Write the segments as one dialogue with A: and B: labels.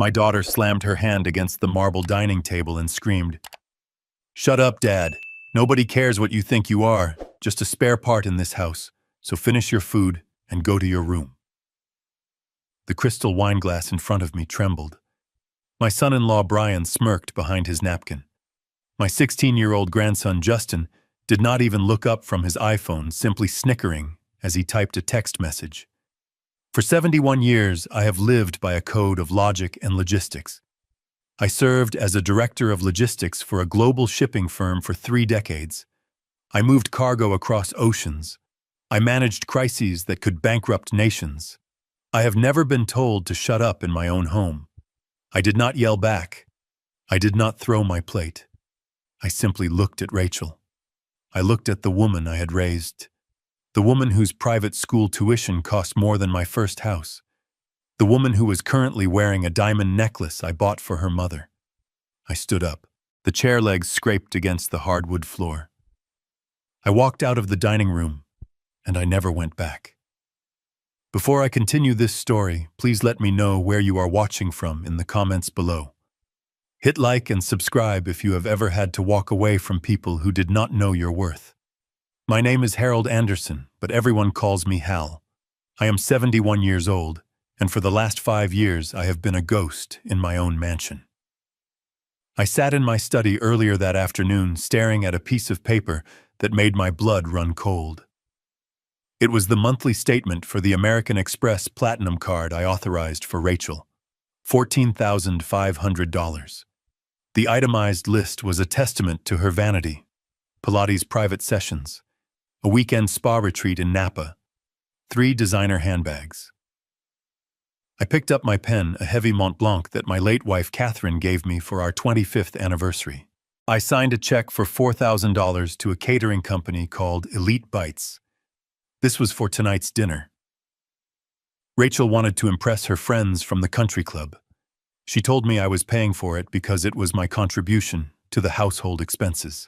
A: My daughter slammed her hand against the marble dining table and screamed, "Shut up, Dad. Nobody cares what you think you are. Just a spare part in this house. So finish your food and go to your room." The crystal wine glass in front of me trembled. My son-in-law Brian smirked behind his napkin. My 16-year-old grandson Justin did not even look up from his iPhone, simply snickering as he typed a text message. For 71 years, I have lived by a code of logic and logistics. I served as a director of logistics for a global shipping firm for 3 decades. I moved cargo across oceans. I managed crises that could bankrupt nations. I have never been told to shut up in my own home. I did not yell back. I did not throw my plate. I simply looked at Rachel. I looked at the woman I had raised. The woman whose private school tuition cost more than my first house. The woman who was currently wearing a diamond necklace I bought for her mother. I stood up. The chair legs scraped against the hardwood floor. I walked out of the dining room, and I never went back. Before I continue this story, please let me know where you are watching from in the comments below. Hit like and subscribe if you have ever had to walk away from people who did not know your worth. My name is Harold Anderson, but everyone calls me Hal. I am 71 years old, and for the last 5 years I have been a ghost in my own mansion. I sat in my study earlier that afternoon staring at a piece of paper that made my blood run cold. It was the monthly statement for the American Express Platinum card I authorized for Rachel. $14,500. The itemized list was a testament to her vanity. Pilates private sessions, a weekend spa retreat in Napa, 3 designer handbags. I picked up my pen, a heavy Mont Blanc that my late wife Catherine gave me for our 25th anniversary. I signed a check for $4,000 to a catering company called Elite Bites. This was for tonight's dinner. Rachel wanted to impress her friends from the country club. She told me I was paying for it because it was my contribution to the household expenses.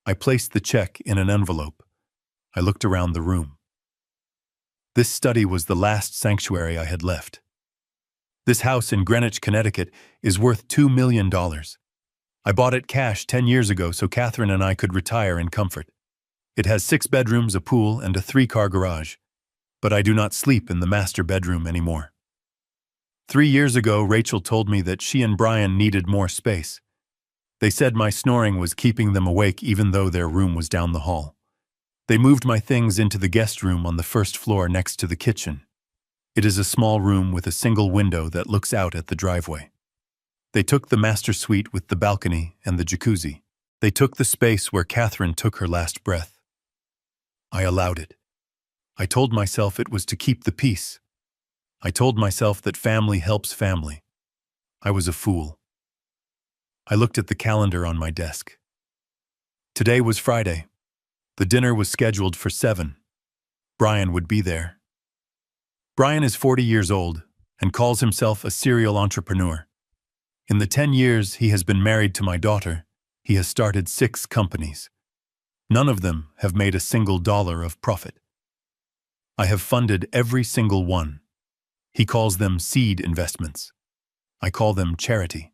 A: I placed the check in an envelope. I looked around the room. This study was the last sanctuary I had left. This house in Greenwich, Connecticut is worth $2 million. I bought it cash 10 years ago so Catherine and I could retire in comfort. It has 6 bedrooms, a pool, and a 3-car garage. But I do not sleep in the master bedroom anymore. 3 years ago, Rachel told me that she and Brian needed more space. They said my snoring was keeping them awake even though their room was down the hall. They moved my things into the guest room on the first floor next to the kitchen. It is a small room with a single window that looks out at the driveway. They took the master suite with the balcony and the jacuzzi. They took the space where Catherine took her last breath. I allowed it. I told myself it was to keep the peace. I told myself that family helps family. I was a fool. I looked at the calendar on my desk. Today was Friday. The dinner was scheduled for 7. Brian would be there. Brian is 40 years old and calls himself a serial entrepreneur. In the 10 years he has been married to my daughter, he has started 6 companies. None of them have made a single dollar of profit. I have funded every single one. He calls them seed investments. I call them charity.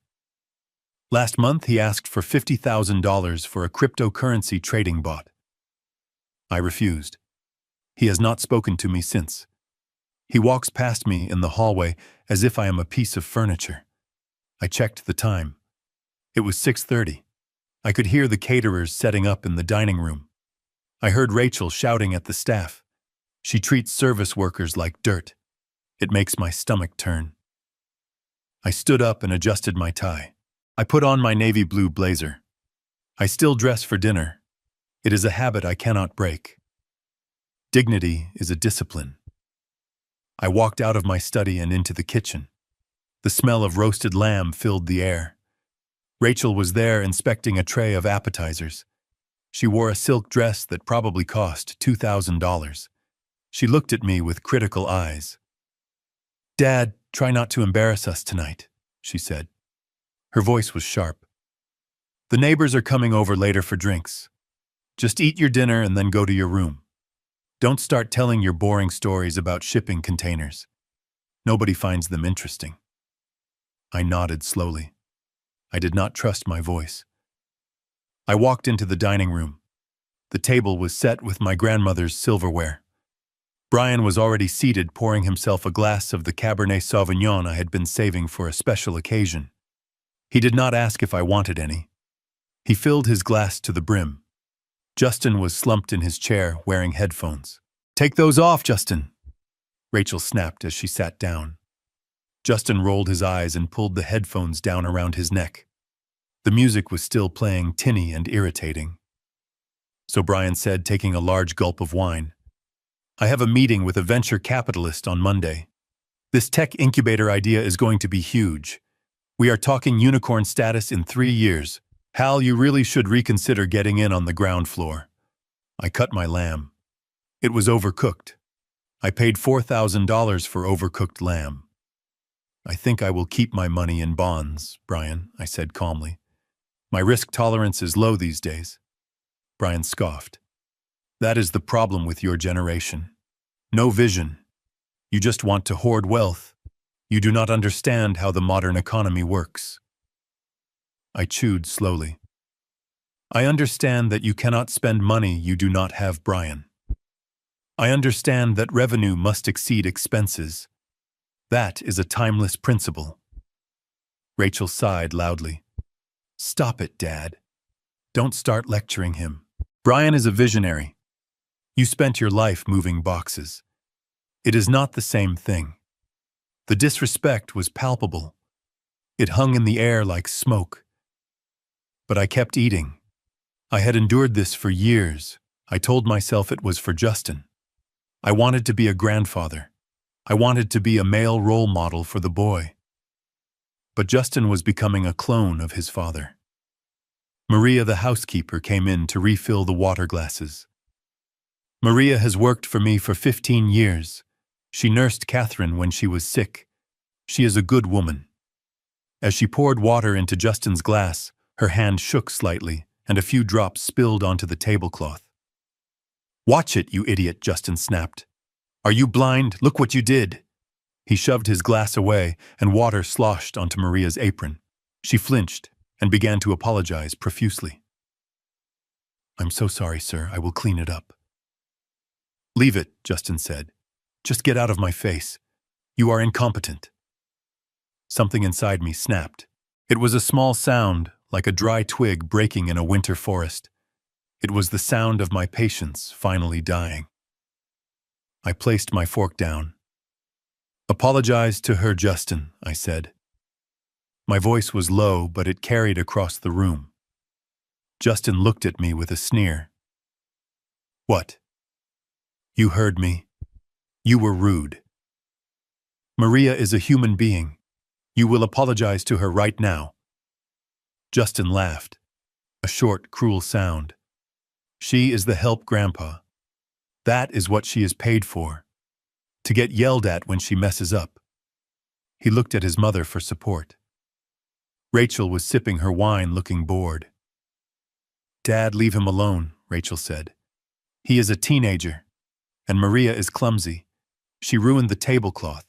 A: Last month he asked for $50,000 for a cryptocurrency trading bot. I refused. He has not spoken to me since. He walks past me in the hallway as if I am a piece of furniture. I checked the time. It was 6:30. I could hear the caterers setting up in the dining room. I heard Rachel shouting at the staff. She treats service workers like dirt. It makes my stomach turn. I stood up and adjusted my tie. I put on my navy blue blazer. I still dress for dinner. It is a habit I cannot break. Dignity is a discipline. I walked out of my study and into the kitchen. The smell of roasted lamb filled the air. Rachel was there inspecting a tray of appetizers. She wore a silk dress that probably cost $2,000. She looked at me with critical eyes. "Dad, try not to embarrass us tonight," she said. Her voice was sharp. "The neighbors are coming over later for drinks. Just eat your dinner and then go to your room. Don't start telling your boring stories about shipping containers. Nobody finds them interesting." I nodded slowly. I did not trust my voice. I walked into the dining room. The table was set with my grandmother's silverware. Brian was already seated, pouring himself a glass of the Cabernet Sauvignon I had been saving for a special occasion. He did not ask if I wanted any. He filled his glass to the brim. Justin was slumped in his chair, wearing headphones. "Take those off, Justin," Rachel snapped as she sat down. Justin rolled his eyes and pulled the headphones down around his neck. The music was still playing, tinny and irritating. So Brian said, taking a large gulp of wine, "I have a meeting with a venture capitalist on Monday. This tech incubator idea is going to be huge. We are talking unicorn status in 3 years. Hal, you really should reconsider getting in on the ground floor." I cut my lamb. It was overcooked. I paid $4,000 for overcooked lamb. "I think I will keep my money in bonds, Brian," I said calmly. "My risk tolerance is low these days." Brian scoffed. "That is the problem with your generation. No vision. You just want to hoard wealth. You do not understand how the modern economy works." I chewed slowly. "I understand that you cannot spend money you do not have, Brian. I understand that revenue must exceed expenses. That is a timeless principle." Rachel sighed loudly. "Stop it, Dad. Don't start lecturing him. Brian is a visionary. You spent your life moving boxes. It is not the same thing." The disrespect was palpable. It hung in the air like smoke. But I kept eating. I had endured this for years. I told myself it was for Justin. I wanted to be a grandfather. I wanted to be a male role model for the boy. But Justin was becoming a clone of his father. Maria, the housekeeper, came in to refill the water glasses. Maria has worked for me for 15 years. She nursed Catherine when she was sick. She is a good woman. As she poured water into Justin's glass, her hand shook slightly, and a few drops spilled onto the tablecloth. "Watch it, you idiot," Justin snapped. "Are you blind? Look what you did." He shoved his glass away, and water sloshed onto Maria's apron. She flinched and began to apologize profusely. "I'm so sorry, sir. I will clean it up." "Leave it," Justin said. "Just get out of my face. You are incompetent." Something inside me snapped. It was a small sound, like a dry twig breaking in a winter forest. It was the sound of my patience finally dying. I placed my fork down. "Apologize to her, Justin," I said. My voice was low, but it carried across the room. Justin looked at me with a sneer. "What? You heard me. You were rude. Maria is a human being. You will apologize to her right now." Justin laughed. A short, cruel sound. "She is the help, Grandpa. That is what she is paid for. To get yelled at when she messes up." He looked at his mother for support. Rachel was sipping her wine, looking bored. "Dad, leave him alone," Rachel said. "He is a teenager, and Maria is clumsy. She ruined the tablecloth."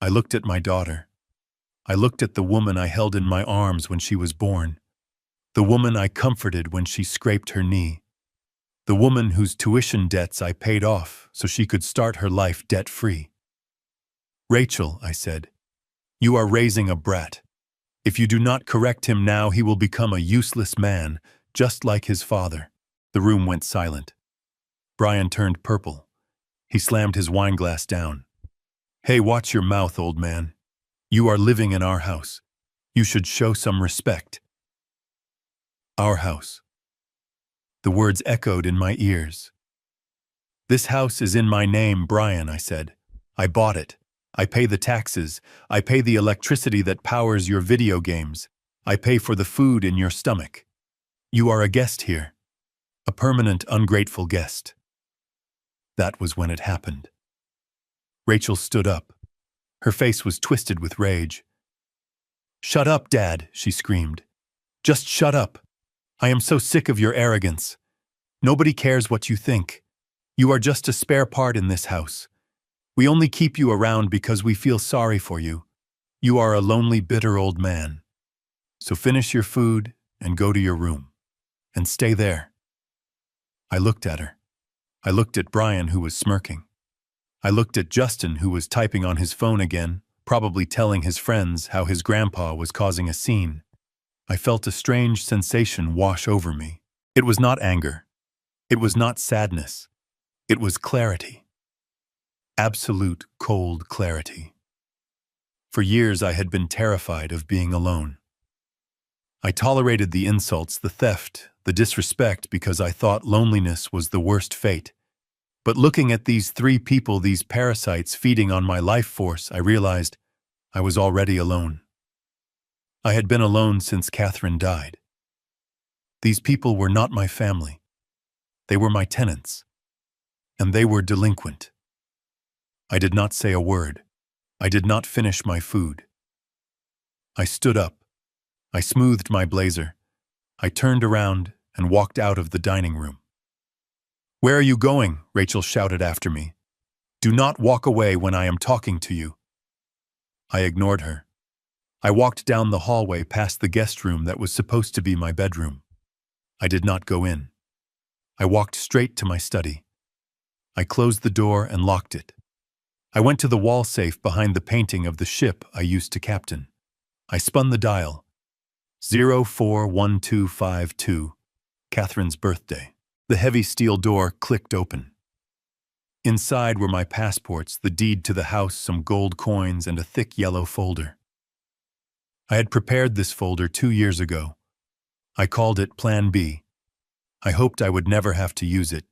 A: I looked at my daughter. I looked at the woman I held in my arms when she was born. The woman I comforted when she scraped her knee. The woman whose tuition debts I paid off so she could start her life debt-free. "Rachel," I said, "you are raising a brat. If you do not correct him now, he will become a useless man, just like his father." The room went silent. Brian turned purple. He slammed his wineglass down. "Hey, watch your mouth, old man. You are living in our house. You should show some respect." Our house. The words echoed in my ears. "This house is in my name, Brian," I said. "I bought it. I pay the taxes. I pay the electricity that powers your video games. I pay for the food in your stomach. You are a guest here. A permanent, ungrateful guest." That was when it happened. Rachel stood up. Her face was twisted with rage. "Shut up, Dad," she screamed. "Just shut up. I am so sick of your arrogance. Nobody cares what you think. You are just a spare part in this house. We only keep you around because we feel sorry for you. You are a lonely, bitter old man. So finish your food and go to your room. And stay there. I looked at her. I looked at Brian, who was smirking. I looked at Justin, who was typing on his phone again, probably telling his friends how his grandpa was causing a scene. I felt a strange sensation wash over me. It was not anger. It was not sadness. It was clarity. Absolute, cold clarity. For years I had been terrified of being alone. I tolerated the insults, the theft, the disrespect because I thought loneliness was the worst fate. But looking at these three people, these parasites feeding on my life force, I realized I was already alone. I had been alone since Catherine died. These people were not my family. They were my tenants. And they were delinquent. I did not say a word. I did not finish my food. I stood up. I smoothed my blazer. I turned around and walked out of the dining room. "Where are you going?" Rachel shouted after me. "Do not walk away when I am talking to you." I ignored her. I walked down the hallway past the guest room that was supposed to be my bedroom. I did not go in. I walked straight to my study. I closed the door and locked it. I went to the wall safe behind the painting of the ship I used to captain. I spun the dial. 041252, Catherine's birthday. The heavy steel door clicked open. Inside were my passports, the deed to the house, some gold coins, and a thick yellow folder. I had prepared this folder 2 years ago. I called it Plan B. I hoped I would never have to use it.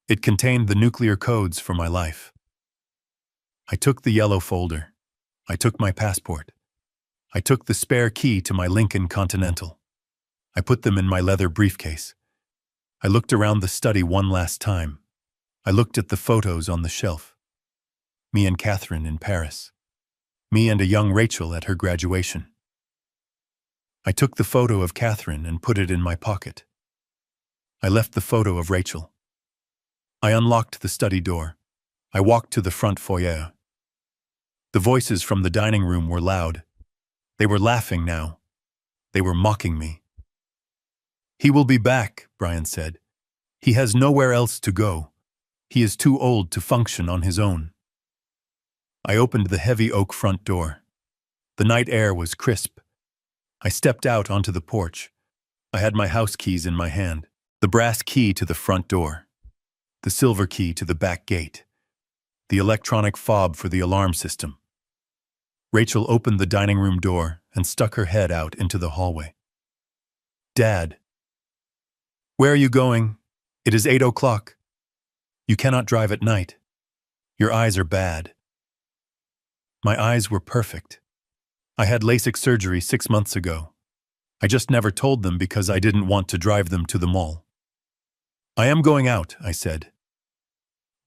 A: It contained the nuclear codes for my life. I took the yellow folder. I took my passport. I took the spare key to my Lincoln Continental. I put them in my leather briefcase. I looked around the study one last time. I looked at the photos on the shelf. Me and Catherine in Paris. Me and a young Rachel at her graduation. I took the photo of Catherine and put it in my pocket. I left the photo of Rachel. I unlocked the study door. I walked to the front foyer. The voices from the dining room were loud. They were laughing now. They were mocking me. "He will be back," Brian said. "He has nowhere else to go. He is too old to function on his own." I opened the heavy oak front door. The night air was crisp. I stepped out onto the porch. I had my house keys in my hand. The brass key to the front door. The silver key to the back gate. The electronic fob for the alarm system. Rachel opened the dining room door and stuck her head out into the hallway. "Dad." "Where are you going? It is 8 o'clock. You cannot drive at night. Your eyes are bad." My eyes were perfect. I had LASIK surgery 6 months ago. I just never told them because I didn't want to drive them to the mall. "I am going out," I said.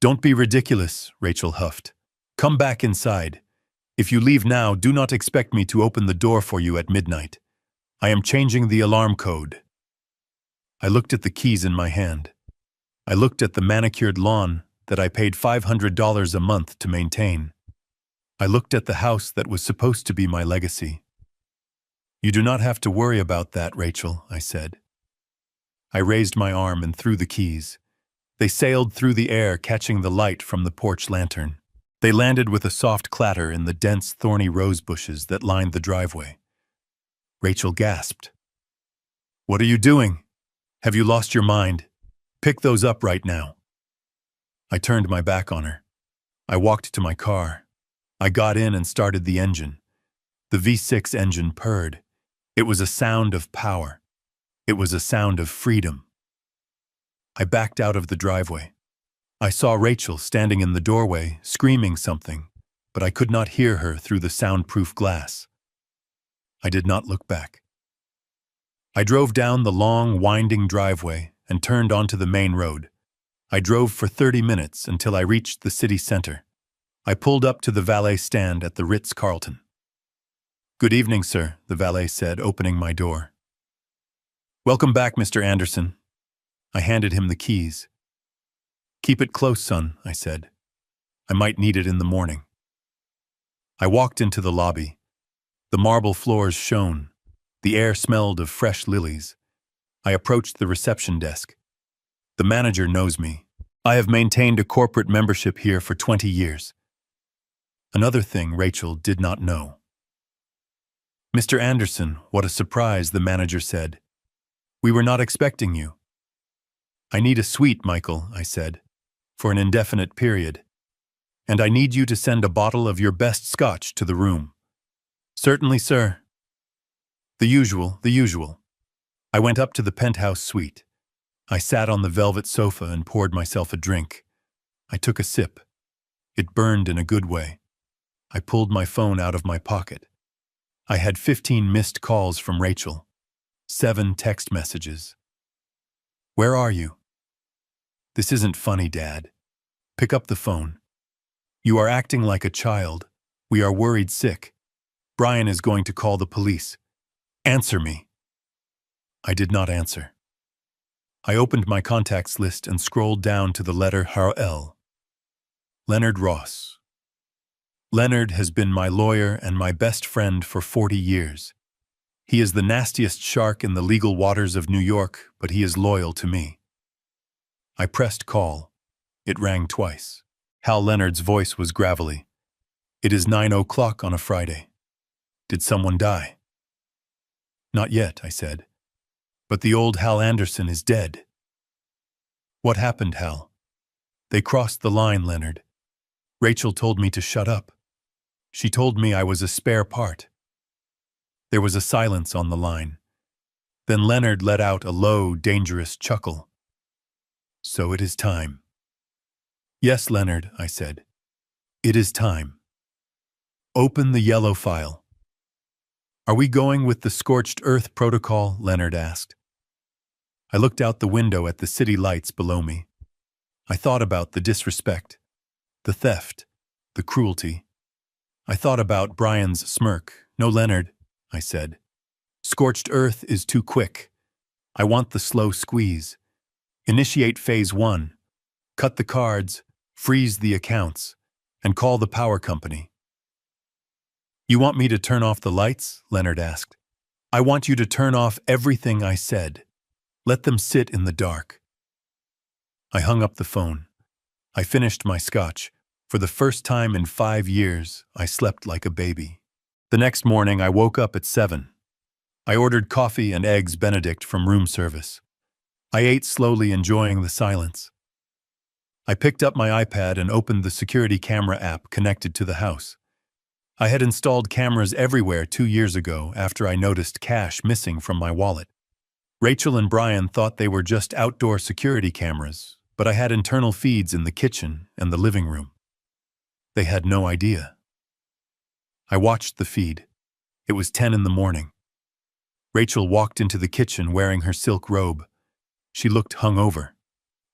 A: "Don't be ridiculous," Rachel huffed. "Come back inside. If you leave now, do not expect me to open the door for you at midnight. I am changing the alarm code." I looked at the keys in my hand. I looked at the manicured lawn that I paid $500 a month to maintain. I looked at the house that was supposed to be my legacy. "You do not have to worry about that, Rachel," I said. I raised my arm and threw the keys. They sailed through the air, catching the light from the porch lantern. They landed with a soft clatter in the dense, thorny rose bushes that lined the driveway. Rachel gasped. "What are you doing? Have you lost your mind? Pick those up right now." I turned my back on her. I walked to my car. I got in and started the engine. The V6 engine purred. It was a sound of power. It was a sound of freedom. I backed out of the driveway. I saw Rachel standing in the doorway, screaming something, but I could not hear her through the soundproof glass. I did not look back. I drove down the long, winding driveway and turned onto the main road. I drove for 30 minutes until I reached the city center. I pulled up to the valet stand at the Ritz-Carlton. "Good evening, sir," the valet said, opening my door. "Welcome back, Mr. Anderson." I handed him the keys. "Keep it close, son," I said. "I might need it in the morning." I walked into the lobby. The marble floors shone. The air smelled of fresh lilies. I approached the reception desk. The manager knows me. I have maintained a corporate membership here for 20 years. Another thing Rachel did not know. "Mr. Anderson, what a surprise," the manager said. "We were not expecting you." "I need a suite, Michael," I said, "for an indefinite period. And I need you to send a bottle of your best scotch to the room." "Certainly, sir." The usual. I went up to the penthouse suite. I sat on the velvet sofa and poured myself a drink. I took a sip. It burned in a good way. I pulled my phone out of my pocket. I had 15 missed calls from Rachel. 7 text messages. "Where are you?" "This isn't funny, Dad. Pick up the phone. You are acting like a child. We are worried sick. Brian is going to call the police. Answer me." I did not answer. I opened my contacts list and scrolled down to the letter L. Leonard Ross. Leonard has been my lawyer and my best friend for 40 years. He is the nastiest shark in the legal waters of New York, but he is loyal to me. I pressed call. It rang twice. Hal Leonard's voice was gravelly. "It is 9 o'clock on a Friday. Did someone die?" "Not yet," I said. "But the old Hal Anderson is dead." "What happened, Hal?" "They crossed the line, Leonard. Rachel told me to shut up. She told me I was a spare part." There was a silence on the line. Then Leonard let out a low, dangerous chuckle. "So it is time." "Yes, Leonard," I said. "It is time." "Open the yellow file." "Are we going with the scorched earth protocol?" Leonard asked. I looked out the window at the city lights below me. I thought about the disrespect, the theft, the cruelty. I thought about Brian's smirk. "No, Leonard," I said. "Scorched earth is too quick. I want the slow squeeze. Initiate phase 1. Cut the cards, freeze the accounts, and call the power company." "You want me to turn off the lights?" Leonard asked. "I want you to turn off everything I said. Let them sit in the dark." I hung up the phone. I finished my scotch. For the first time in 5 years, I slept like a baby. The next morning, I woke up at 7. I ordered coffee and eggs Benedict from room service. I ate slowly, enjoying the silence. I picked up my iPad and opened the security camera app connected to the house. I had installed cameras everywhere 2 years ago after I noticed cash missing from my wallet. Rachel and Brian thought they were just outdoor security cameras, but I had internal feeds in the kitchen and the living room. They had no idea. I watched the feed. It was 10 in the morning. Rachel walked into the kitchen wearing her silk robe. She looked hungover.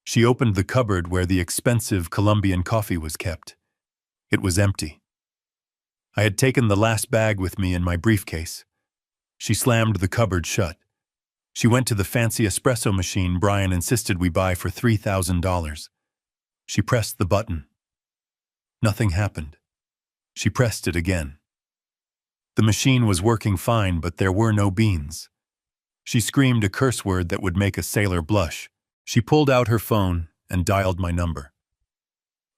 A: She opened the cupboard where the expensive Colombian coffee was kept. It was empty. I had taken the last bag with me in my briefcase. She slammed the cupboard shut. She went to the fancy espresso machine Brian insisted we buy for $3,000. She pressed the button. Nothing happened. She pressed it again. The machine was working fine, but there were no beans. She screamed a curse word that would make a sailor blush. She pulled out her phone and dialed my number.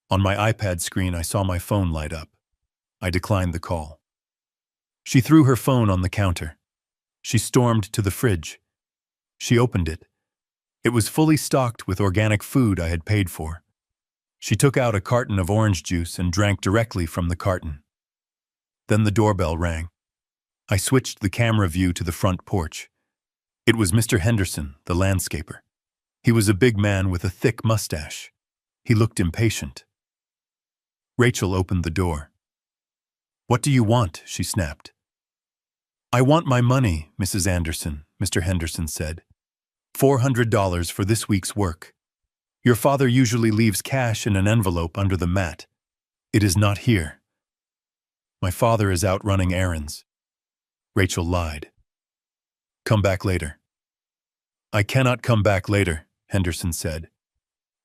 A: On my iPad screen, I saw my phone light up. I declined the call. She threw her phone on the counter. She stormed to the fridge. She opened it. It was fully stocked with organic food I had paid for. She took out a carton of orange juice and drank directly from the carton. Then the doorbell rang. I switched the camera view to the front porch. It was Mr. Henderson, the landscaper. He was a big man with a thick mustache. He looked impatient. Rachel opened the door. "What do you want?" she snapped. "I want my money, Mrs. Anderson," Mr. Henderson said. $400 for this week's work. Your father usually leaves cash in an envelope under the mat. It is not here. My father is out running errands." Rachel lied. "Come back later." "I cannot come back later," Henderson said.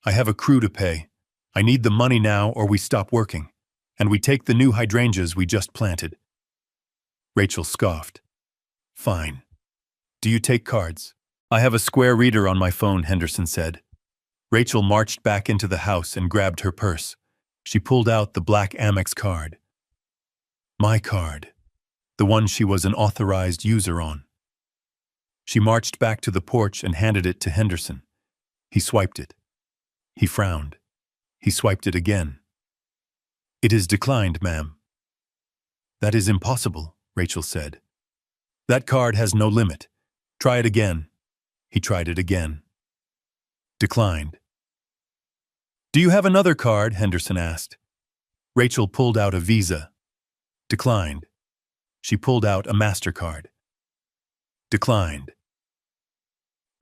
A: "I have a crew to pay. I need the money now or we stop working, and we take the new hydrangeas we just planted." Rachel scoffed. Fine. Do you take cards? I have a Square Reader on my phone, Henderson said. Rachel marched back into the house and grabbed her purse. She pulled out the black Amex card. My card. The one she was an authorized user on. She marched back to the porch and handed it to Henderson. He swiped it. He frowned. He swiped it again. It is declined, ma'am. That is impossible, Rachel said. That card has no limit. Try it again. He tried it again. Declined. Do you have another card? Henderson asked. Rachel pulled out a Visa. Declined. She pulled out a MasterCard. Declined.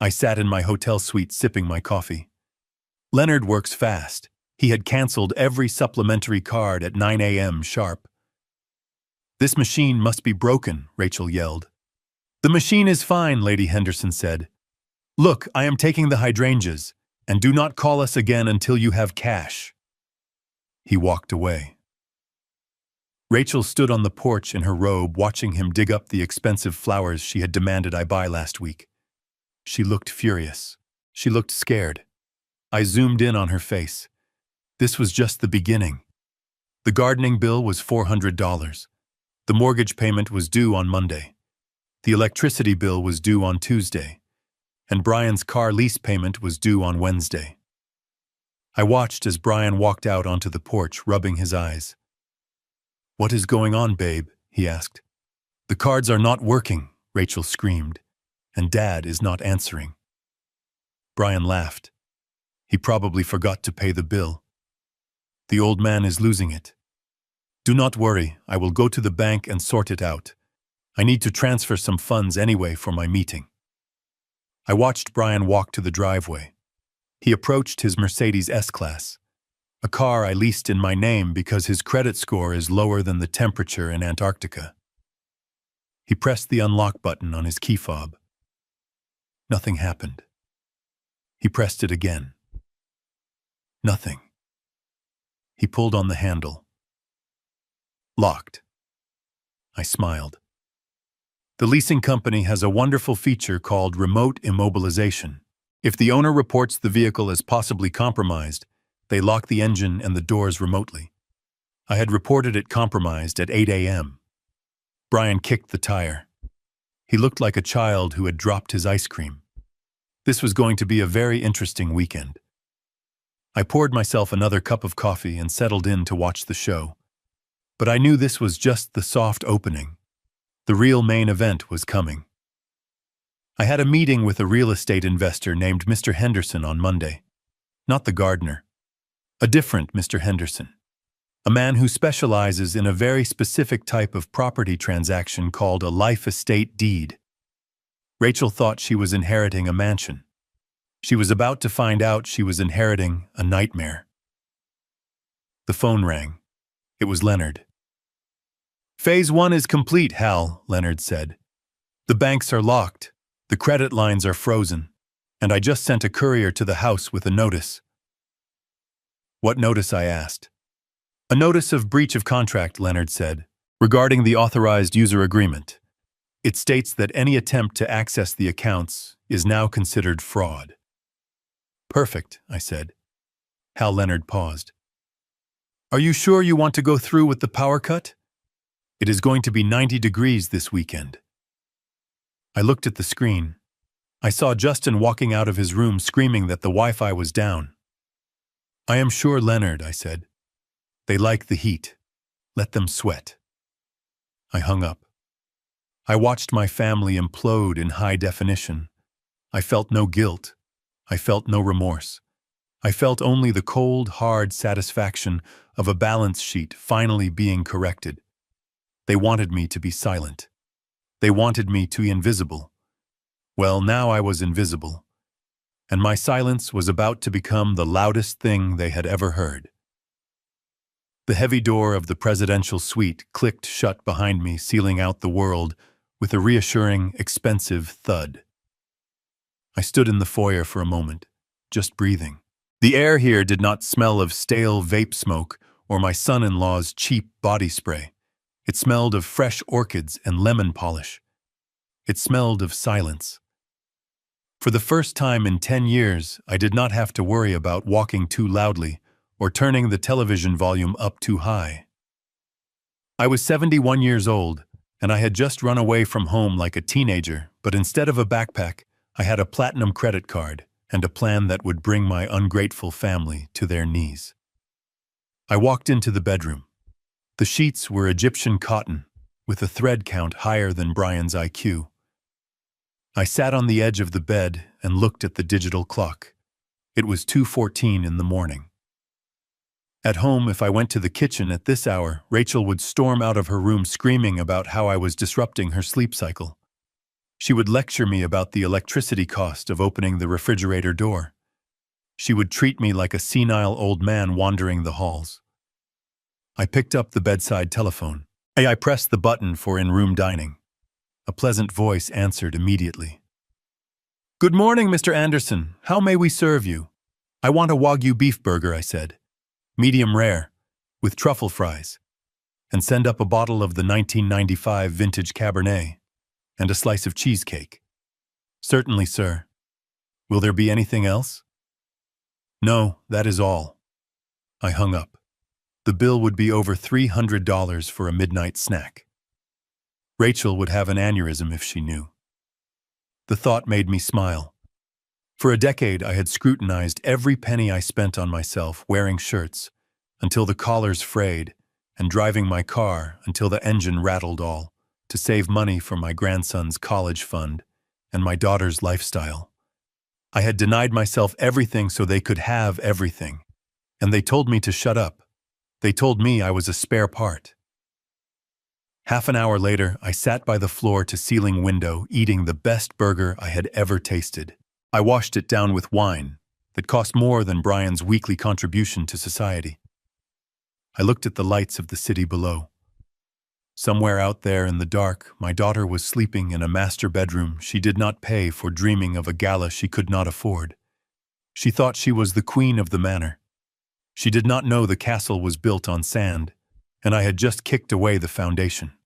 A: I sat in my hotel suite sipping my coffee. Leonard works fast. He had canceled every supplementary card at 9 a.m. sharp. This machine must be broken, Rachel yelled. The machine is fine, Lady Henderson said. Look, I am taking the hydrangeas, and do not call us again until you have cash. He walked away. Rachel stood on the porch in her robe, watching him dig up the expensive flowers she had demanded I buy last week. She looked furious. She looked scared. I zoomed in on her face. This was just the beginning. The gardening bill was $400. The mortgage payment was due on Monday. The electricity bill was due on Tuesday. And Brian's car lease payment was due on Wednesday. I watched as Brian walked out onto the porch, rubbing his eyes. What is going on, babe? He asked. The cards are not working, Rachel screamed, and Dad is not answering. Brian laughed. He probably forgot to pay the bill. The old man is losing it. Do not worry, I will go to the bank and sort it out. I need to transfer some funds anyway for my meeting. I watched Brian walk to the driveway. He approached his Mercedes S-Class, a car I leased in my name because his credit score is lower than the temperature in Antarctica. He pressed the unlock button on his key fob. Nothing happened. He pressed it again. Nothing. He pulled on the handle. Locked. I smiled. The leasing company has a wonderful feature called remote immobilization. If the owner reports the vehicle as possibly compromised, they lock the engine and the doors remotely. I had reported it compromised at 8 a.m. Brian kicked the tire. He looked like a child who had dropped his ice cream. This was going to be a very interesting weekend. I poured myself another cup of coffee and settled in to watch the show. But I knew this was just the soft opening. The real main event was coming. I had a meeting with a real estate investor named Mr. Henderson on Monday. Not the gardener. A different Mr. Henderson. A man who specializes in a very specific type of property transaction called a life estate deed. Rachel thought she was inheriting a mansion. She was about to find out she was inheriting a nightmare. The phone rang. It was Leonard. Phase 1 is complete, Hal, Leonard said. The banks are locked, the credit lines are frozen, and I just sent a courier to the house with a notice. What notice? I asked. A notice of breach of contract, Leonard said, regarding the authorized user agreement. It states that any attempt to access the accounts is now considered fraud. Perfect, I said. Hal Leonard paused. Are you sure you want to go through with the power cut? It is going to be 90 degrees this weekend. I looked at the screen. I saw Justin walking out of his room screaming that the Wi-Fi was down. I am sure, Leonard, I said. They like the heat. Let them sweat. I hung up. I watched my family implode in high definition. I felt no guilt. I felt no remorse. I felt only the cold, hard satisfaction of a balance sheet finally being corrected. They wanted me to be silent. They wanted me to be invisible. Well, now I was invisible, and my silence was about to become the loudest thing they had ever heard. The heavy door of the presidential suite clicked shut behind me, sealing out the world with a reassuring, expensive thud. I stood in the foyer for a moment, just breathing. The air here did not smell of stale vape smoke or my son-in-law's cheap body spray. It smelled of fresh orchids and lemon polish. It smelled of silence. For the first time in 10 years, I did not have to worry about walking too loudly or turning the television volume up too high. I was 71 years old, and I had just run away from home like a teenager, but instead of a backpack, I had a platinum credit card and a plan that would bring my ungrateful family to their knees. I walked into the bedroom. The sheets were Egyptian cotton, with a thread count higher than Brian's IQ. I sat on the edge of the bed and looked at the digital clock. It was 2:14 in the morning. At home, if I went to the kitchen at this hour, Rachel would storm out of her room screaming about how I was disrupting her sleep cycle. She would lecture me about the electricity cost of opening the refrigerator door. She would treat me like a senile old man wandering the halls. I picked up the bedside telephone. I pressed the button for in-room dining. A pleasant voice answered immediately. "Good morning, Mr. Anderson. How may we serve you?" "I want a Wagyu beef burger," I said. "Medium rare, with truffle fries. And send up a bottle of the 1995 vintage Cabernet, and a slice of cheesecake." "Certainly, sir. Will there be anything else?" "No, that is all." I hung up. The bill would be over $300 for a midnight snack. Rachel would have an aneurysm if she knew. The thought made me smile. For a decade, I had scrutinized every penny I spent on myself wearing shirts, until the collars frayed, and driving my car until the engine rattled all, to save money for my grandson's college fund and my daughter's lifestyle. I had denied myself everything so they could have everything, and they told me to shut up. They told me I was a spare part. Half an hour later, I sat by the floor-to-ceiling window eating the best burger I had ever tasted. I washed it down with wine that cost more than Brian's weekly contribution to society. I looked at the lights of the city below. Somewhere out there in the dark, my daughter was sleeping in a master bedroom she did not pay for, dreaming of a gala she could not afford. She thought she was the queen of the manor. She did not know the castle was built on sand, and I had just kicked away the foundation.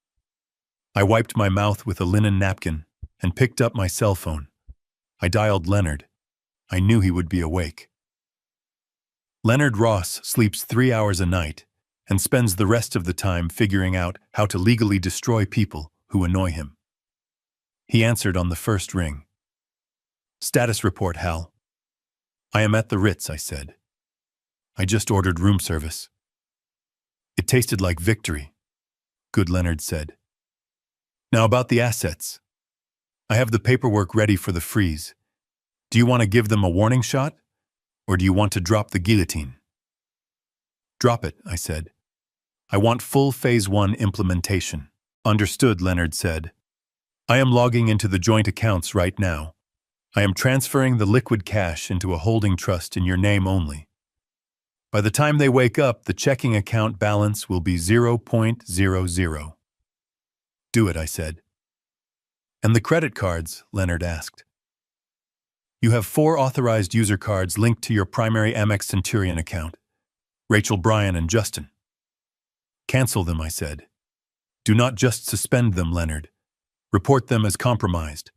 A: I wiped my mouth with a linen napkin and picked up my cell phone. I dialed Leonard. I knew he would be awake. Leonard Ross sleeps 3 hours a night and spends the rest of the time figuring out how to legally destroy people who annoy him. He answered on the first ring. "Status report, Hal." "I am at the Ritz," I said. "I just ordered room service." "It tasted like victory," good Leonard said. "Now about the assets. I have the paperwork ready for the freeze. Do you want to give them a warning shot, or do you want to drop the guillotine?" "Drop it," I said. "I want full Phase 1 implementation." "Understood," Leonard said. "I am logging into the joint accounts right now. I am transferring the liquid cash into a holding trust in your name only. By the time they wake up, the checking account balance will be 0.00. "Do it," I said. "And the credit cards?" Leonard asked. "You have 4 authorized user cards linked to your primary Amex Centurion account. Rachel, Brian, and Justin." "Cancel them," I said. "Do not just suspend them, Leonard. Report them as compromised.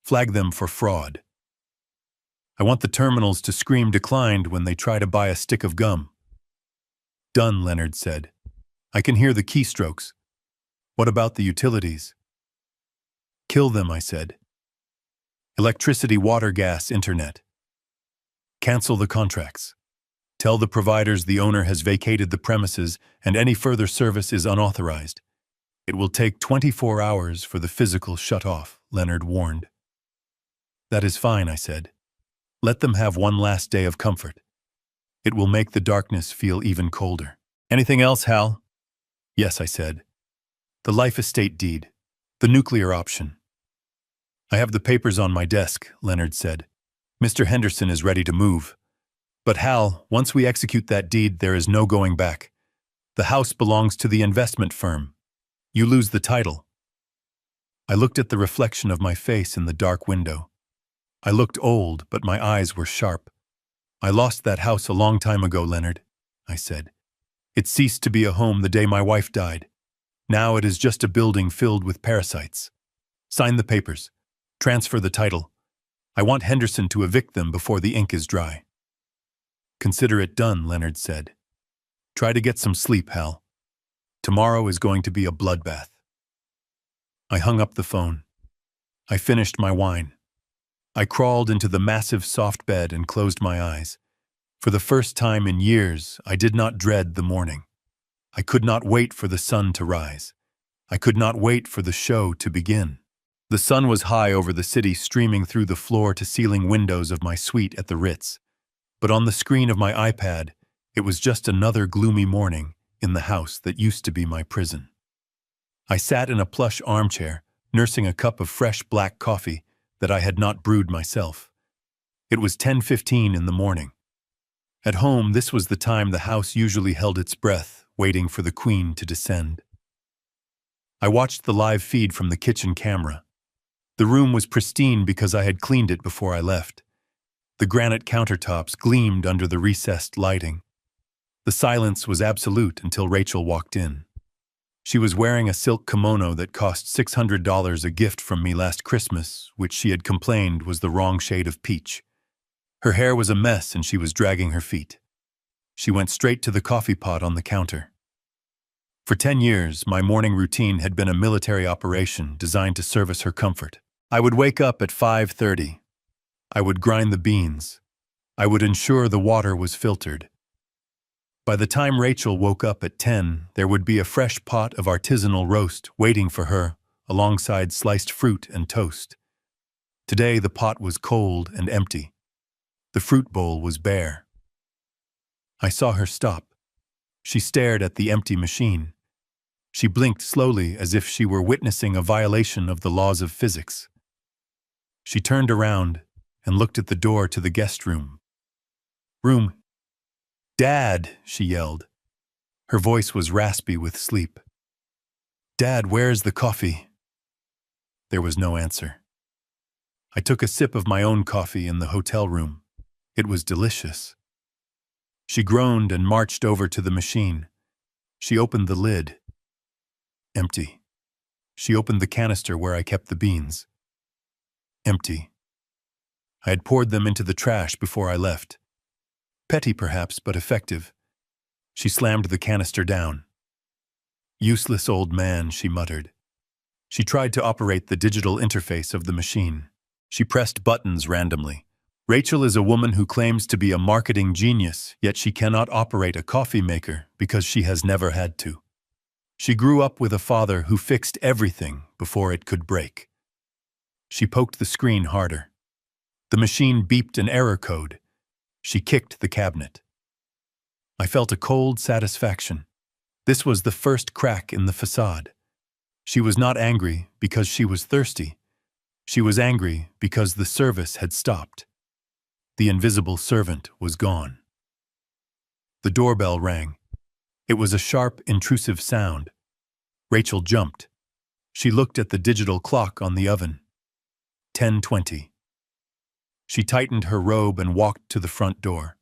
A: Flag them for fraud. I want the terminals to scream declined when they try to buy a stick of gum." "Done," Leonard said. "I can hear the keystrokes. What about the utilities?" "Kill them," I said. "Electricity, water, gas, internet. Cancel the contracts. Tell the providers the owner has vacated the premises and any further service is unauthorized. It will take 24 hours for the physical shut-off," Leonard warned. "That is fine," I said. "Let them have one last day of comfort. It will make the darkness feel even colder." "Anything else, Hal?" "Yes," I said. "The life estate deed. The nuclear option." "I have the papers on my desk," Leonard said. "Mr. Henderson is ready to move. But Hal, once we execute that deed, there is no going back. The house belongs to the investment firm. You lose the title." I looked at the reflection of my face in the dark window. I looked old, but my eyes were sharp. "I lost that house a long time ago, Leonard," I said. "It ceased to be a home the day my wife died. Now it is just a building filled with parasites. Sign the papers. Transfer the title. I want Henderson to evict them before the ink is dry. Consider it done, Leonard said. Try to get some sleep, Hal. Tomorrow is going to be a bloodbath. I hung up the phone. I finished my wine. I crawled into the massive soft bed and closed my eyes. For the first time in years, I did not dread the morning. I could not wait for the sun to rise. I could not wait for the show to begin. The sun was high over the city, streaming through the floor-to-ceiling windows of my suite at the Ritz. But on the screen of my iPad, it was just another gloomy morning in the house that used to be my prison. I sat in a plush armchair, nursing a cup of fresh black coffee that I had not brewed myself. It was 10:15 in the morning. At home, this was the time the house usually held its breath, waiting for the Queen to descend. I watched the live feed from the kitchen camera. The room was pristine because I had cleaned it before I left. The granite countertops gleamed under the recessed lighting. The silence was absolute until Rachel walked in. She was wearing a silk kimono that cost $600, a gift from me last Christmas, which she had complained was the wrong shade of peach. Her hair was a mess and she was dragging her feet. She went straight to the coffee pot on the counter. For 10 years, my morning routine had been a military operation designed to service her comfort. I would wake up at 5:30. I would grind the beans. I would ensure the water was filtered. By the time Rachel woke up at 10, there would be a fresh pot of artisanal roast waiting for her, alongside sliced fruit and toast. Today, the pot was cold and empty. The fruit bowl was bare. I saw her stop. She stared at the empty machine. She blinked slowly as if she were witnessing a violation of the laws of physics. She turned around and looked at the door to the guest room. "Dad," she yelled. Her voice was raspy with sleep. "Dad, where's the coffee?" There was no answer. I took a sip of my own coffee in the hotel room. It was delicious. She groaned and marched over to the machine. She opened the lid. Empty. She opened the canister where I kept the beans. Empty. I had poured them into the trash before I left. Petty perhaps, but effective. She slammed the canister down. "Useless old man," she muttered. She tried to operate the digital interface of the machine. She pressed buttons randomly. Rachel is a woman who claims to be a marketing genius, yet she cannot operate a coffee maker because she has never had to. She grew up with a father who fixed everything before it could break. She poked the screen harder. The machine beeped an error code. She kicked the cabinet. I felt a cold satisfaction. This was the first crack in the facade. She was not angry because she was thirsty. She was angry because the service had stopped. The invisible servant was gone. The doorbell rang. It was a sharp, intrusive sound. Rachel jumped. She looked at the digital clock on the oven. 10:20. She tightened her robe and walked to the front door.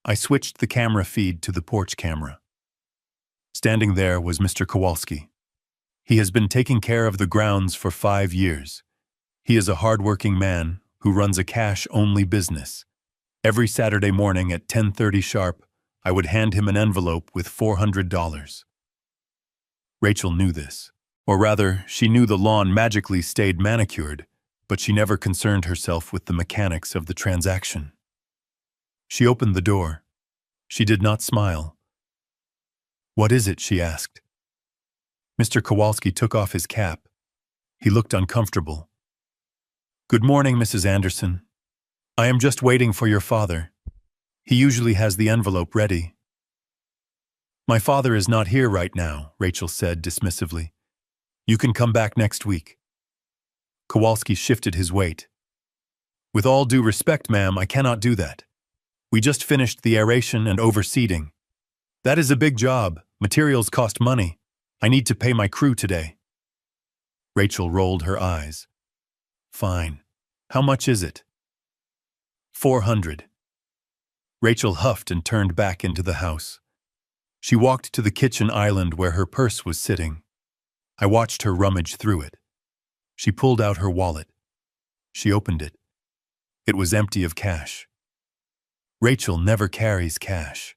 A: I switched the camera feed to the porch camera. Standing there was Mr. Kowalski. He has been taking care of the grounds for 5 years. He is a hard-working man who runs a cash-only business. Every Saturday morning at 10:30 sharp, I would hand him an envelope with $400. Rachel knew this. Or rather, she knew the lawn magically stayed manicured, but she never concerned herself with the mechanics of the transaction. She opened the door. She did not smile. "What is it?" she asked. Mr. Kowalski took off his cap. He looked uncomfortable. "Good morning, Mrs. Anderson. I am just waiting for your father. He usually has the envelope ready." "My father is not here right now," Rachel said dismissively. "You can come back next week." Kowalski shifted his weight. "With all due respect, ma'am, I cannot do that. We just finished the aeration and overseeding. That is a big job. Materials cost money. I need to pay my crew today." Rachel rolled her eyes. "Fine. How much is it?" $400. Rachel huffed and turned back into the house. She walked to the kitchen island where her purse was sitting. I watched her rummage through it. She pulled out her wallet. She opened it. It was empty of cash. Rachel never carries cash.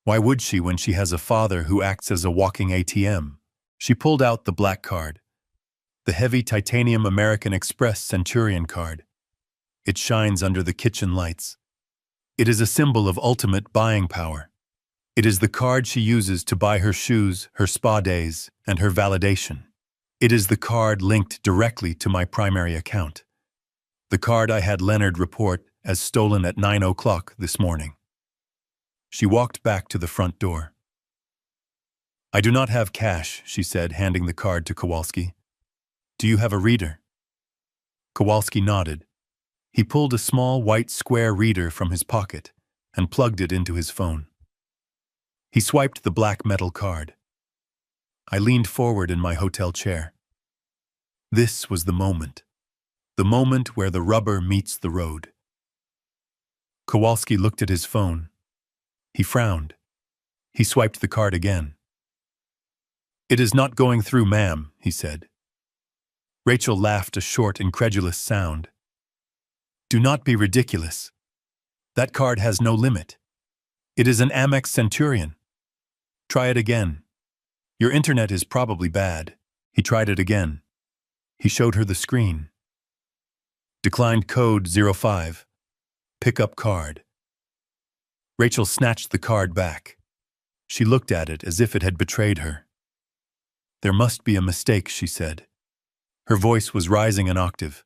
A: Why would she when she has a father who acts as a walking ATM? She pulled out the black card, the heavy titanium American Express Centurion card. It shines under the kitchen lights. It is a symbol of ultimate buying power. It is the card she uses to buy her shoes, her spa days, and her validation. It is the card linked directly to my primary account. The card I had Leonard report as stolen at 9 o'clock this morning. She walked back to the front door. "I do not have cash," she said, handing the card to Kowalski. "Do you have a reader?" Kowalski nodded. He pulled a small white square reader from his pocket and plugged it into his phone. He swiped the black metal card. I leaned forward in my hotel chair. This was the moment where the rubber meets the road. Kowalski looked at his phone. He frowned. He swiped the card again. "It is not going through, ma'am," he said. Rachel laughed a short, incredulous sound. "Do not be ridiculous. That card has no limit. It is an Amex Centurion. Try it again. Your internet is probably bad." He tried it again. He showed her the screen. "Declined code 05. Pickup card." Rachel snatched the card back. She looked at it as if it had betrayed her. "There must be a mistake," she said. Her voice was rising an octave.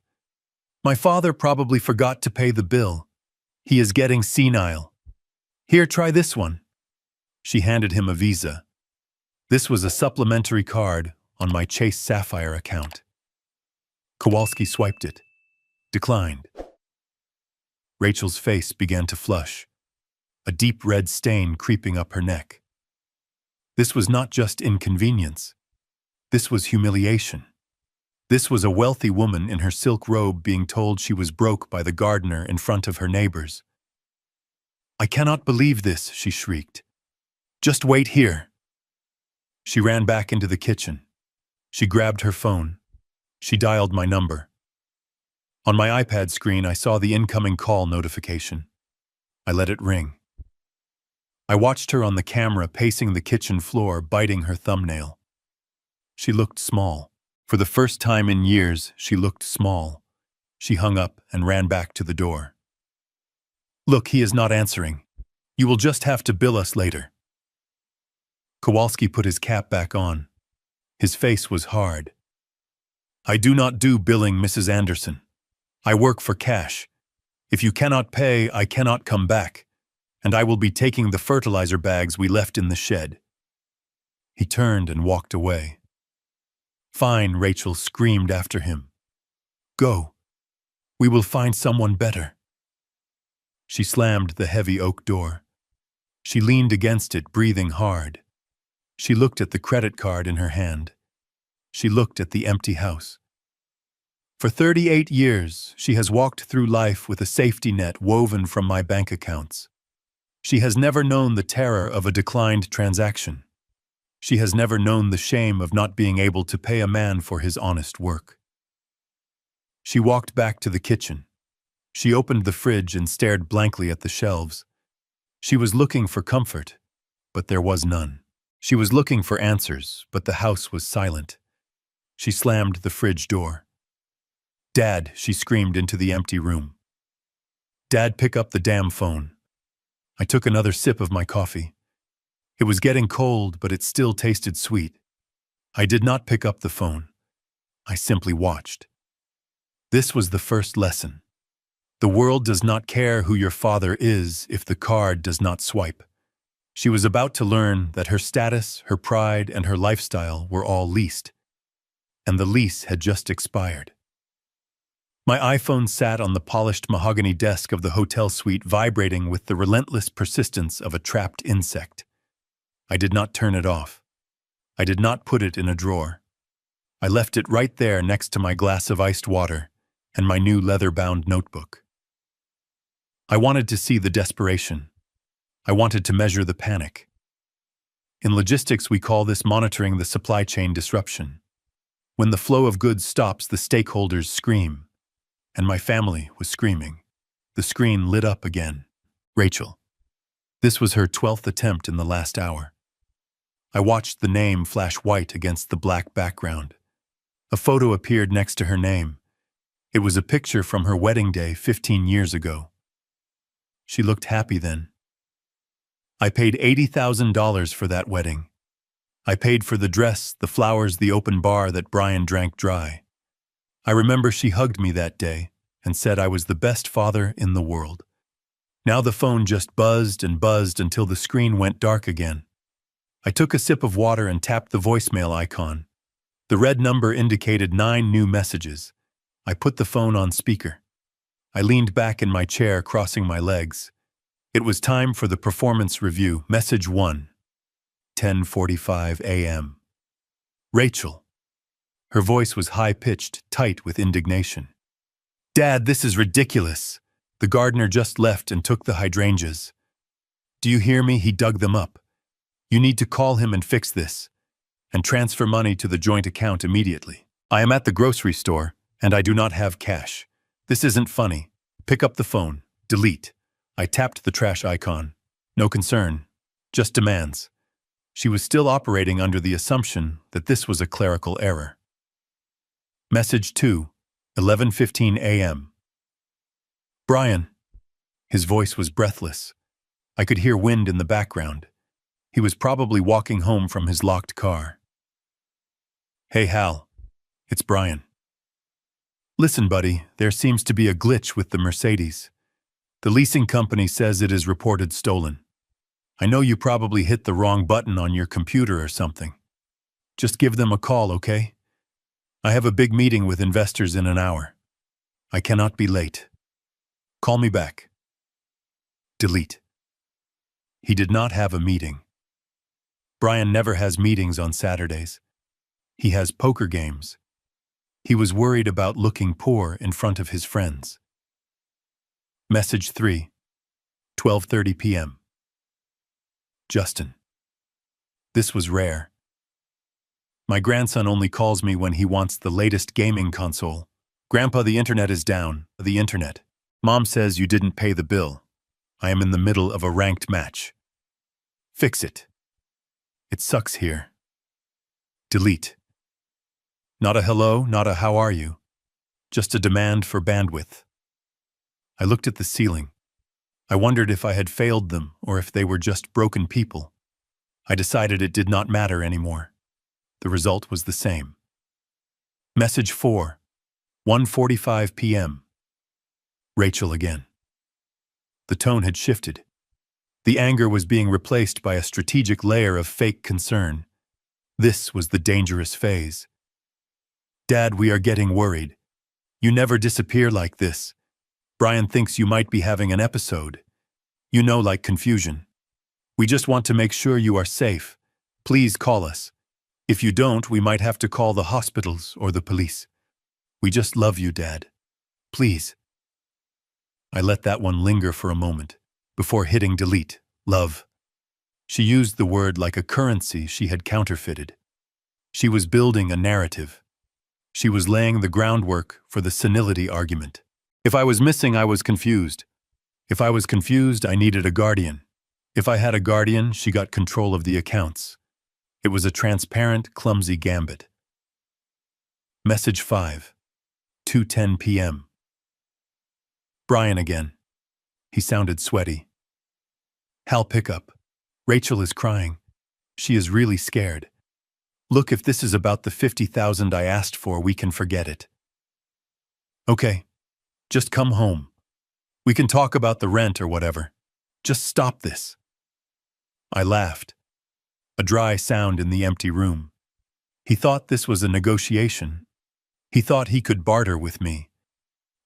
A: "My father probably forgot to pay the bill. He is getting senile. Here, try this one." She handed him a Visa. This was a supplementary card on my Chase Sapphire account. Kowalski swiped it. Declined. Rachel's face began to flush, a deep red stain creeping up her neck. This was not just inconvenience. This was humiliation. This was a wealthy woman in her silk robe being told she was broke by the gardener in front of her neighbors. "I cannot believe this," she shrieked. "Just wait here." She ran back into the kitchen. She grabbed her phone. She dialed my number. On my iPad screen, I saw the incoming call notification. I let it ring. I watched her on the camera pacing the kitchen floor, biting her thumbnail. She looked small. For the first time in years, she looked small. She hung up and ran back to the door. "Look, he is not answering. You will just have to bill us later." Kowalski put his cap back on. His face was hard. "I do not do billing, Mrs. Anderson. I work for cash. If you cannot pay, I cannot come back, and I will be taking the fertilizer bags we left in the shed." He turned and walked away. "Fine," Rachel screamed after him. "Go. We will find someone better." She slammed the heavy oak door. She leaned against it, breathing hard. She looked at the credit card in her hand. She looked at the empty house. For 38 years, she has walked through life with a safety net woven from my bank accounts. She has never known the terror of a declined transaction. She has never known the shame of not being able to pay a man for his honest work. She walked back to the kitchen. She opened the fridge and stared blankly at the shelves. She was looking for comfort, but there was none. She was looking for answers, but the house was silent. She slammed the fridge door. "Dad," she screamed into the empty room. "Dad, pick up the damn phone." I took another sip of my coffee. It was getting cold, but it still tasted sweet. I did not pick up the phone. I simply watched. This was the first lesson. The world does not care who your father is if the card does not swipe. She was about to learn that her status, her pride, and her lifestyle were all leased. And the lease had just expired. My iPhone sat on the polished mahogany desk of the hotel suite, vibrating with the relentless persistence of a trapped insect. I did not turn it off. I did not put it in a drawer. I left it right there next to my glass of iced water and my new leather-bound notebook. I wanted to see the desperation. I wanted to measure the panic. In logistics, we call this monitoring the supply chain disruption. When the flow of goods stops, the stakeholders scream. And my family was screaming. The screen lit up again. Rachel. This was her 12th attempt in the last hour. I watched the name flash white against the black background. A photo appeared next to her name. It was a picture from her wedding day 15 years ago. She looked happy then. I paid $80,000 for that wedding. I paid for the dress, the flowers, the open bar that Brian drank dry. I remember she hugged me that day and said I was the best father in the world. Now the phone just buzzed and buzzed until the screen went dark again. I took a sip of water and tapped the voicemail icon. The red number indicated 9 new messages. I put the phone on speaker. I leaned back in my chair, crossing my legs. It was time for the performance review. Message 1. 10:45 a.m. Rachel. Her voice was high-pitched, tight with indignation. Dad, this is ridiculous. The gardener just left and took the hydrangeas. Do you hear me? He dug them up. You need to call him and fix this. And transfer money to the joint account immediately. I am at the grocery store, and I do not have cash. This isn't funny. Pick up the phone. Delete. I tapped the trash icon. No concern. Just demands. She was still operating under the assumption that this was a clerical error. Message 2, 11:15 a.m. Brian. His voice was breathless. I could hear wind in the background. He was probably walking home from his locked car. Hey, Hal. It's Brian. Listen, buddy, there seems to be a glitch with the Mercedes. The leasing company says it is reported stolen. I know you probably hit the wrong button on your computer or something. Just give them a call, okay? I have a big meeting with investors in an hour. I cannot be late. Call me back. Delete. He did not have a meeting. Brian never has meetings on Saturdays. He has poker games. He was worried about looking poor in front of his friends. Message 3, 12:30 p.m. Justin. This was rare. My grandson only calls me when he wants the latest gaming console. Grandpa, the internet is down. The internet. Mom says you didn't pay the bill. I am in the middle of a ranked match. Fix it. It sucks here. Delete. Not a hello, not a how are you. Just a demand for bandwidth. I looked at the ceiling. I wondered if I had failed them or if they were just broken people. I decided it did not matter anymore. The result was the same. Message 4, 1:45 p.m. Rachel again. The tone had shifted. The anger was being replaced by a strategic layer of fake concern. This was the dangerous phase. Dad, we are getting worried. You never disappear like this. Brian thinks you might be having an episode. You know, like confusion. We just want to make sure you are safe. Please call us. If you don't, we might have to call the hospitals or the police. We just love you, Dad. Please. I let that one linger for a moment, before hitting delete. Love. She used the word like a currency she had counterfeited. She was building a narrative. She was laying the groundwork for the senility argument. If I was missing, I was confused. If I was confused, I needed a guardian. If I had a guardian, she got control of the accounts. It was a transparent, clumsy gambit. Message 5, 2:10 p.m. Brian again. He sounded sweaty. Hal, pick up. Rachel is crying. She is really scared. Look, if this is about the $50,000 I asked for, we can forget it. Okay. Just come home. We can talk about the rent or whatever. Just stop this. I laughed. A dry sound in the empty room. He thought this was a negotiation. He thought he could barter with me.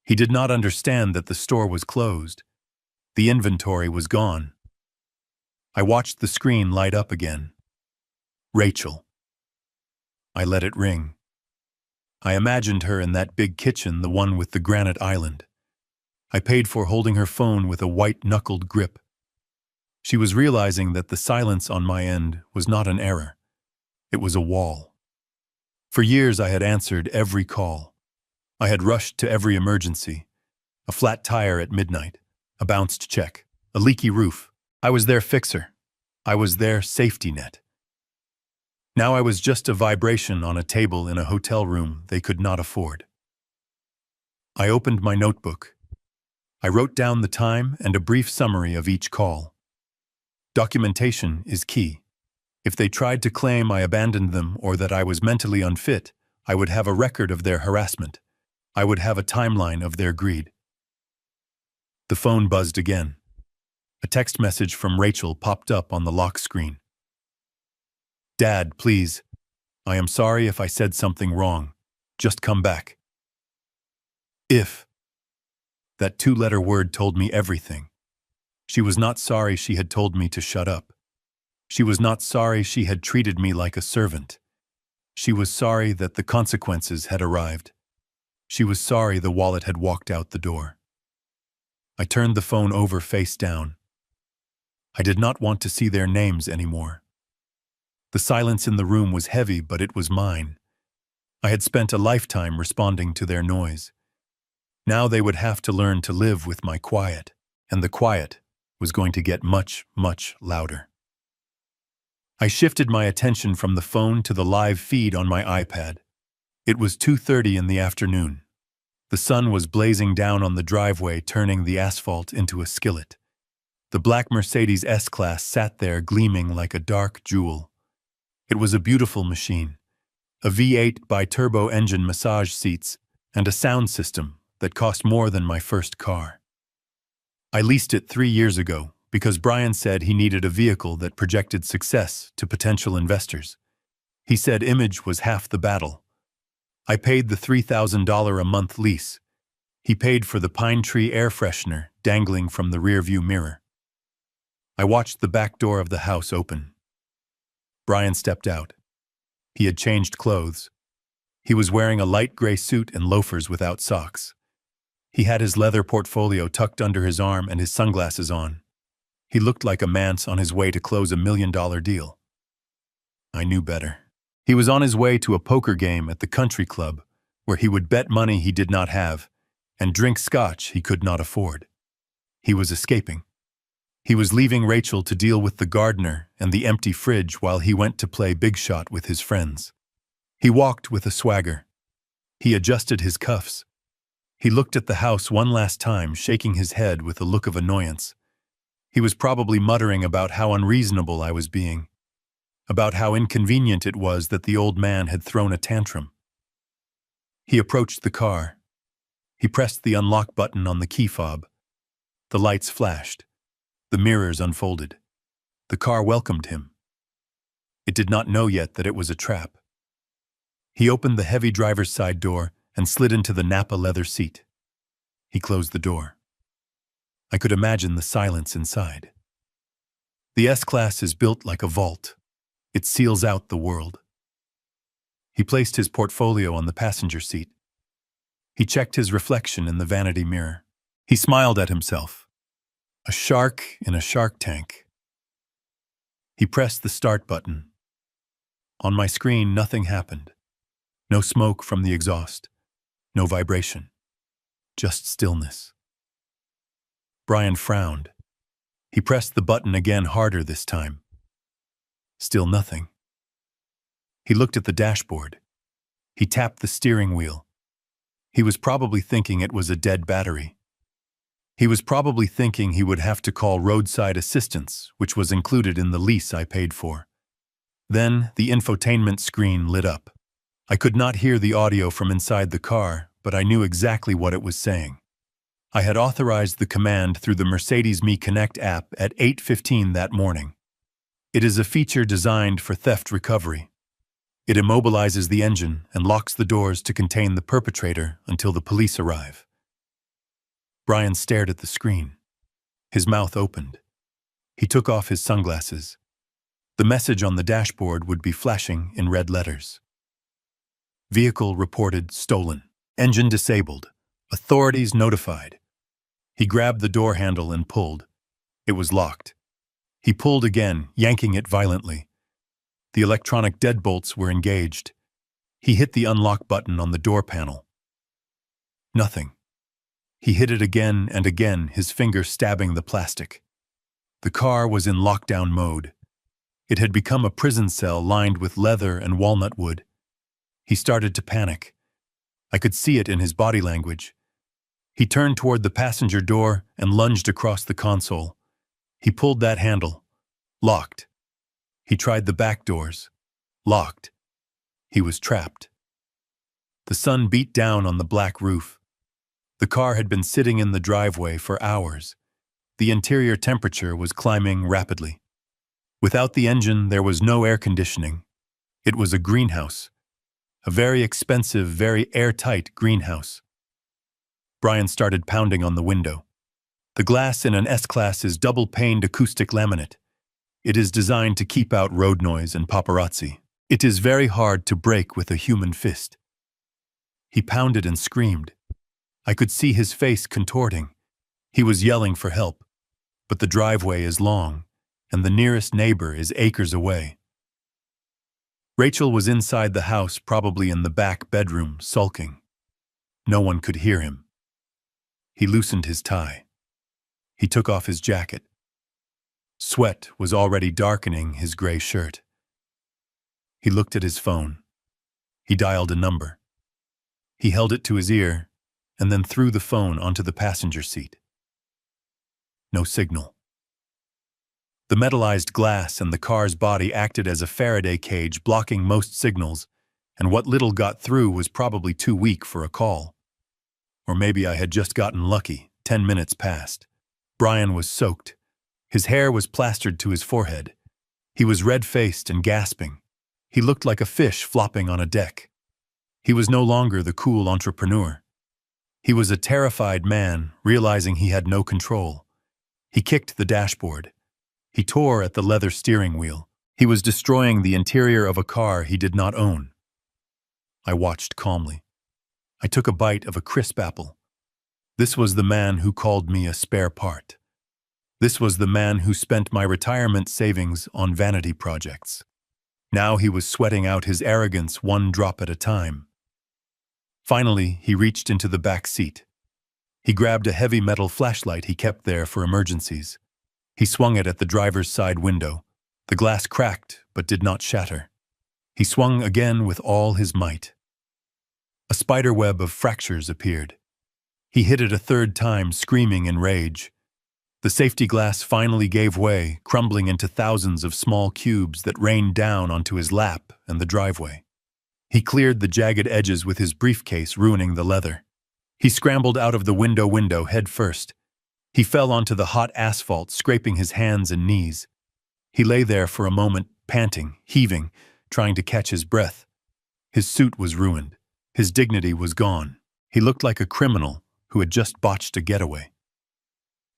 A: He did not understand that the store was closed. The inventory was gone. I watched the screen light up again. Rachel. I let it ring. I imagined her in that big kitchen, the one with the granite island. I paid for holding her phone with a white-knuckled grip. She was realizing that the silence on my end was not an error. It was a wall. For years I had answered every call. I had rushed to every emergency. A flat tire at midnight, a bounced check, a leaky roof. I was their fixer. I was their safety net. Now I was just a vibration on a table in a hotel room they could not afford. I opened my notebook. I wrote down the time and a brief summary of each call. Documentation is key. If they tried to claim I abandoned them or that I was mentally unfit, I would have a record of their harassment. I would have a timeline of their greed. The phone buzzed again. A text message from Rachel popped up on the lock screen. "Dad, please. I am sorry if I said something wrong. Just come back." If. That two-letter word told me everything. She was not sorry she had told me to shut up. She was not sorry she had treated me like a servant. She was sorry that the consequences had arrived. She was sorry the wallet had walked out the door. I turned the phone over face down. I did not want to see their names anymore. The silence in the room was heavy, but it was mine. I had spent a lifetime responding to their noise. Now they would have to learn to live with my quiet, and the quiet was going to get much, much louder. I shifted my attention from the phone to the live feed on my iPad. It was 2:30 in the afternoon. The sun was blazing down on the driveway, turning the asphalt into a skillet. The black Mercedes S-Class sat there gleaming like a dark jewel. It was a beautiful machine, a V8 bi-turbo engine, massage seats, and a sound system that cost more than my first car. I leased it 3 years ago because Brian said he needed a vehicle that projected success to potential investors. He said image was half the battle. I paid the $3,000 a month lease. He paid for the pine tree air freshener dangling from the rearview mirror. I watched the back door of the house open. Brian stepped out. He had changed clothes. He was wearing a light gray suit and loafers without socks. He had his leather portfolio tucked under his arm and his sunglasses on. He looked like a man on his way to close $1 million deal. I knew better. He was on his way to a poker game at the country club, where he would bet money he did not have and drink scotch he could not afford. He was escaping. He was leaving Rachel to deal with the gardener and the empty fridge while he went to play big shot with his friends. He walked with a swagger. He adjusted his cuffs. He looked at the house one last time, shaking his head with a look of annoyance. He was probably muttering about how unreasonable I was being, about how inconvenient it was that the old man had thrown a tantrum. He approached the car. He pressed the unlock button on the key fob. The lights flashed. The mirrors unfolded. The car welcomed him. It did not know yet that it was a trap. He opened the heavy driver's side door and slid into the Napa leather seat. He closed the door. I could imagine the silence inside. The S-Class is built like a vault. It seals out the world. He placed his portfolio on the passenger seat. He checked his reflection in the vanity mirror. He smiled at himself. A shark in a shark tank. He pressed the start button. On my screen, nothing happened. No smoke from the exhaust. No vibration. Just stillness. Brian frowned. He pressed the button again, harder this time. Still nothing. He looked at the dashboard. He tapped the steering wheel. He was probably thinking it was a dead battery. He was probably thinking he would have to call roadside assistance, which was included in the lease I paid for. Then the infotainment screen lit up. I could not hear the audio from inside the car, but I knew exactly what it was saying. I had authorized the command through the Mercedes Me Connect app at 8:15 that morning. It is a feature designed for theft recovery. It immobilizes the engine and locks the doors to contain the perpetrator until the police arrive. Brian stared at the screen. His mouth opened. He took off his sunglasses. The message on the dashboard would be flashing in red letters. Vehicle reported stolen. Engine disabled. Authorities notified. He grabbed the door handle and pulled. It was locked. He pulled again, yanking it violently. The electronic deadbolts were engaged. He hit the unlock button on the door panel. Nothing. He hit it again and again, his finger stabbing the plastic. The car was in lockdown mode. It had become a prison cell lined with leather and walnut wood. He started to panic. I could see it in his body language. He turned toward the passenger door and lunged across the console. He pulled that handle. Locked. He tried the back doors. Locked. He was trapped. The sun beat down on the black roof. The car had been sitting in the driveway for hours. The interior temperature was climbing rapidly. Without the engine, there was no air conditioning. It was a greenhouse. A very expensive, very airtight greenhouse. Brian started pounding on the window. The glass in an S-Class is double-paned acoustic laminate. It is designed to keep out road noise and paparazzi. It is very hard to break with a human fist. He pounded and screamed. I could see his face contorting. He was yelling for help. But the driveway is long, and the nearest neighbor is acres away. Rachel was inside the house, probably in the back bedroom, sulking. No one could hear him. He loosened his tie. He took off his jacket. Sweat was already darkening his gray shirt. He looked at his phone. He dialed a number. He held it to his ear, and then threw the phone onto the passenger seat. No signal. The metallized glass and the car's body acted as a Faraday cage, blocking most signals, and what little got through was probably too weak for a call. Or maybe I had just gotten lucky. 10 minutes passed. Brian was soaked. His hair was plastered to his forehead. He was red-faced and gasping. He looked like a fish flopping on a deck. He was no longer the cool entrepreneur. He was a terrified man, realizing he had no control. He kicked the dashboard. He tore at the leather steering wheel. He was destroying the interior of a car he did not own. I watched calmly. I took a bite of a crisp apple. This was the man who called me a spare part. This was the man who spent my retirement savings on vanity projects. Now he was sweating out his arrogance one drop at a time. Finally, he reached into the back seat. He grabbed a heavy metal flashlight he kept there for emergencies. He swung it at the driver's side window. The glass cracked, but did not shatter. He swung again with all his might. A spiderweb of fractures appeared. He hit it a third time, screaming in rage. The safety glass finally gave way, crumbling into thousands of small cubes that rained down onto his lap and the driveway. He cleared the jagged edges with his briefcase, ruining the leather. He scrambled out of the window head first. He fell onto the hot asphalt, scraping his hands and knees. He lay there for a moment, panting, heaving, trying to catch his breath. His suit was ruined. His dignity was gone. He looked like a criminal who had just botched a getaway.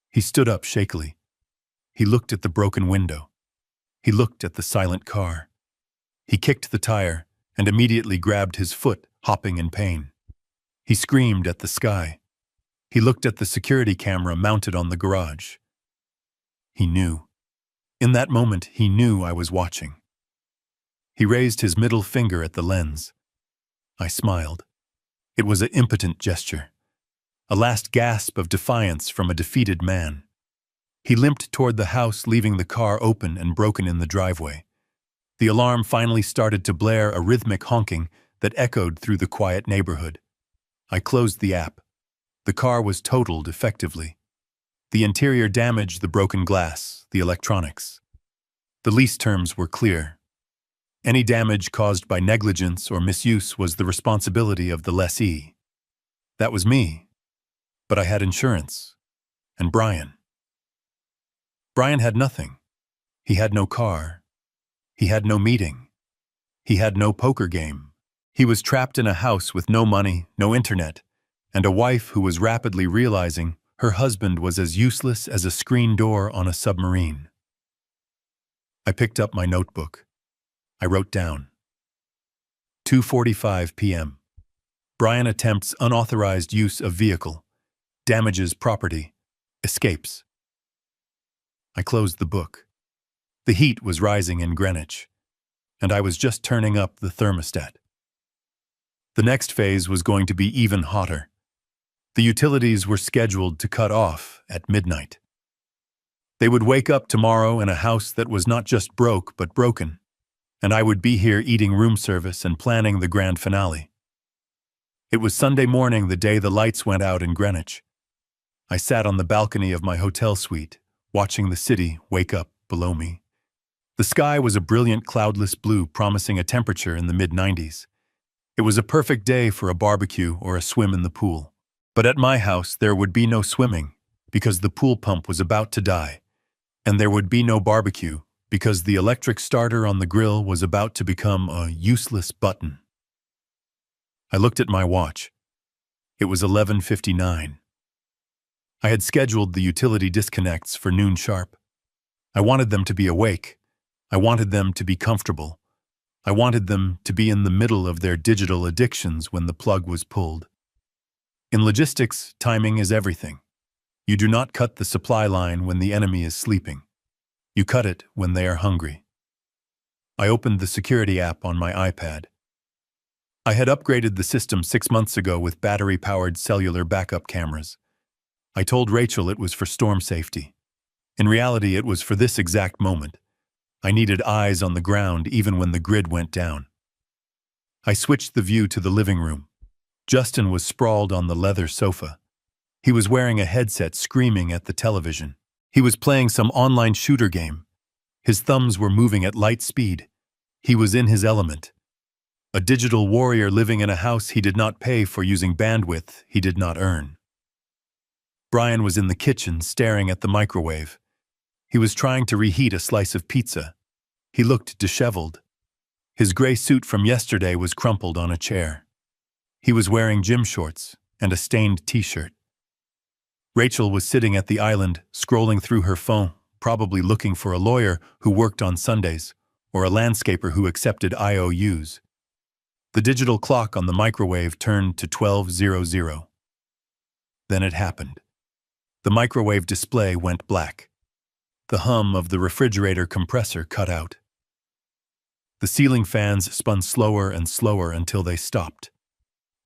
A: He stood up shakily. He looked at the broken window. He looked at the silent car. He kicked the tire and immediately grabbed his foot, hopping in pain. He screamed at the sky. He looked at the security camera mounted on the garage. He knew. In that moment, he knew I was watching. He raised his middle finger at the lens. I smiled. It was an impotent gesture. A last gasp of defiance from a defeated man. He limped toward the house, leaving the car open and broken in the driveway. The alarm finally started to blare, a rhythmic honking that echoed through the quiet neighborhood. I closed the app. The car was totaled effectively. The interior damaged, the broken glass, the electronics. The lease terms were clear. Any damage caused by negligence or misuse was the responsibility of the lessee. That was me. But I had insurance. And Brian. Brian had nothing. He had no car. He had no meeting. He had no poker game. He was trapped in a house with no money, no internet, and a wife who was rapidly realizing her husband was as useless as a screen door on a submarine. I picked up my notebook. I wrote down. 2:45 p.m. Brian attempts unauthorized use of vehicle. Damages property. Escapes. I closed the book. The heat was rising in Greenwich, and I was just turning up the thermostat. The next phase was going to be even hotter. The utilities were scheduled to cut off at midnight. They would wake up tomorrow in a house that was not just broke but broken, and I would be here eating room service and planning the grand finale. It was Sunday morning, the day the lights went out in Greenwich. I sat on the balcony of my hotel suite, watching the city wake up below me. The sky was a brilliant cloudless blue, promising a temperature in the mid-90s. It was a perfect day for a barbecue or a swim in the pool. But at my house there would be no swimming, because the pool pump was about to die, and there would be no barbecue, because the electric starter on the grill was about to become a useless button. I looked at my watch. It was 11:59. I had scheduled the utility disconnects for noon sharp. I wanted them to be awake. I wanted them to be comfortable. I wanted them to be in the middle of their digital addictions when the plug was pulled. In logistics, timing is everything. You do not cut the supply line when the enemy is sleeping. You cut it when they are hungry. I opened the security app on my iPad. I had upgraded the system 6 months ago with battery-powered cellular backup cameras. I told Rachel it was for storm safety. In reality, it was for this exact moment. I needed eyes on the ground even when the grid went down. I switched the view to the living room. Justin was sprawled on the leather sofa. He was wearing a headset, screaming at the television. He was playing some online shooter game. His thumbs were moving at light speed. He was in his element. A digital warrior living in a house he did not pay for, using bandwidth he did not earn. Brian was in the kitchen, staring at the microwave. He was trying to reheat a slice of pizza. He looked disheveled. His gray suit from yesterday was crumpled on a chair. He was wearing gym shorts and a stained t-shirt. Rachel was sitting at the island, scrolling through her phone, probably looking for a lawyer who worked on Sundays, or a landscaper who accepted IOUs. The digital clock on the microwave turned to 12:00. Then it happened. The microwave display went black. The hum of the refrigerator compressor cut out. The ceiling fans spun slower and slower until they stopped.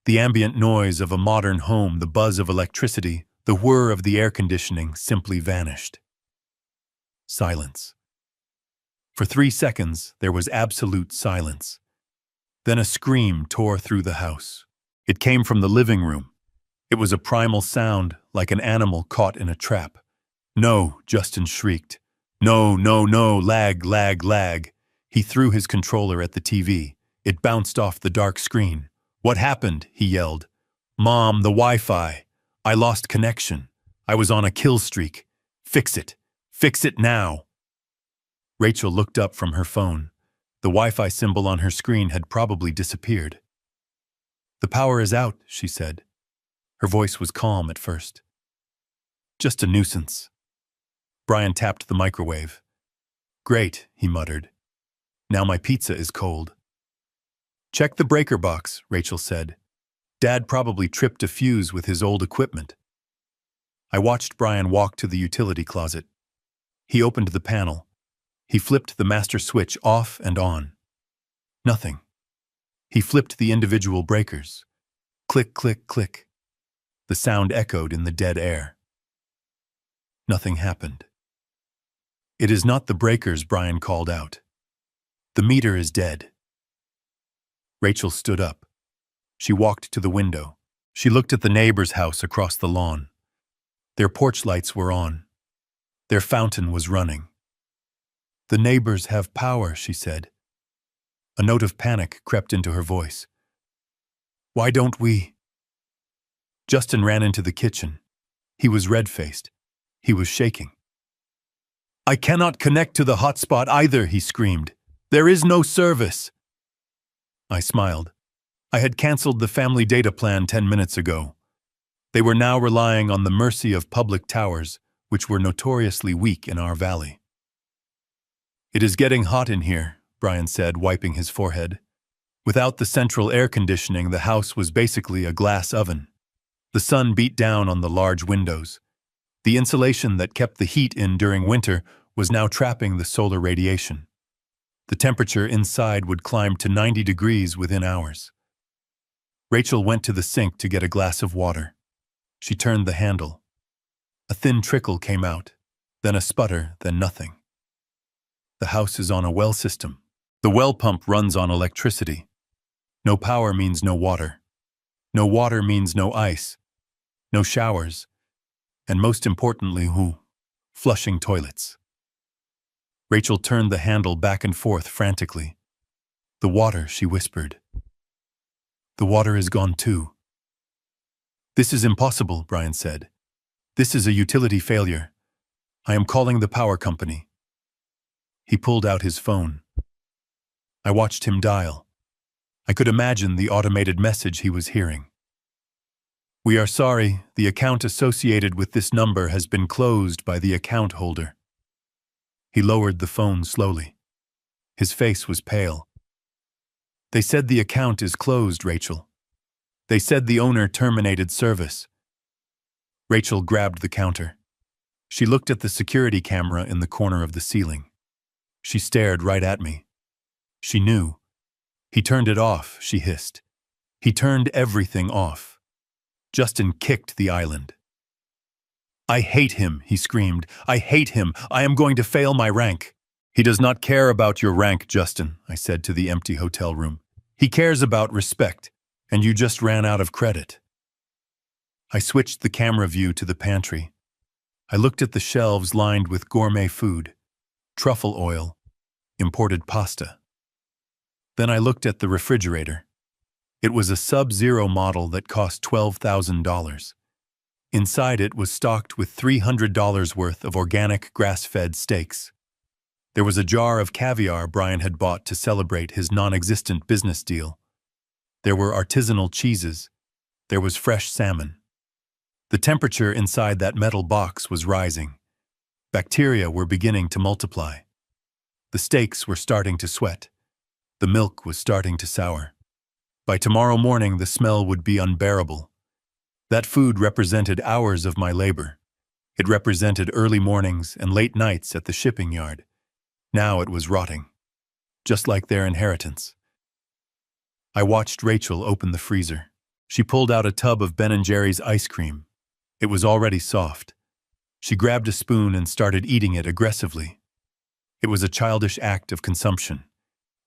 A: The ambient noise of a modern home, the buzz of electricity, the whir of the air conditioning simply vanished. Silence. For 3 seconds, there was absolute silence. Then a scream tore through the house. It came from the living room. It was a primal sound, like an animal caught in a trap. "No," Justin shrieked. "No, no, no, lag, lag, lag." He threw his controller at the TV. It bounced off the dark screen. "What happened?" he yelled. "Mom, the Wi-Fi. I lost connection. I was on a kill streak. Fix it. Fix it now." Rachel looked up from her phone. The Wi-Fi symbol on her screen had probably disappeared. "The power is out," she said. Her voice was calm at first. "Just a nuisance." Brian tapped the microwave. "Great," he muttered. "Now my pizza is cold." "Check the breaker box," Rachel said. "Dad probably tripped a fuse with his old equipment." I watched Brian walk to the utility closet. He opened the panel. He flipped the master switch off and on. Nothing. He flipped the individual breakers. Click, click, click. The sound echoed in the dead air. Nothing happened. "It is not the breakers," Brian called out. "The meter is dead." Rachel stood up. She walked to the window. She looked at the neighbor's house across the lawn. Their porch lights were on. Their fountain was running. "The neighbors have power," she said. A note of panic crept into her voice. "Why don't we?" Justin ran into the kitchen. He was red-faced. He was shaking. "I cannot connect to the hotspot either," he screamed. "There is no service." I smiled. I had canceled the family data plan 10 minutes ago. They were now relying on the mercy of public towers, which were notoriously weak in our valley. "It is getting hot in here," Brian said, wiping his forehead. Without the central air conditioning, the house was basically a glass oven. The sun beat down on the large windows. The insulation that kept the heat in during winter was now trapping the solar radiation. The temperature inside would climb to 90 degrees within hours. Rachel went to the sink to get a glass of water. She turned the handle. A thin trickle came out, then a sputter, then nothing. The house is on a well system. The well pump runs on electricity. No power means no water. No water means no ice, no showers, and most importantly, flushing toilets. Rachel turned the handle back and forth frantically. The water, she whispered. The water is gone too. This is impossible, Brian said. This is a utility failure. I am calling the power company. He pulled out his phone. I watched him dial. I could imagine the automated message he was hearing. We are sorry, the account associated with this number has been closed by the account holder. He lowered the phone slowly. His face was pale. They said the account is closed, Rachel. They said the owner terminated service. Rachel grabbed the counter. She looked at the security camera in the corner of the ceiling. She stared right at me. She knew. He turned it off, she hissed. He turned everything off. Justin kicked the island. I hate him, he screamed. I hate him. I am going to fail my rank. He does not care about your rank, Justin, I said to the empty hotel room. He cares about respect, and you just ran out of credit. I switched the camera view to the pantry. I looked at the shelves lined with gourmet food, truffle oil, imported pasta. Then I looked at the refrigerator. It was a Sub-Zero model that cost $12,000. Inside it was stocked with $300 worth of organic grass-fed steaks. There was a jar of caviar Brian had bought to celebrate his non-existent business deal. There were artisanal cheeses. There was fresh salmon. The temperature inside that metal box was rising. Bacteria were beginning to multiply. The steaks were starting to sweat. The milk was starting to sour. By tomorrow morning, the smell would be unbearable. That food represented hours of my labor. It represented early mornings and late nights at the shipping yard. Now it was rotting, just like their inheritance. I watched Rachel open the freezer. She pulled out a tub of Ben & Jerry's ice cream. It was already soft. She grabbed a spoon and started eating it aggressively. It was a childish act of consumption.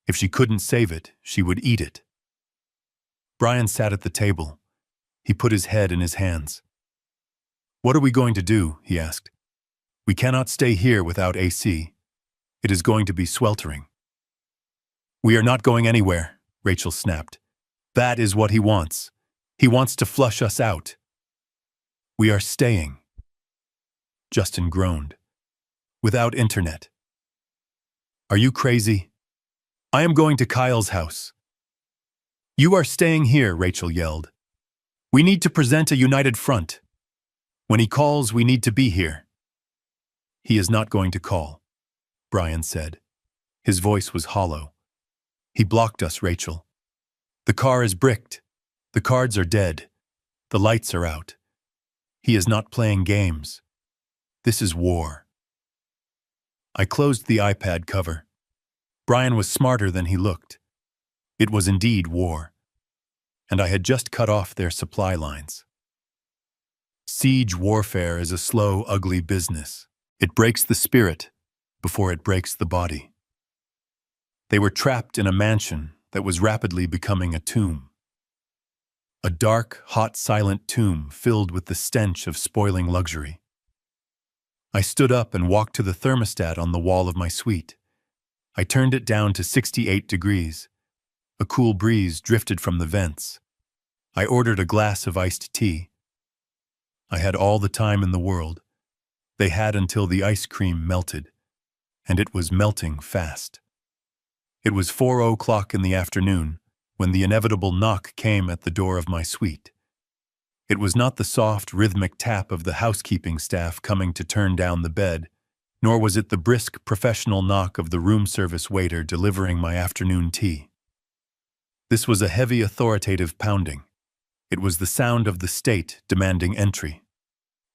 A: If she couldn't save it, she would eat it. Brian sat at the table. He put his head in his hands. What are we going to do? He asked. We cannot stay here without AC. It is going to be sweltering. We are not going anywhere, Rachel snapped. That is what he wants. He wants to flush us out. We are staying. Justin groaned. Without internet. Are you crazy? I am going to Kyle's house. You are staying here, Rachel yelled. We need to present a united front. When he calls, we need to be here. He is not going to call, Brian said. His voice was hollow. He blocked us, Rachel. The car is bricked. The cards are dead. The lights are out. He is not playing games. This is war. I closed the iPad cover. Brian was smarter than he looked. It was indeed war. And I had just cut off their supply lines. Siege warfare is a slow, ugly business. It breaks the spirit before it breaks the body. They were trapped in a mansion that was rapidly becoming a tomb. A dark, hot, silent tomb filled with the stench of spoiling luxury. I stood up and walked to the thermostat on the wall of my suite. I turned it down to 68 degrees. A cool breeze drifted from the vents. I ordered a glass of iced tea. I had all the time in the world. They had until the ice cream melted, and it was melting fast. It was 4:00 in the afternoon when the inevitable knock came at the door of my suite. It was not the soft, rhythmic tap of the housekeeping staff coming to turn down the bed, nor was it the brisk, professional knock of the room service waiter delivering my afternoon tea. This was a heavy, authoritative pounding. It was the sound of the state demanding entry.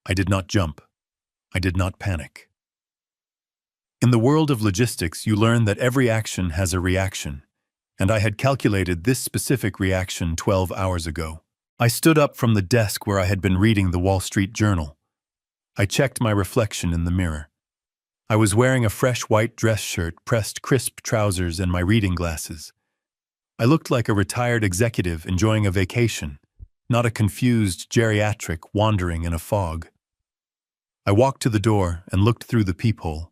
A: I did not jump. I did not panic. In the world of logistics, you learn that every action has a reaction, and I had calculated this specific reaction 12 hours ago. I stood up from the desk where I had been reading the Wall Street Journal. I checked my reflection in the mirror. I was wearing a fresh white dress shirt, pressed crisp trousers, and my reading glasses. I looked like a retired executive enjoying a vacation, not a confused geriatric wandering in a fog. I walked to the door and looked through the peephole.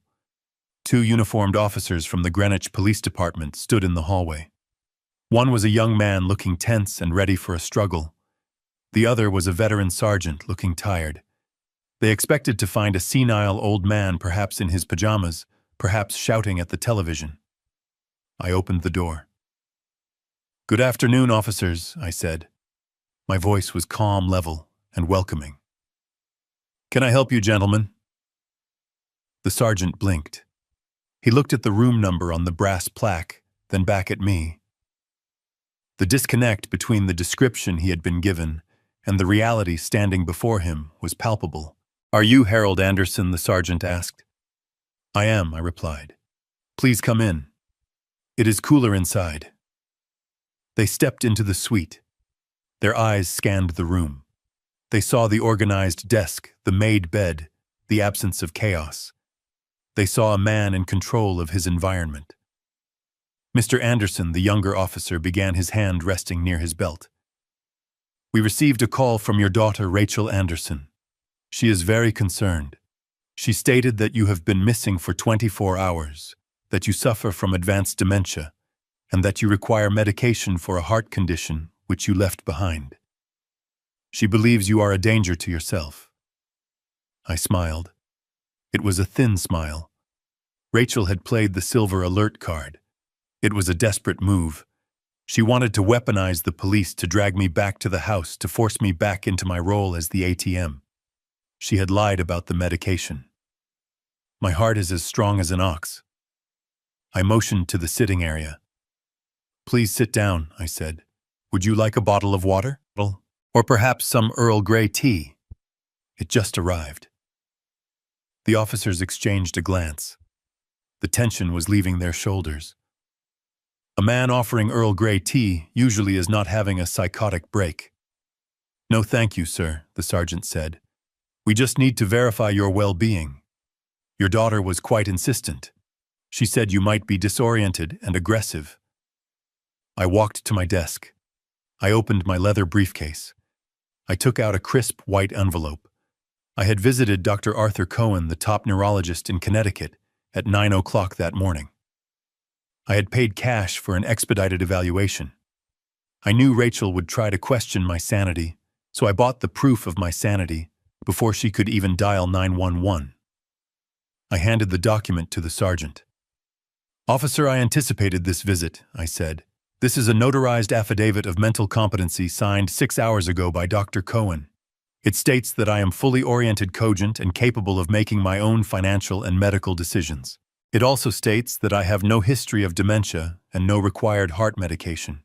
A: 2 uniformed officers from the Greenwich Police Department stood in the hallway. One was a young man looking tense and ready for a struggle. The other was a veteran sergeant looking tired. They expected to find a senile old man, perhaps in his pajamas, perhaps shouting at the television. I opened the door. "Good afternoon, officers," I said. My voice was calm, level, and welcoming. "Can I help you, gentlemen?" The sergeant blinked. He looked at the room number on the brass plaque, then back at me. The disconnect between the description he had been given and the reality standing before him was palpable. "Are you Harold Anderson?" the sergeant asked. "I am," I replied. "Please come in. It is cooler inside." They stepped into the suite. Their eyes scanned the room. They saw the organized desk, the made bed, the absence of chaos. They saw a man in control of his environment. Mr. Anderson, the younger officer, began, his hand resting near his belt. "We received a call from your daughter, Rachel Anderson. She is very concerned. She stated that you have been missing for 24 hours, that you suffer from advanced dementia, and that you require medication for a heart condition which you left behind. She believes you are a danger to yourself." I smiled. It was a thin smile. Rachel had played the silver alert card. It was a desperate move. She wanted to weaponize the police to drag me back to the house, to force me back into my role as the ATM. She had lied about the medication. My heart is as strong as an ox. I motioned to the sitting area. "Please sit down," I said. "Would you like a bottle of water? Or perhaps some Earl Grey tea?" It just arrived. The officers exchanged a glance. The tension was leaving their shoulders. A man offering Earl Grey tea usually is not having a psychotic break. "No, thank you, sir," the sergeant said. "We just need to verify your well-being. Your daughter was quite insistent. She said you might be disoriented and aggressive." I walked to my desk. I opened my leather briefcase. I took out a crisp white envelope. I had visited Dr. Arthur Cohen, the top neurologist in Connecticut, at 9 o'clock that morning. I had paid cash for an expedited evaluation. I knew Rachel would try to question my sanity, so I bought the proof of my sanity before she could even dial 911. I handed the document to the sergeant. "Officer, I anticipated this visit," I said. "This is a notarized affidavit of mental competency signed 6 hours ago by Dr. Cohen. It states that I am fully oriented, cogent, and capable of making my own financial and medical decisions. It also states that I have no history of dementia and no required heart medication."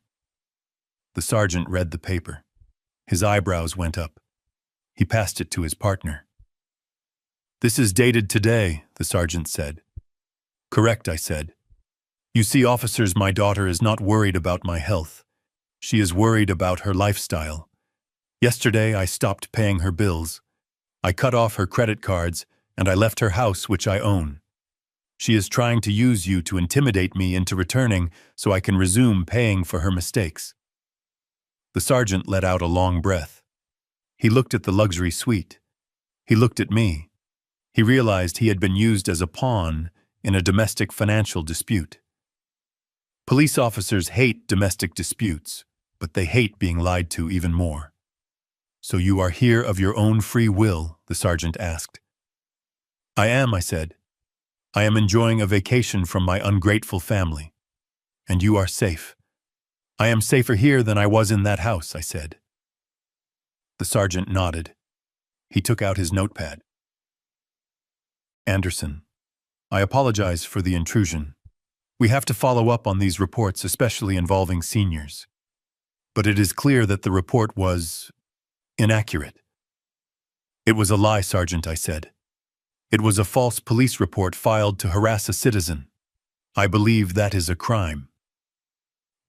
A: The sergeant read the paper. His eyebrows went up. He passed it to his partner. "This is dated today," the sergeant said. "Correct," I said. "You see, officers, my daughter is not worried about my health. She is worried about her lifestyle. Yesterday, I stopped paying her bills. I cut off her credit cards, and I left her house, which I own. She is trying to use you to intimidate me into returning so I can resume paying for her mistakes." The sergeant let out a long breath. He looked at the luxury suite. He looked at me. He realized he had been used as a pawn in a domestic financial dispute. Police officers hate domestic disputes, but they hate being lied to even more. "So you are here of your own free will?" the sergeant asked. "I am," I said. "I am enjoying a vacation from my ungrateful family. And you are safe." "I am safer here than I was in that house," I said. The sergeant nodded. He took out his notepad. "Anderson, I apologize for the intrusion. We have to follow up on these reports, especially involving seniors. But it is clear that the report was inaccurate." "It was a lie, Sergeant," I said. It was a false police report filed to harass a citizen. I believe that is a crime.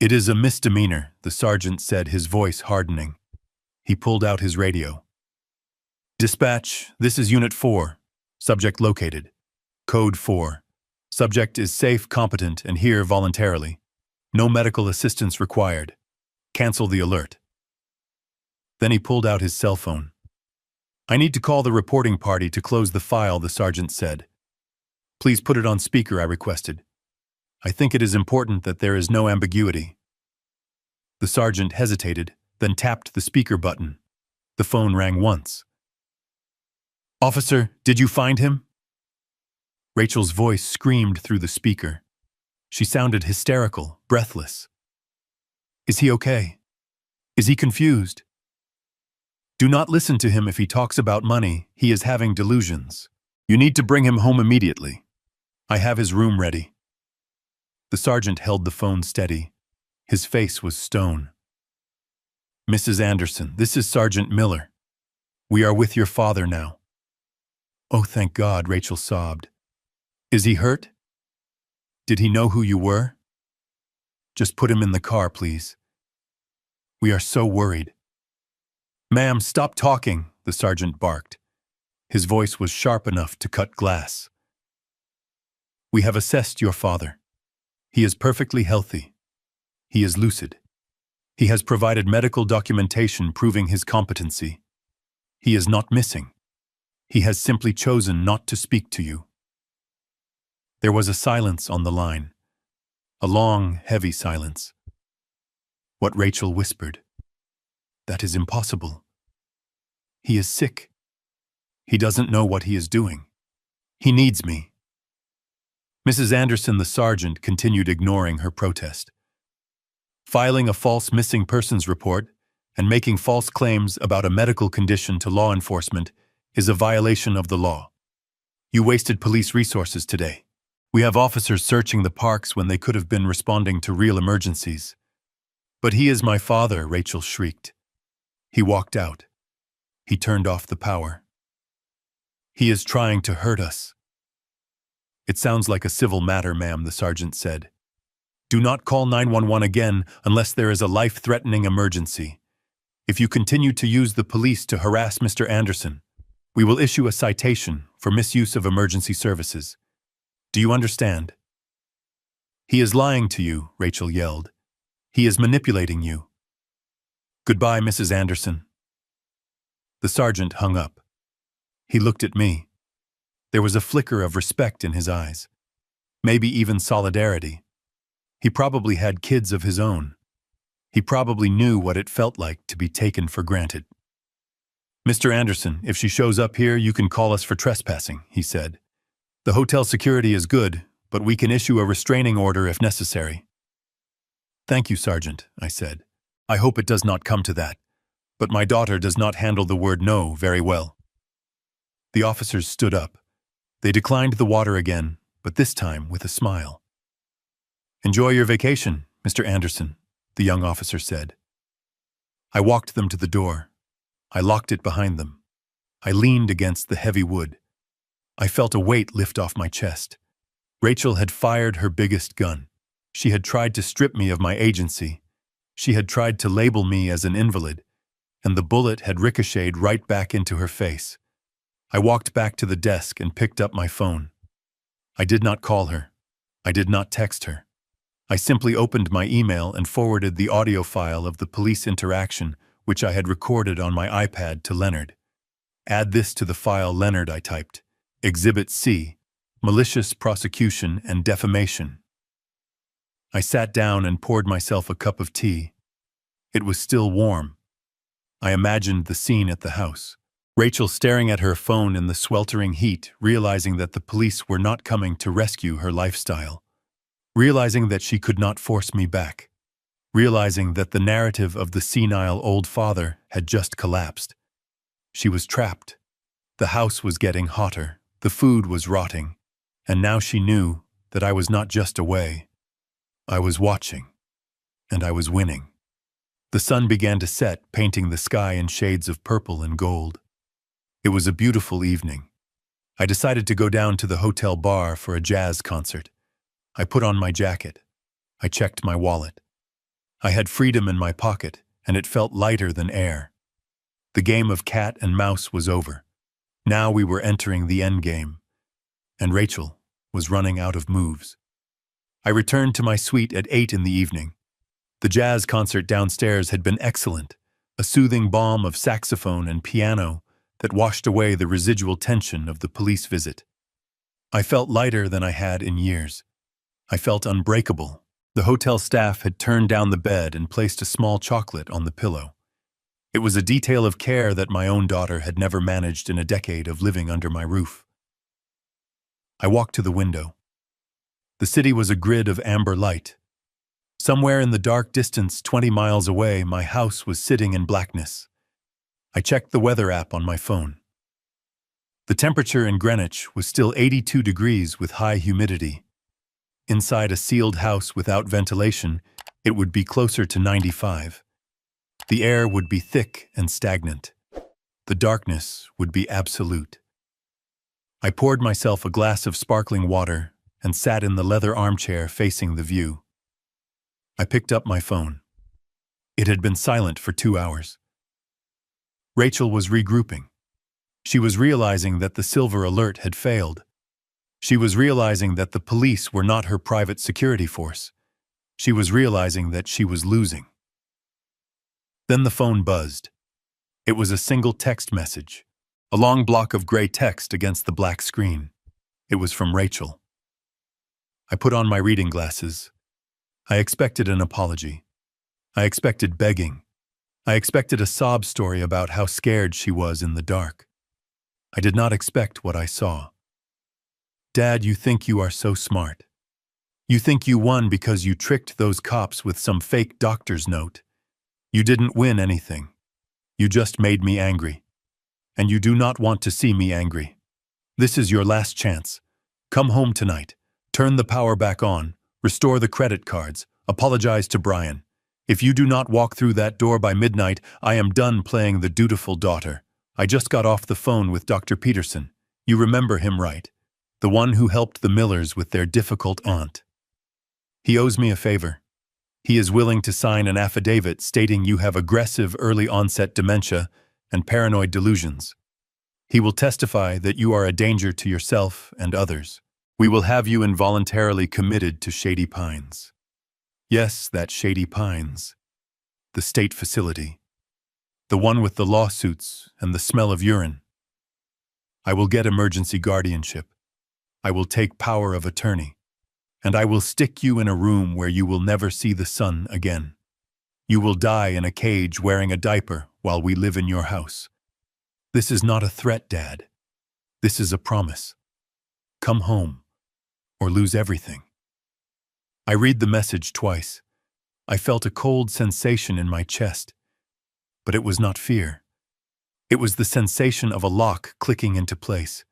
A: It is a misdemeanor, the sergeant said, his voice hardening. He pulled out his radio. Dispatch, this is Unit 4. Subject located. Code 4. Subject is safe, competent, and here voluntarily. No medical assistance required. Cancel the alert. Then he pulled out his cell phone. I need to call the reporting party to close the file, the sergeant said. Please put it on speaker, I requested. I think it is important that there is no ambiguity. The sergeant hesitated, then tapped the speaker button. The phone rang once. Officer, did you find him? Rachel's voice screamed through the speaker. She sounded hysterical, breathless. Is he okay? Is he confused? Do not listen to him if he talks about money. He is having delusions. You need to bring him home immediately. I have his room ready. The sergeant held the phone steady. His face was stone. Mrs. Anderson, this is Sergeant Miller. We are with your father now. Oh, thank God, Rachel sobbed. Is he hurt? Did he know who you were? Just put him in the car, please. We are so worried. Ma'am, stop talking, the sergeant barked. His voice was sharp enough to cut glass. We have assessed your father. He is perfectly healthy. He is lucid. He has provided medical documentation proving his competency. He is not missing. He has simply chosen not to speak to you. There was a silence on the line. A long, heavy silence. What Rachel whispered. That is impossible. He is sick. He doesn't know what he is doing. He needs me. Mrs. Anderson, the sergeant, continued ignoring her protest. Filing a false missing persons report and making false claims about a medical condition to law enforcement is a violation of the law. You wasted police resources today. We have officers searching the parks when they could have been responding to real emergencies. But he is my father, Rachel shrieked. He walked out. He turned off the power. He is trying to hurt us. It sounds like a civil matter, ma'am, the sergeant said. Do not call 911 again unless there is a life-threatening emergency. If you continue to use the police to harass Mr. Anderson, we will issue a citation for misuse of emergency services. Do you understand? He is lying to you, Rachel yelled. He is manipulating you. Goodbye, Mrs. Anderson. The sergeant hung up. He looked at me. There was a flicker of respect in his eyes. Maybe even solidarity. He probably had kids of his own. He probably knew what it felt like to be taken for granted. Mr. Anderson, if she shows up here, you can call us for trespassing, he said. The hotel security is good, but we can issue a restraining order if necessary. Thank you, Sergeant, I said. I hope it does not come to that, but my daughter does not handle the word no very well. The officers stood up. They declined the water again, but this time with a smile. Enjoy your vacation, Mr. Anderson, the young officer said. I walked them to the door. I locked it behind them. I leaned against the heavy wood. I felt a weight lift off my chest. Rachel had fired her biggest gun. She had tried to strip me of my agency. She had tried to label me as an invalid, and the bullet had ricocheted right back into her face. I walked back to the desk and picked up my phone. I did not call her. I did not text her. I simply opened my email and forwarded the audio file of the police interaction which I had recorded on my iPad to Leonard. Add this to the file, Leonard, I typed. Exhibit C, malicious prosecution and defamation. I sat down and poured myself a cup of tea. It was still warm. I imagined the scene at the house. Rachel staring at her phone in the sweltering heat, realizing that the police were not coming to rescue her lifestyle. Realizing that she could not force me back. Realizing that the narrative of the senile old father had just collapsed. She was trapped. The house was getting hotter. The food was rotting. And now she knew that I was not just away. I was watching. And I was winning. The sun began to set, painting the sky in shades of purple and gold. It was a beautiful evening. I decided to go down to the hotel bar for a jazz concert. I put on my jacket. I checked my wallet. I had freedom in my pocket, and it felt lighter than air. The game of cat and mouse was over. Now we were entering the end game, and Rachel was running out of moves. I returned to my suite at 8 in the evening. The jazz concert downstairs had been excellent, a soothing balm of saxophone and piano that washed away the residual tension of the police visit. I felt lighter than I had in years. I felt unbreakable. The hotel staff had turned down the bed and placed a small chocolate on the pillow. It was a detail of care that my own daughter had never managed in a decade of living under my roof. I walked to the window. The city was a grid of amber light. Somewhere in the dark distance, 20 miles away, my house was sitting in blackness. I checked the weather app on my phone. The temperature in Greenwich was still 82 degrees with high humidity. Inside a sealed house without ventilation, it would be closer to 95. The air would be thick and stagnant. The darkness would be absolute. I poured myself a glass of sparkling water and sat in the leather armchair facing the view. I picked up my phone. It had been silent for 2 hours. Rachel was regrouping. She was realizing that the silver alert had failed. She was realizing that the police were not her private security force. She was realizing that she was losing. Then the phone buzzed. It was a single text message, a long block of gray text against the black screen. It was from Rachel. I put on my reading glasses. I expected an apology. I expected begging. I expected a sob story about how scared she was in the dark. I did not expect what I saw. Dad, you think you are so smart. You think you won because you tricked those cops with some fake doctor's note. You didn't win anything. You just made me angry. And you do not want to see me angry. This is your last chance. Come home tonight. Turn the power back on. Restore the credit cards. Apologize to Brian. If you do not walk through that door by midnight, I am done playing the dutiful daughter. I just got off the phone with Dr. Peterson. You remember him, right? The one who helped the Millers with their difficult aunt. He owes me a favor. He is willing to sign an affidavit stating you have aggressive early-onset dementia and paranoid delusions. He will testify that you are a danger to yourself and others. We will have you involuntarily committed to Shady Pines. Yes, that Shady Pines. The state facility. The one with the lawsuits and the smell of urine. I will get emergency guardianship. I will take power of attorney. And I will stick you in a room where you will never see the sun again. You will die in a cage wearing a diaper while we live in your house. This is not a threat, Dad. This is a promise. Come home, or lose everything. I read the message twice. I felt a cold sensation in my chest. But it was not fear. It was the sensation of a lock clicking into place.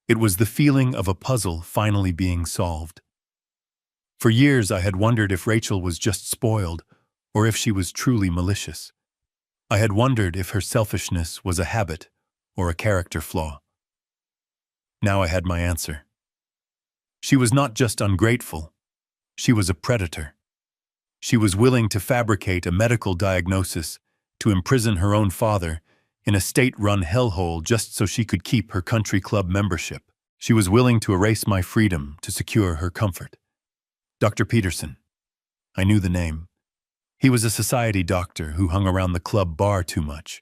A: It was the feeling of a puzzle finally being solved. For years I had wondered if Rachel was just spoiled, or if she was truly malicious. I had wondered if her selfishness was a habit or a character flaw. Now I had my answer. She was not just ungrateful, she was a predator. She was willing to fabricate a medical diagnosis to imprison her own father in a state-run hellhole just so she could keep her country club membership. She was willing to erase my freedom to secure her comfort. Dr. Peterson. I knew the name. He was a society doctor who hung around the club bar too much.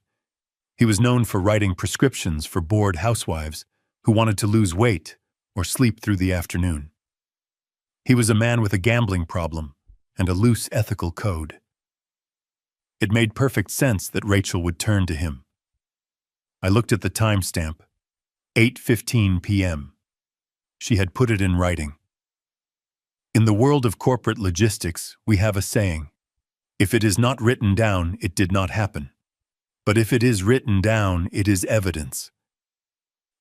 A: He was known for writing prescriptions for bored housewives who wanted to lose weight or sleep through the afternoon. He was a man with a gambling problem and a loose ethical code. It made perfect sense that Rachel would turn to him. I looked at the timestamp, 8:15 p.m. She had put it in writing. In the world of corporate logistics, we have a saying, if it is not written down, it did not happen. But if it is written down, it is evidence.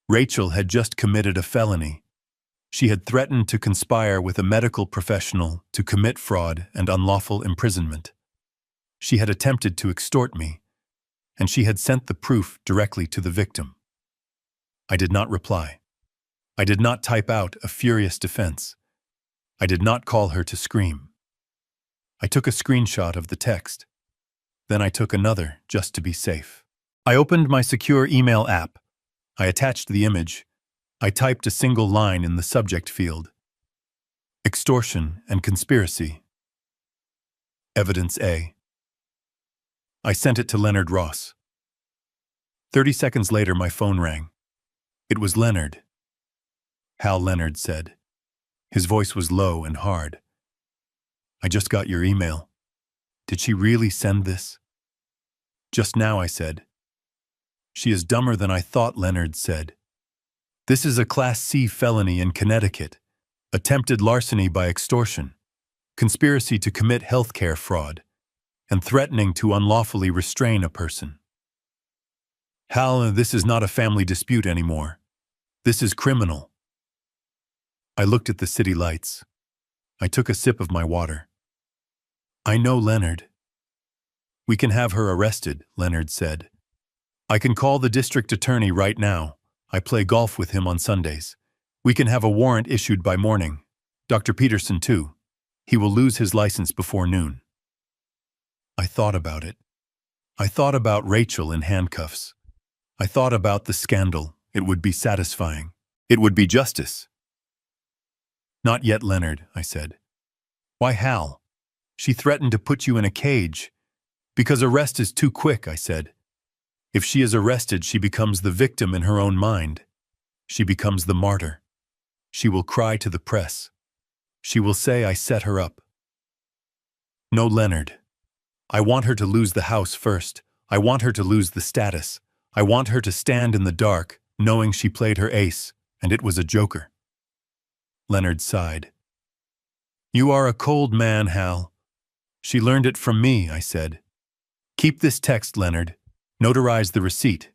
A: Rachel had just committed a felony. She had threatened to conspire with a medical professional to commit fraud and unlawful imprisonment. She had attempted to extort me, and she had sent the proof directly to the victim. I did not reply. I did not type out a furious defense. I did not call her to scream. I took a screenshot of the text. Then I took another, just to be safe. I opened my secure email app. I attached the image. I typed a single line in the subject field. Extortion and conspiracy. Evidence A. I sent it to Leonard Ross. 30 seconds later, my phone rang. It was Leonard. Hal, Leonard said. His voice was low and hard. I just got your email. Did she really send this? Just now, I said. She is dumber than I thought, Leonard said. This is a Class C felony in Connecticut. Attempted larceny by extortion, conspiracy to commit healthcare fraud, and threatening to unlawfully restrain a person. Hal, this is not a family dispute anymore. This is criminal. I looked at the city lights. I took a sip of my water. I know Leonard. We can have her arrested, Leonard said. I can call the district attorney right now. I play golf with him on Sundays. We can have a warrant issued by morning. Dr. Peterson, too. He will lose his license before noon. I thought about it. I thought about Rachel in handcuffs. I thought about the scandal. It would be satisfying. It would be justice. Not yet, Leonard, I said. Why, Hal? She threatened to put you in a cage. Because arrest is too quick, I said. If she is arrested, she becomes the victim in her own mind. She becomes the martyr. She will cry to the press. She will say I set her up. No, Leonard. I want her to lose the house first. I want her to lose the status. I want her to stand in the dark, knowing she played her ace, and it was a joker. Leonard sighed. You are a cold man, Hal. She learned it from me, I said. Keep this text, Leonard. Notarize the receipt.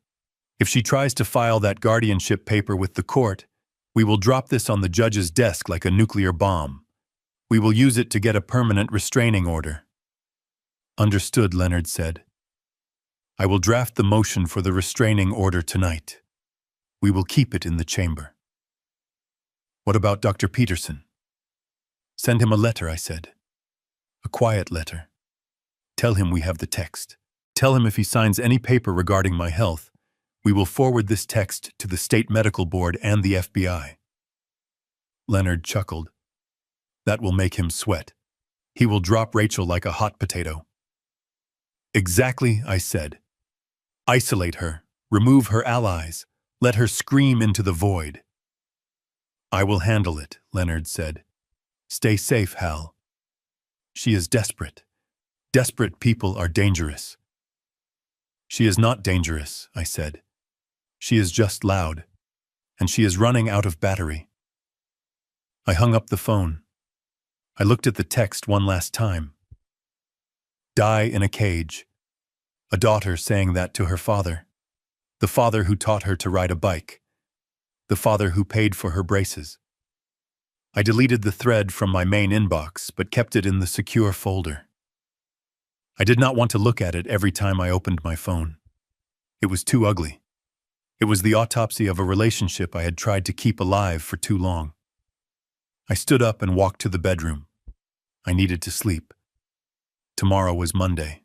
A: If she tries to file that guardianship paper with the court, we will drop this on the judge's desk like a nuclear bomb. We will use it to get a permanent restraining order. Understood, Leonard said. I will draft the motion for the restraining order tonight. We will keep it in the chamber. What about Dr. Peterson? Send him a letter, I said. A quiet letter. Tell him we have the text. Tell him if he signs any paper regarding my health, we will forward this text to the State Medical Board and the FBI. Leonard chuckled. That will make him sweat. He will drop Rachel like a hot potato. Exactly, I said. Isolate her. Remove her allies. Let her scream into the void. I will handle it, Leonard said. Stay safe, Hal. She is desperate. Desperate people are dangerous. She is not dangerous, I said. She is just loud, and she is running out of battery. I hung up the phone. I looked at the text one last time. Die in a cage. A daughter saying that to her father. The father who taught her to ride a bike. The father who paid for her braces. I deleted the thread from my main inbox, but kept it in the secure folder. I did not want to look at it every time I opened my phone. It was too ugly. It was the autopsy of a relationship I had tried to keep alive for too long. I stood up and walked to the bedroom. I needed to sleep. Tomorrow was Monday.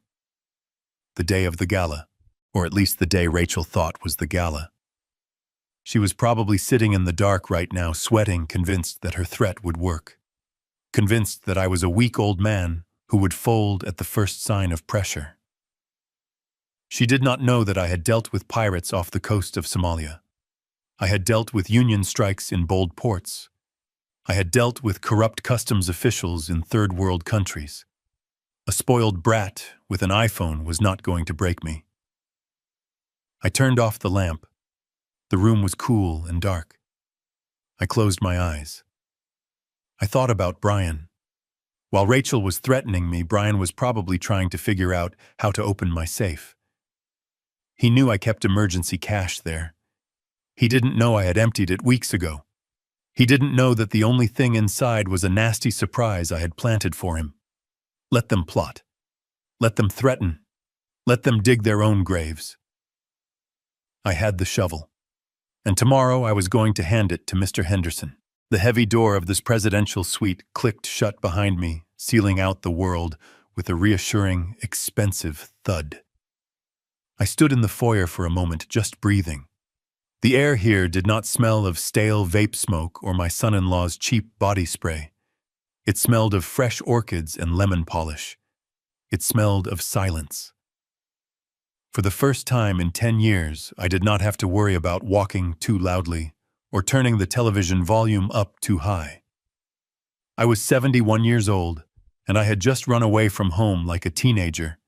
A: The day of the gala, or at least the day Rachel thought was the gala. She was probably sitting in the dark right now, sweating, convinced that her threat would work. Convinced that I was a weak old man who would fold at the first sign of pressure. She did not know that I had dealt with pirates off the coast of Somalia. I had dealt with Union strikes in bold ports. I had dealt with corrupt customs officials in third world countries. A spoiled brat with an iPhone was not going to break me. I turned off the lamp. The room was cool and dark. I closed my eyes. I thought about Brian. While Rachel was threatening me, Brian was probably trying to figure out how to open my safe. He knew I kept emergency cash there. He didn't know I had emptied it weeks ago. He didn't know that the only thing inside was a nasty surprise I had planted for him. Let them plot. Let them threaten. Let them dig their own graves. I had the shovel. and tomorrow I was going to hand it to Mr. Henderson. The heavy door of this presidential suite clicked shut behind me, sealing out the world with a reassuring, expensive thud. I stood in the foyer for a moment, just breathing. The air here did not smell of stale vape smoke or my son-in-law's cheap body spray. It smelled of fresh orchids and lemon polish. It smelled of silence. For the first time in 10 years, I did not have to worry about walking too loudly or turning the television volume up too high. I was 71 years old, and I had just run away from home like a teenager,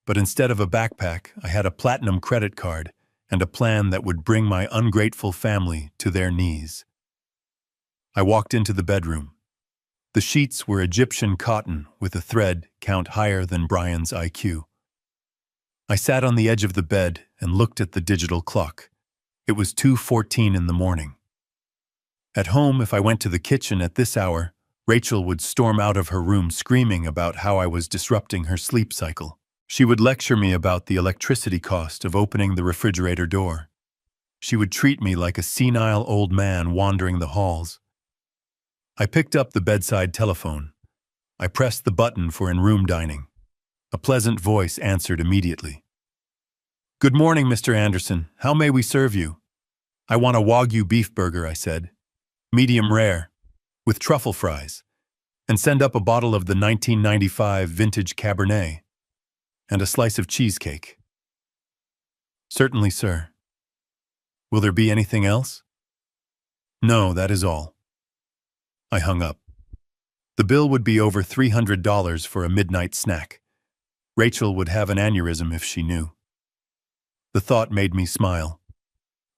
A: but instead of a backpack, I had a platinum credit card and a plan that would bring my ungrateful family to their knees. I walked into the bedroom. The sheets were Egyptian cotton with a thread count higher than Brian's IQ. I sat on the edge of the bed and looked at the digital clock. It was 2:14 in the morning. At home, if I went to the kitchen at this hour, Rachel would storm out of her room screaming about how I was disrupting her sleep cycle. She would lecture me about the electricity cost of opening the refrigerator door. She would treat me like a senile old man wandering the halls. I picked up the bedside telephone. I pressed the button for in-room dining. A pleasant voice answered immediately. "Good morning, Mr. Anderson. How may we serve you?" "I want a Wagyu beef burger," I said. "Medium rare, with truffle fries, and send up a bottle of the 1995 vintage Cabernet, and a slice of cheesecake." "Certainly, sir." "Will there be anything else?" "No, that is all." I hung up. The bill would be over $300 for a midnight snack. Rachel would have an aneurysm if she knew. The thought made me smile.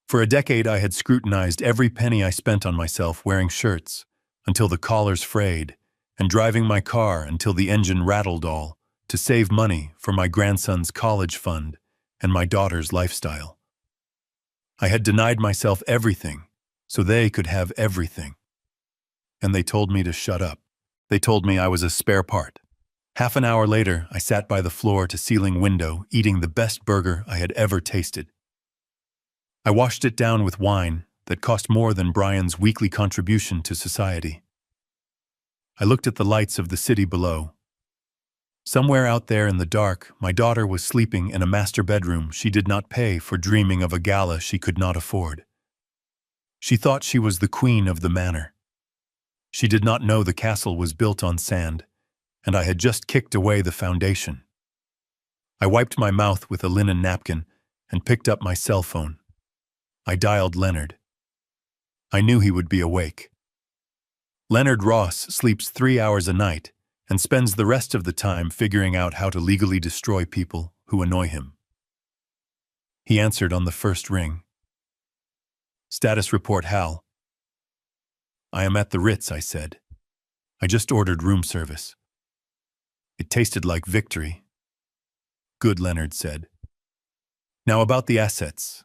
A: For a decade I had scrutinized every penny I spent on myself wearing shirts, until the collars frayed, and driving my car until the engine rattled all, to save money for my grandson's college fund and my daughter's lifestyle. I had denied myself everything, so they could have everything. And they told me to shut up. They told me I was a spare part. Half an hour later, I sat by the floor-to-ceiling window, eating the best burger I had ever tasted. I washed it down with wine that cost more than Brian's weekly contribution to society. I looked at the lights of the city below. Somewhere out there in the dark, my daughter was sleeping in a master bedroom she did not pay for, dreaming of a gala she could not afford. She thought she was the queen of the manor. She did not know the castle was built on sand, and I had just kicked away the foundation. I wiped my mouth with a linen napkin and picked up my cell phone. I dialed Leonard. I knew he would be awake. Leonard Ross sleeps 3 hours a night and spends the rest of the time figuring out how to legally destroy people who annoy him. He answered on the first ring. "Status report, Hal." "I am at the Ritz," I said. "I just ordered room service." It tasted like victory. "Good," Leonard said. "Now about the assets.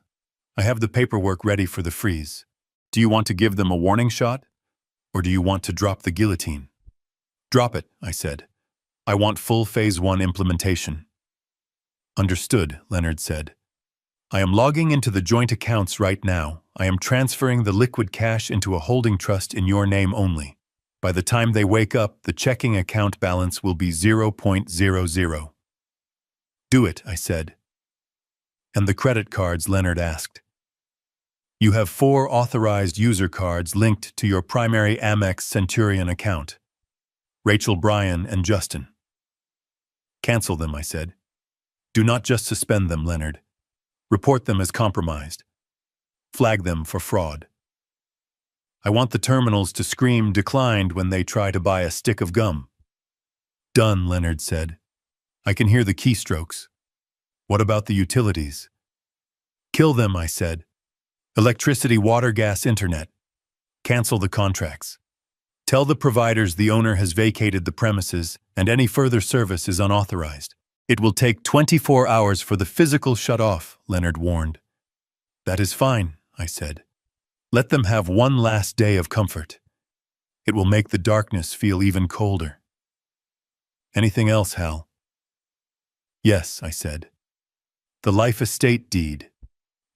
A: I have the paperwork ready for the freeze. Do you want to give them a warning shot? Or do you want to drop the guillotine?" "Drop it," I said. "I want full Phase 1 implementation." "Understood," Leonard said. "I am logging into the joint accounts right now. I am transferring the liquid cash into a holding trust in your name only. By the time they wake up, the checking account balance will be 0.00. "Do it," I said. "And the credit cards?" Leonard asked. "You have 4 authorized user cards linked to your primary Amex Centurion account. Rachel, Brian, and Justin." "Cancel them," I said. "Do not just suspend them, Leonard. Report them as compromised. Flag them for fraud. I want the terminals to scream declined when they try to buy a stick of gum." "Done," Leonard said. "I can hear the keystrokes. What about the utilities?" "Kill them," I said. "Electricity, water, gas, internet. Cancel the contracts. Tell the providers the owner has vacated the premises and any further service is unauthorized. It will take 24 hours for the physical shut-off," Leonard warned. "That is fine," I said. "Let them have one last day of comfort. It will make the darkness feel even colder." "Anything else, Hal?" "Yes," I said. "The life estate deed.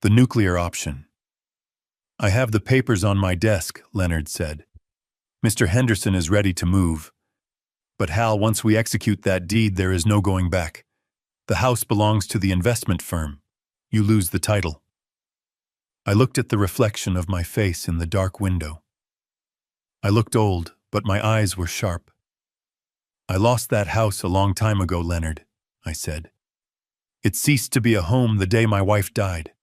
A: The nuclear option. I have the papers on my desk, Leonard said. Mr. Henderson is ready to move. But Hal, once we execute that deed, there is no going back. The house belongs to the investment firm. You lose the title. I looked at the reflection of my face in the dark window. I looked old, but my eyes were sharp. I lost that house a long time ago, Leonard, I said. It ceased to be a home the day my wife died.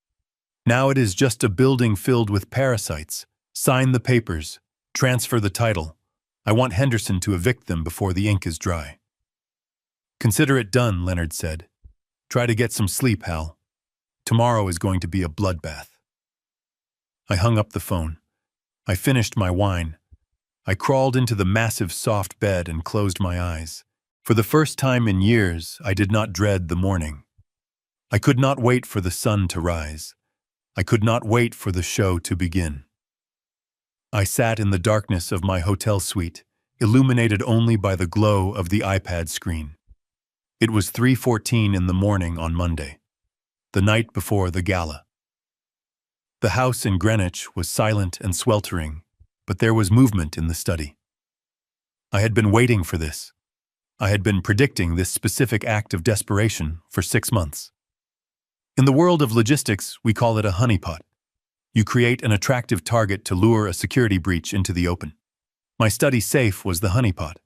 A: Now it is just a building filled with parasites. Sign the papers. Transfer the title. I want Henderson to evict them before the ink is dry. Consider it done, Leonard said. Try to get some sleep, Hal. Tomorrow is going to be a bloodbath. I hung up the phone. I finished my wine. I crawled into the massive soft bed and closed my eyes. For the first time in years, I did not dread the morning. I could not wait for the sun to rise. I could not wait for the show to begin. I sat in the darkness of my hotel suite, illuminated only by the glow of the iPad screen. It was 3:14 in the morning on Monday, the night before the gala. The house in Greenwich was silent and sweltering, but there was movement in the study. I had been waiting for this. I had been predicting this specific act of desperation for 6 months. In the world of logistics, we call it a honeypot. You create an attractive target to lure a security breach into the open. My study safe was the honeypot.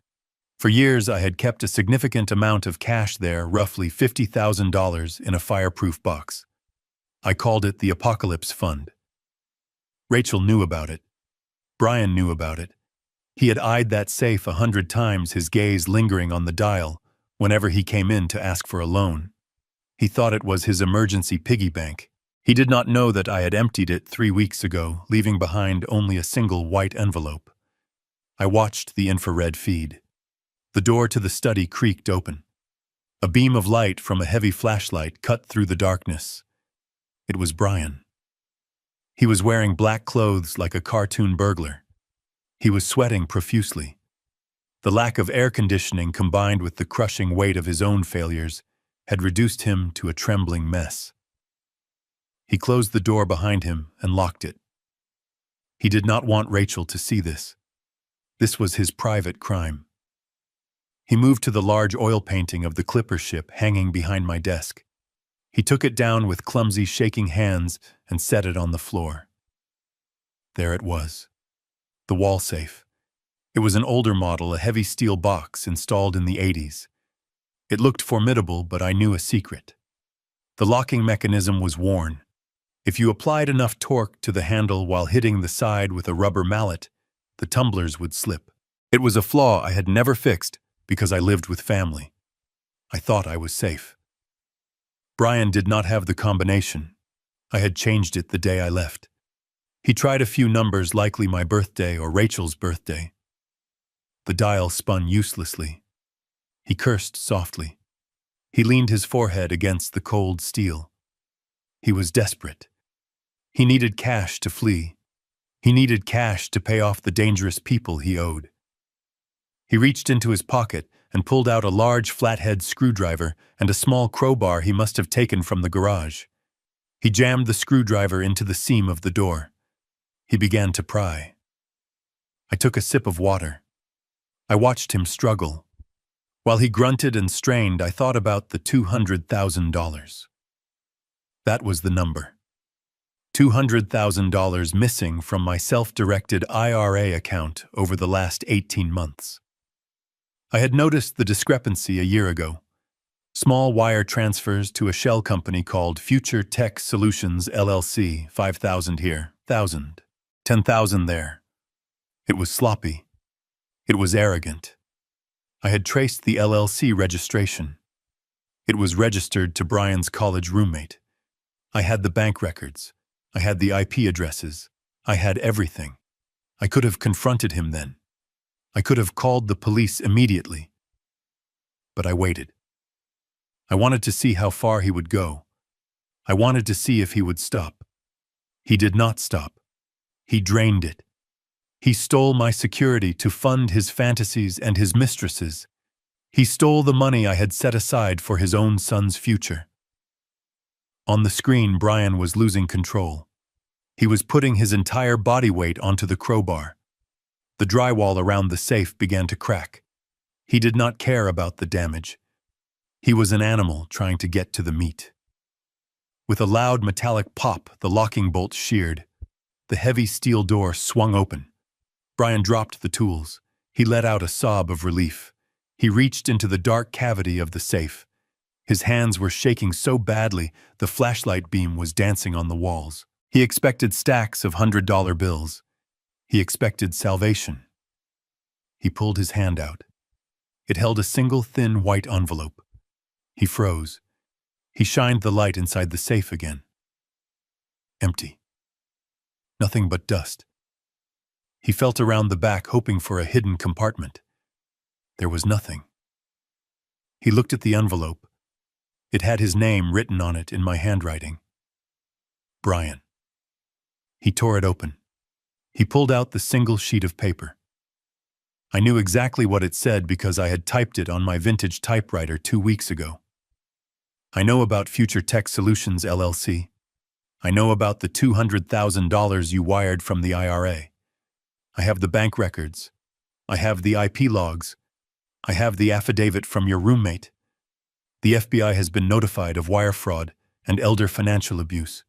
A: For years, I had kept a significant amount of cash there, roughly $50,000 in a fireproof box. I called it the Apocalypse Fund. Rachel knew about it. Brian knew about it. He had eyed that safe 100 times, his gaze lingering on the dial whenever he came in to ask for a loan. He thought it was his emergency piggy bank. He did not know that I had emptied it 3 weeks ago, leaving behind only a single white envelope. I watched the infrared feed. The door to the study creaked open. A beam of light from a heavy flashlight cut through the darkness. It was Brian. He was wearing black clothes like a cartoon burglar. He was sweating profusely. The lack of air conditioning combined with the crushing weight of his own failures had reduced him to a trembling mess. He closed the door behind him and locked it. He did not want Rachel to see this. This was his private crime. He moved to the large oil painting of the clipper ship hanging behind my desk. He took it down with clumsy, shaking hands and set it on the floor. There it was. The wall safe. It was an older model, a heavy steel box installed in the 80s. It looked formidable, but I knew a secret. The locking mechanism was worn. If you applied enough torque to the handle while hitting the side with a rubber mallet, the tumblers would slip. It was a flaw I had never fixed because I lived with family. I thought I was safe. Brian did not have the combination. I had changed it the day I left. He tried a few numbers, likely my birthday or Rachel's birthday. The dial spun uselessly. He cursed softly. He leaned his forehead against the cold steel. He was desperate. He needed cash to flee. He needed cash to pay off the dangerous people he owed. He reached into his pocket and pulled out a large flathead screwdriver and a small crowbar he must have taken from the garage. He jammed the screwdriver into the seam of the door. He began to pry. I took a sip of water. I watched him struggle. While he grunted and strained, I thought about the $200,000. That was the number. $200,000 missing from my self-directed IRA account over the last 18 months. I had noticed the discrepancy a year ago. Small wire transfers to a shell company called Future Tech Solutions LLC, 5,000 here, 1,000, 10,000 there. It was sloppy. It was arrogant. I had traced the LLC registration. It was registered to Brian's college roommate. I had the bank records. I had the IP addresses. I had everything. I could have confronted him then. I could have called the police immediately. But I waited. I wanted to see how far he would go. I wanted to see if he would stop. He did not stop. He drained it. He stole my security to fund his fantasies and his mistresses. He stole the money I had set aside for his own son's future. On the screen, Brian was losing control. He was putting his entire body weight onto the crowbar. The drywall around the safe began to crack. He did not care about the damage. He was an animal trying to get to the meat. With a loud metallic pop, the locking bolt sheared. The heavy steel door swung open. Brian dropped the tools. He let out a sob of relief. He reached into the dark cavity of the safe. His hands were shaking so badly, the flashlight beam was dancing on the walls. He expected stacks of $100 bills. He expected salvation. He pulled his hand out. It held a single thin white envelope. He froze. He shined the light inside the safe again. Empty. Nothing but dust. He felt around the back, hoping for a hidden compartment. There was nothing. He looked at the envelope. It had his name written on it in my handwriting. Brian. He tore it open. He pulled out the single sheet of paper. I knew exactly what it said because I had typed it on my vintage typewriter 2 weeks ago. I know about Future Tech Solutions, LLC. I know about the $200,000 you wired from the IRA. I have the bank records. I have the IP logs. I have the affidavit from your roommate. The FBI has been notified of wire fraud and elder financial abuse.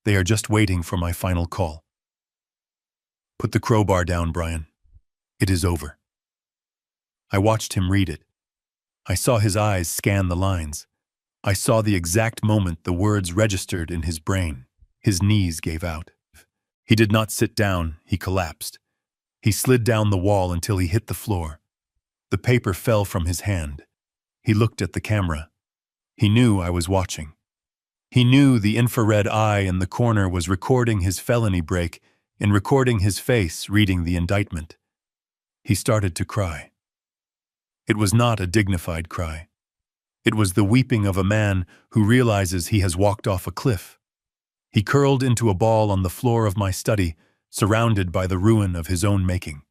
A: They are just waiting for my final call. Put the crowbar down, Brian. It is over. I watched him read it. I saw his eyes scan the lines. I saw the exact moment the words registered in his brain. His knees gave out. He did not sit down, he collapsed. He slid down the wall until he hit the floor. The paper fell from his hand. He looked at the camera. He knew I was watching. He knew the infrared eye in the corner was recording his felony break and recording his face reading the indictment. He started to cry. It was not a dignified cry. It was the weeping of a man who realizes he has walked off a cliff. He curled into a ball on the floor of my study, surrounded by the ruin of his own making.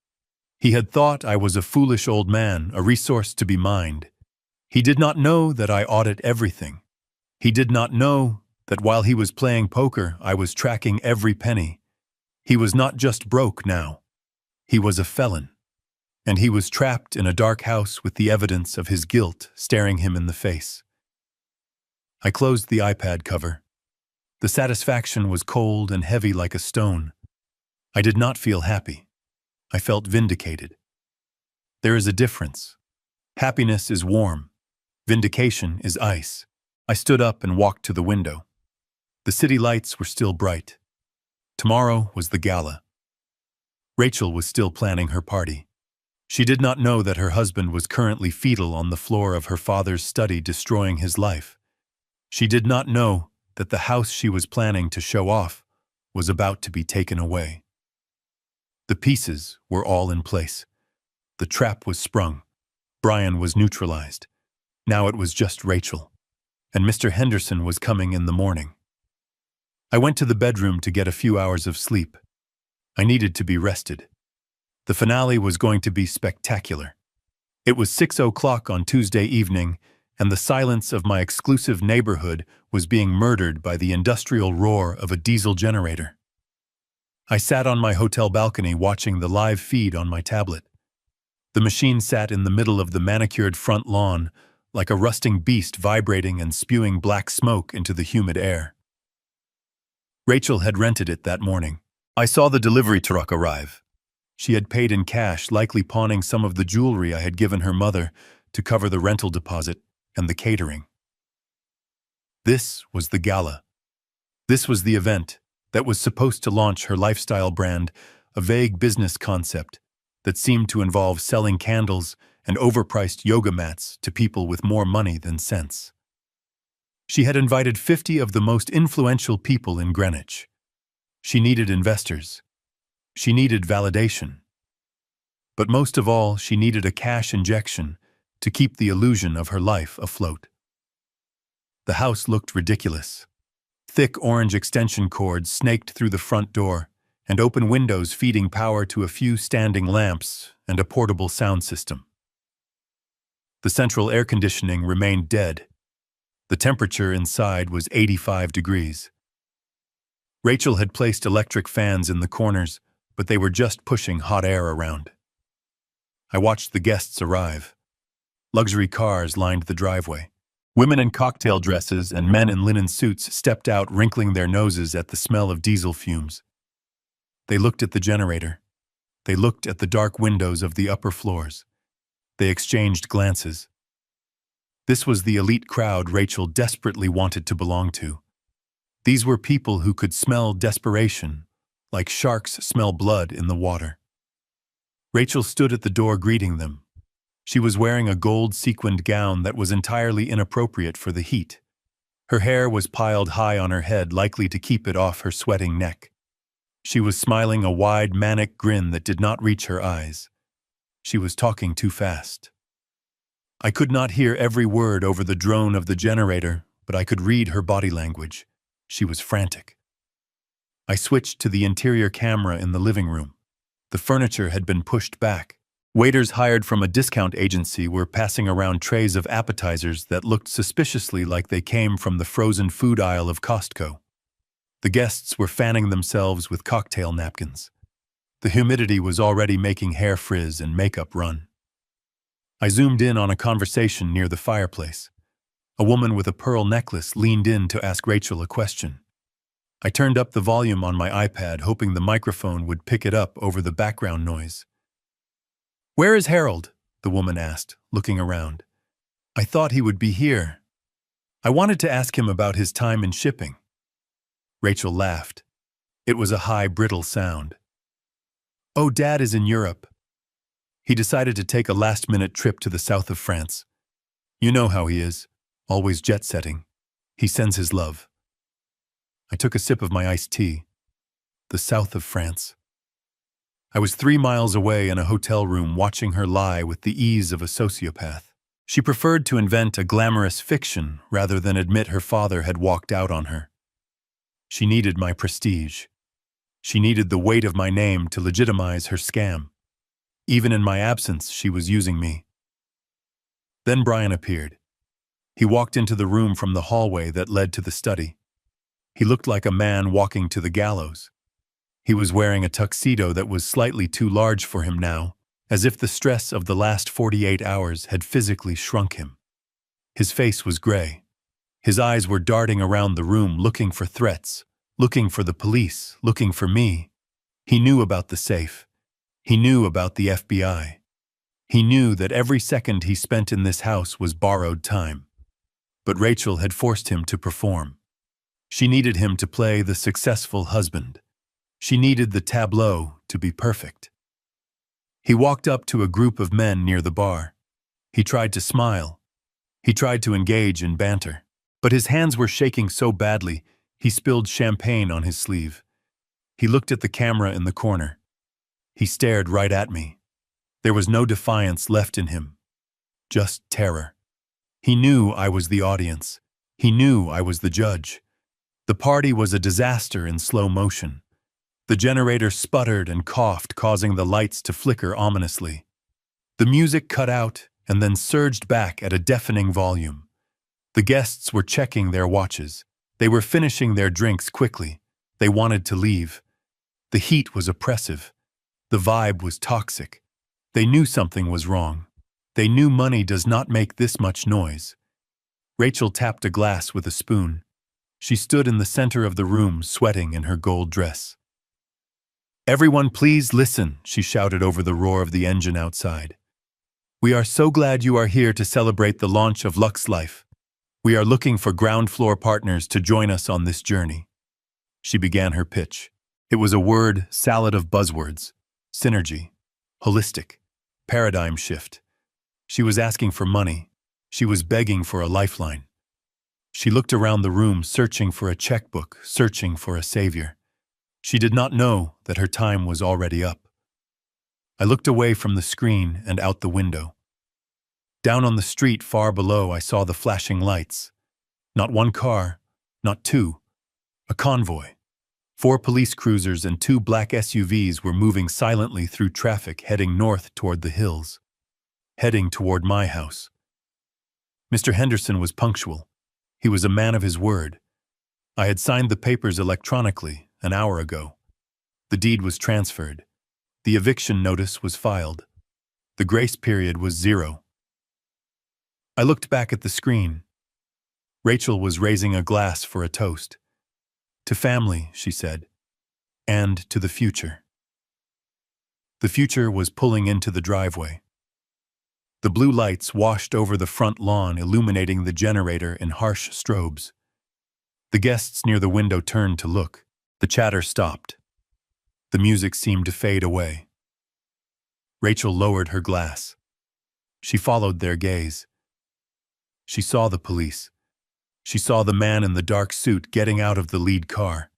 A: He had thought I was a foolish old man, a resource to be mined. He did not know that I audit everything. He did not know that while he was playing poker, I was tracking every penny. He was not just broke now. He was a felon. And he was trapped in a dark house with the evidence of his guilt staring him in the face. I closed the iPad cover. The satisfaction was cold and heavy like a stone. I did not feel happy. I felt vindicated. There is a difference. Happiness is warm. Vindication is ice. I stood up and walked to the window. The city lights were still bright. Tomorrow was the gala. Rachel was still planning her party. She did not know that her husband was currently fetal on the floor of her father's study, destroying his life. She did not know that the house she was planning to show off was about to be taken away. The pieces were all in place. The trap was sprung. Brian was neutralized. Now it was just Rachel. And Mr. Henderson was coming in the morning. I went to the bedroom to get a few hours of sleep. I needed to be rested. The finale was going to be spectacular. It was 6 o'clock on Tuesday evening, and the silence of my exclusive neighborhood was being murdered by the industrial roar of a diesel generator. I sat on my hotel balcony watching the live feed on my tablet. The machine sat in the middle of the manicured front lawn, like a rusting beast vibrating and spewing black smoke into the humid air. Rachel had rented it that morning. I saw the delivery truck arrive. She had paid in cash, likely pawning some of the jewelry I had given her mother to cover the rental deposit and the catering. This was the gala. This was the event that was supposed to launch her lifestyle brand, a vague business concept that seemed to involve selling candles and overpriced yoga mats to people with more money than sense. She had invited 50 of the most influential people in Greenwich. She needed investors. She needed validation. But most of all, she needed a cash injection to keep the illusion of her life afloat. The house looked ridiculous. Thick orange extension cords snaked through the front door, and open windows feeding power to a few standing lamps and a portable sound system. The central air conditioning remained dead. The temperature inside was 85 degrees. Rachel had placed electric fans in the corners, but they were just pushing hot air around. I watched the guests arrive. Luxury cars lined the driveway. Women in cocktail dresses and men in linen suits stepped out, wrinkling their noses at the smell of diesel fumes. They looked at the generator. They looked at the dark windows of the upper floors. They exchanged glances. This was the elite crowd Rachel desperately wanted to belong to. These were people who could smell desperation, like sharks smell blood in the water. Rachel stood at the door greeting them. She was wearing a gold sequined gown that was entirely inappropriate for the heat. Her hair was piled high on her head, likely to keep it off her sweating neck. She was smiling a wide, manic grin that did not reach her eyes. She was talking too fast. I could not hear every word over the drone of the generator, but I could read her body language. She was frantic. I switched to the interior camera in the living room. The furniture had been pushed back. Waiters hired from a discount agency were passing around trays of appetizers that looked suspiciously like they came from the frozen food aisle of Costco. The guests were fanning themselves with cocktail napkins. The humidity was already making hair frizz and makeup run. I zoomed in on a conversation near the fireplace. A woman with a pearl necklace leaned in to ask Rachel a question. I turned up the volume on my iPad, hoping the microphone would pick it up over the background noise. "Where is Harold?" the woman asked, looking around. "I thought he would be here. I wanted to ask him about his time in shipping." Rachel laughed. It was a high, brittle sound. "Oh, Dad is in Europe. He decided to take a last-minute trip to the south of France. You know how he is, always jet-setting. He sends his love." I took a sip of my iced tea. The south of France. I was 3 miles away in a hotel room watching her lie with the ease of a sociopath. She preferred to invent a glamorous fiction rather than admit her father had walked out on her. She needed my prestige. She needed the weight of my name to legitimize her scam. Even in my absence, she was using me. Then Brian appeared. He walked into the room from the hallway that led to the study. He looked like a man walking to the gallows. He was wearing a tuxedo that was slightly too large for him now, as if the stress of the last 48 hours had physically shrunk him. His face was gray. His eyes were darting around the room looking for threats, looking for the police, looking for me. He knew about the safe. He knew about the FBI. He knew that every second he spent in this house was borrowed time. But Rachel had forced him to perform. She needed him to play the successful husband. She needed the tableau to be perfect. He walked up to a group of men near the bar. He tried to smile. He tried to engage in banter. But his hands were shaking so badly, he spilled champagne on his sleeve. He looked at the camera in the corner. He stared right at me. There was no defiance left in him. Just terror. He knew I was the audience. He knew I was the judge. The party was a disaster in slow motion. The generator sputtered and coughed, causing the lights to flicker ominously. The music cut out and then surged back at a deafening volume. The guests were checking their watches. They were finishing their drinks quickly. They wanted to leave. The heat was oppressive. The vibe was toxic. They knew something was wrong. They knew money does not make this much noise. Rachel tapped a glass with a spoon. She stood in the center of the room, sweating in her gold dress. "Everyone, please listen," she shouted over the roar of the engine outside. "We are so glad you are here to celebrate the launch of Lux Life. We are looking for ground floor partners to join us on this journey." She began her pitch. It was a word salad of buzzwords: synergy, holistic, paradigm shift. She was asking for money. She was begging for a lifeline. She looked around the room, searching for a checkbook, searching for a savior. She did not know that her time was already up. I looked away from the screen and out the window. Down on the street far below, I saw the flashing lights. Not one car, not two. A convoy. 4 police cruisers and 2 black SUVs were moving silently through traffic, heading north toward the hills. Heading toward my house. Mr. Henderson was punctual. He was a man of his word. I had signed the papers electronically, an hour ago. The deed was transferred. The eviction notice was filed. The grace period was 0. I looked back at the screen. Rachel was raising a glass for a toast. To family, she said, and to the future. The future was pulling into the driveway. The blue lights washed over the front lawn, illuminating the generator in harsh strobes. The guests near the window turned to look. The chatter stopped. The music seemed to fade away. Rachel lowered her glass. She followed their gaze. She saw the police. She saw the man in the dark suit getting out of the lead car.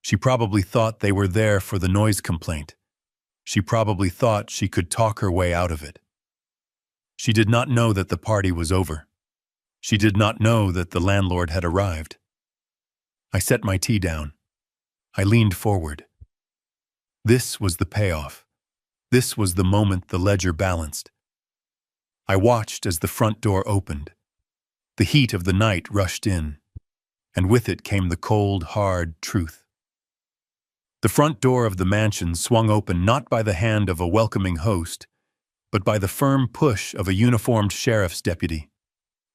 A: She probably thought they were there for the noise complaint. She probably thought she could talk her way out of it. She did not know that the party was over. She did not know that the landlord had arrived. I set my tea down. I leaned forward. This was the payoff. This was the moment the ledger balanced. I watched as the front door opened. The heat of the night rushed in, and with it came the cold, hard truth. The front door of the mansion swung open not by the hand of a welcoming host, but by the firm push of a uniformed sheriff's deputy.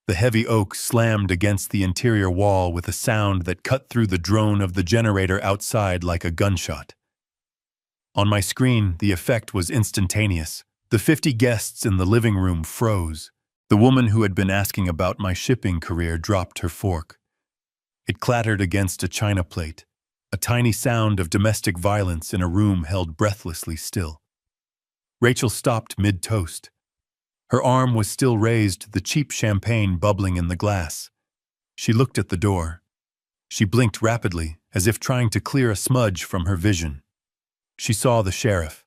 A: The heavy oak slammed against the interior wall with a sound that cut through the drone of the generator outside like a gunshot. On my screen, the effect was instantaneous. The 50 guests in the living room froze. The woman who had been asking about my shipping career dropped her fork. It clattered against a china plate, a tiny sound of domestic violence in a room held breathlessly still. Rachel stopped mid-toast. Her arm was still raised, the cheap champagne bubbling in the glass. She looked at the door. She blinked rapidly, as if trying to clear a smudge from her vision. She saw the sheriff.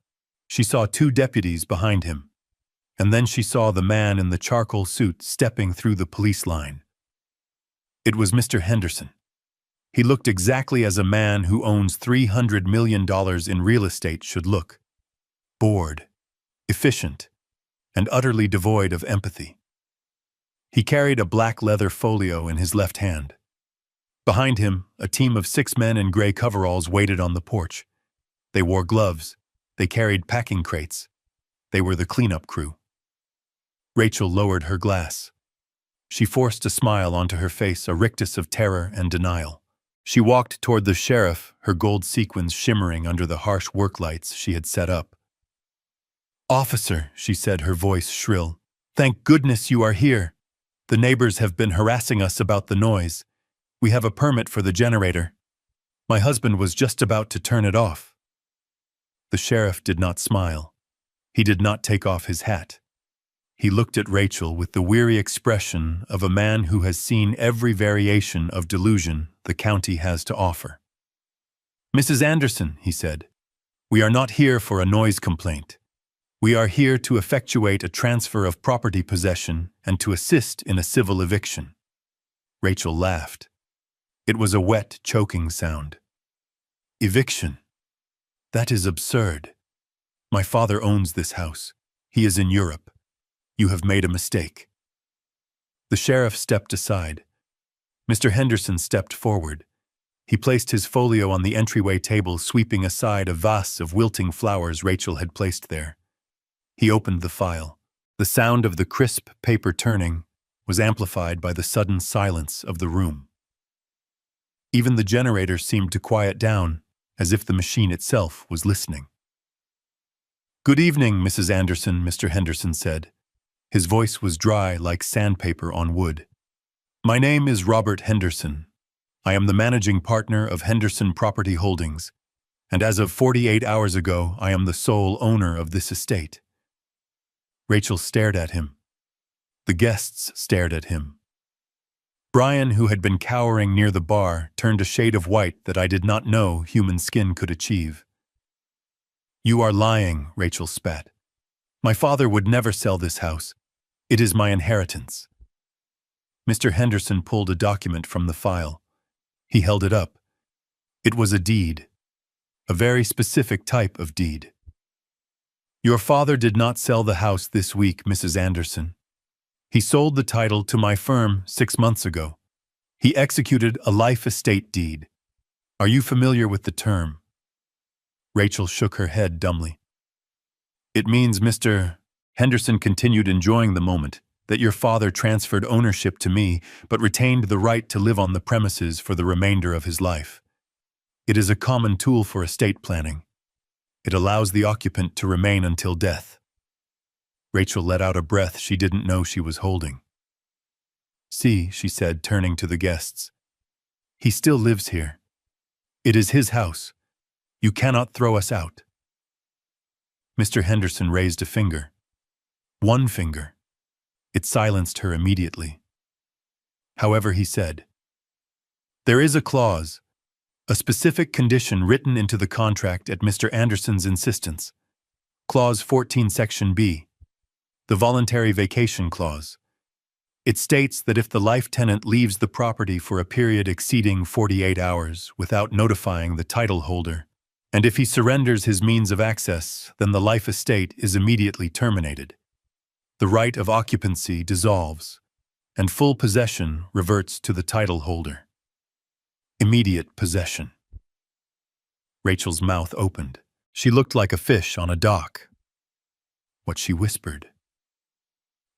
A: She saw 2 deputies behind him. And then she saw the man in the charcoal suit stepping through the police line. It was Mr. Henderson. He looked exactly as a man who owns $300 million in real estate should look. Bored, efficient, and utterly devoid of empathy. He carried a black leather folio in his left hand. Behind him, a team of 6 men in gray coveralls waited on the porch. They wore gloves. They carried packing crates. They were the cleanup crew. Rachel lowered her glass. She forced a smile onto her face, a rictus of terror and denial. She walked toward the sheriff, her gold sequins shimmering under the harsh work lights she had set up. "Officer," she said, her voice shrill, "thank goodness you are here. The neighbors have been harassing us about the noise. We have a permit for the generator. My husband was just about to turn it off." The sheriff did not smile. He did not take off his hat. He looked at Rachel with the weary expression of a man who has seen every variation of delusion the county has to offer. "Mrs. Anderson," he said, "we are not here for a noise complaint. We are here to effectuate a transfer of property possession and to assist in a civil eviction." Rachel laughed. It was a wet, choking sound. "Eviction? That is absurd. My father owns this house. He is in Europe. You have made a mistake." The sheriff stepped aside. Mr. Henderson stepped forward. He placed his folio on the entryway table, sweeping aside a vase of wilting flowers Rachel had placed there. He opened the file. The sound of the crisp paper turning was amplified by the sudden silence of the room. Even the generator seemed to quiet down, as if the machine itself was listening. "Good evening, Mrs. Anderson," Mr. Henderson said. His voice was dry like sandpaper on wood. "My name is Robert Henderson. I am the managing partner of Henderson Property Holdings, and as of 48 hours ago, I am the sole owner of this estate." Rachel stared at him. The guests stared at him. Brian, who had been cowering near the bar, turned a shade of white that I did not know human skin could achieve. "You are lying," Rachel spat. "My father would never sell this house. It is my inheritance." Mr. Henderson pulled a document from the file. He held it up. It was a deed. A very specific type of deed. "Your father did not sell the house this week, Mrs. Anderson. He sold the title to my firm 6 months ago. He executed a life estate deed. Are you familiar with the term? Rachel shook her head dumbly. It means, Mr. Henderson continued, enjoying the moment, that your father transferred ownership to me, but retained the right to live on the premises for the remainder of his life. It is a common tool for estate planning. It allows the occupant to remain until death. Rachel let out a breath she didn't know she was holding. See, she said, turning to the guests. He still lives here. It is his house. You cannot throw us out. Mr. Henderson raised a finger. One finger. It silenced her immediately. However, he said, there is a clause, a specific condition written into the contract at Mr. Anderson's insistence. Clause 14, Section B. The voluntary vacation clause. It states that if the life tenant leaves the property for a period exceeding 48 hours without notifying the title holder, and if he surrenders his means of access, then the life estate is immediately terminated. The right of occupancy dissolves, and full possession reverts to the title holder. Immediate possession. Rachel's mouth opened. She looked like a fish on a dock. What she whispered.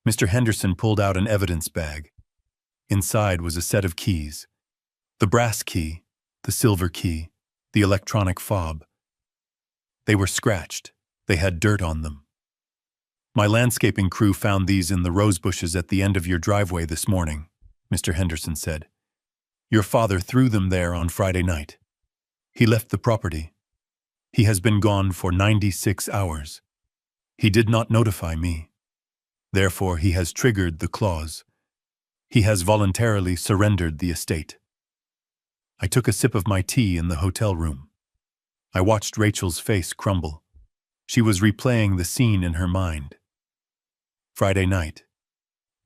A: Mr. Henderson pulled out an evidence bag. Inside was a set of keys. The brass key, the silver key, the electronic fob. They were scratched. They had dirt on them. My landscaping crew found these in the rose bushes at the end of your driveway this morning, Mr. Henderson said. Your father threw them there on Friday night. He left the property. He has been gone for 96 hours. He did not notify me. Therefore, he has triggered the clause. He has voluntarily surrendered the estate. I took a sip of my tea in the hotel room. I watched Rachel's face crumble. She was replaying the scene in her mind. Friday night.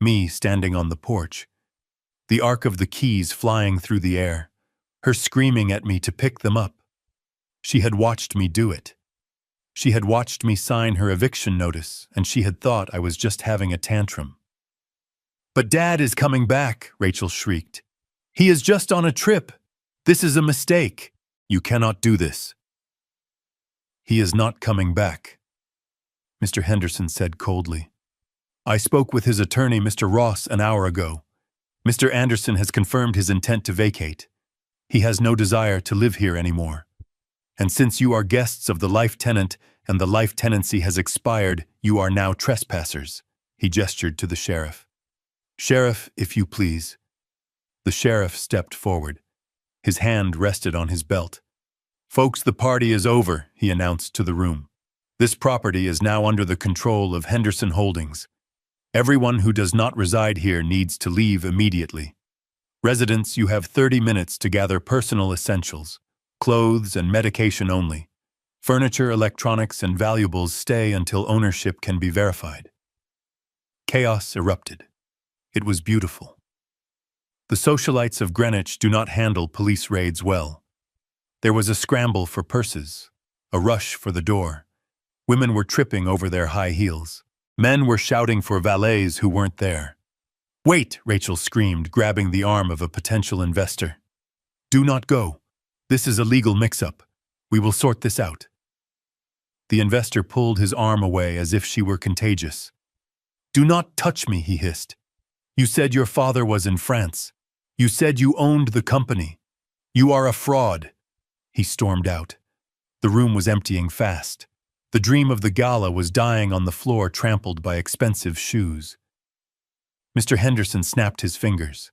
A: Me standing on the porch. The arc of the keys flying through the air. Her screaming at me to pick them up. She had watched me do it. She had watched me sign her eviction notice, and she had thought I was just having a tantrum. But Dad is coming back, Rachel shrieked. He is just on a trip. This is a mistake. You cannot do this. He is not coming back, Mr. Henderson said coldly. I spoke with his attorney, Mr. Ross, an hour ago. Mr. Anderson has confirmed his intent to vacate. He has no desire to live here anymore. And since you are guests of the life tenant and the life tenancy has expired, you are now trespassers. He gestured to the sheriff. Sheriff, if you please. The sheriff stepped forward. His hand rested on his belt. Folks, the party is over, he announced to the room. This property is now under the control of Henderson Holdings. Everyone who does not reside here needs to leave immediately. Residents, you have 30 minutes to gather personal essentials, clothes and medication only. Furniture, electronics, and valuables stay until ownership can be verified. Chaos erupted. It was beautiful. The socialites of Greenwich do not handle police raids well. There was a scramble for purses, a rush for the door. Women were tripping over their high heels. Men were shouting for valets who weren't there. Wait, Rachel screamed, grabbing the arm of a potential investor. Do not go. This is a legal mix-up. We will sort this out. The investor pulled his arm away as if she were contagious. Do not touch me, he hissed. You said your father was in France. You said you owned the company. You are a fraud. He stormed out. The room was emptying fast. The dream of the gala was dying on the floor, trampled by expensive shoes. Mr. Henderson snapped his fingers.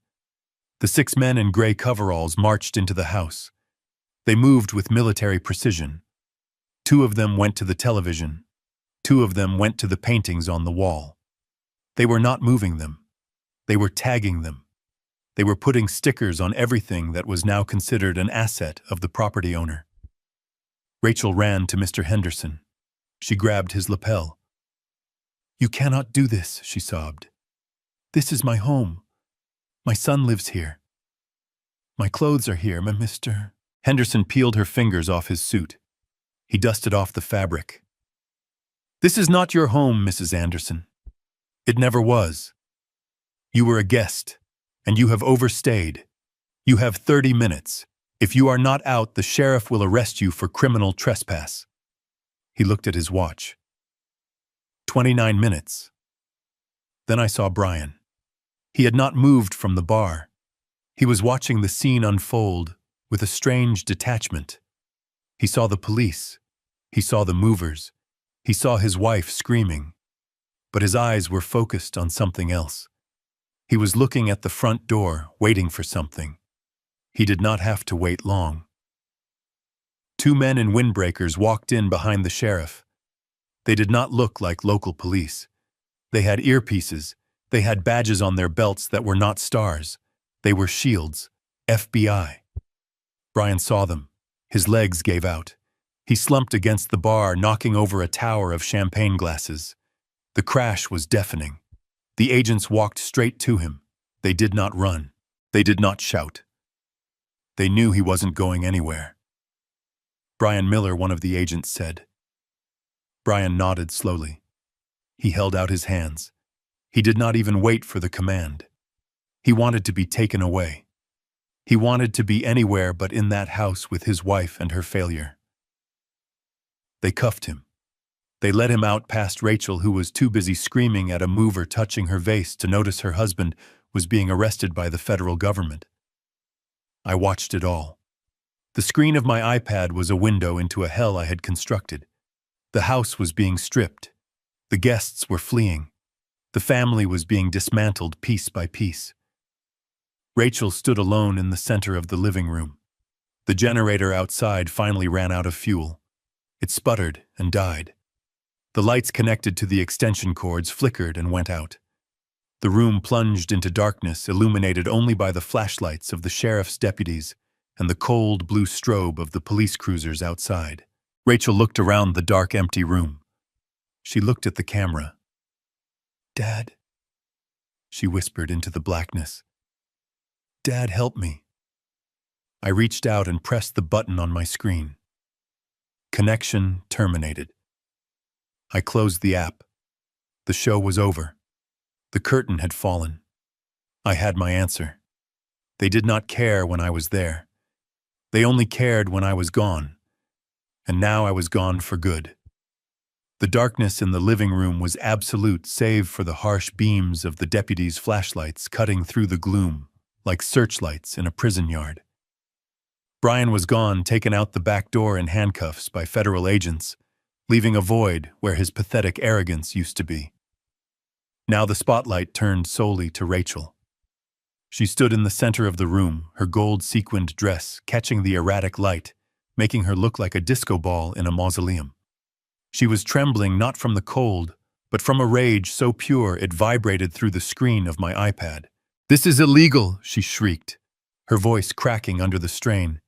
A: The 6 men in gray coveralls marched into the house. They moved with military precision. 2 of them went to the television. 2 of them went to the paintings on the wall. They were not moving them. They were tagging them. They were putting stickers on everything that was now considered an asset of the property owner. Rachel ran to Mr. Henderson. She grabbed his lapel. You cannot do this, she sobbed. This is my home. My son lives here. My clothes are here, Mr. Henderson peeled her fingers off his suit. He dusted off the fabric. This is not your home, Mrs. Anderson. It never was. You were a guest, and you have overstayed. You have 30 minutes. If you are not out, the sheriff will arrest you for criminal trespass." He looked at his watch. 29 minutes. Then I saw Brian. He had not moved from the bar. He was watching the scene unfold with a strange detachment. He saw the police. He saw the movers. He saw his wife screaming. But his eyes were focused on something else. He was looking at the front door, waiting for something. He did not have to wait long. 2 men in windbreakers walked in behind the sheriff. They did not look like local police. They had earpieces. They had badges on their belts that were not stars. They were shields. FBI. Brian saw them. His legs gave out. He slumped against the bar, knocking over a tower of champagne glasses. The crash was deafening. The agents walked straight to him. They did not run. They did not shout. They knew he wasn't going anywhere. "Brian Miller," one of the agents said. Brian nodded slowly. He held out his hands. He did not even wait for the command. He wanted to be taken away. He wanted to be anywhere but in that house with his wife and her failure. They cuffed him. They led him out past Rachel, who was too busy screaming at a mover touching her vase to notice her husband was being arrested by the federal government. I watched it all. The screen of my iPad was a window into a hell I had constructed. The house was being stripped. The guests were fleeing. The family was being dismantled piece by piece. Rachel stood alone in the center of the living room. The generator outside finally ran out of fuel. It sputtered and died. The lights connected to the extension cords flickered and went out. The room plunged into darkness, illuminated only by the flashlights of the sheriff's deputies and the cold blue strobe of the police cruisers outside. Rachel looked around the dark, empty room. She looked at the camera. "Dad," she whispered into the blackness. "Dad, help me." I reached out and pressed the button on my screen. Connection terminated. I closed the app. The show was over. The curtain had fallen. I had my answer. They did not care when I was there. They only cared when I was gone. And now I was gone for good. The darkness in the living room was absolute, save for the harsh beams of the deputies' flashlights cutting through the gloom, like searchlights in a prison yard. Brian was gone, taken out the back door in handcuffs by federal agents, leaving a void where his pathetic arrogance used to be. Now the spotlight turned solely to Rachel. She stood in the center of the room, her gold-sequined dress catching the erratic light, making her look like a disco ball in a mausoleum. She was trembling not from the cold, but from a rage so pure it vibrated through the screen of my iPad. "This is illegal," she shrieked, her voice cracking under the strain.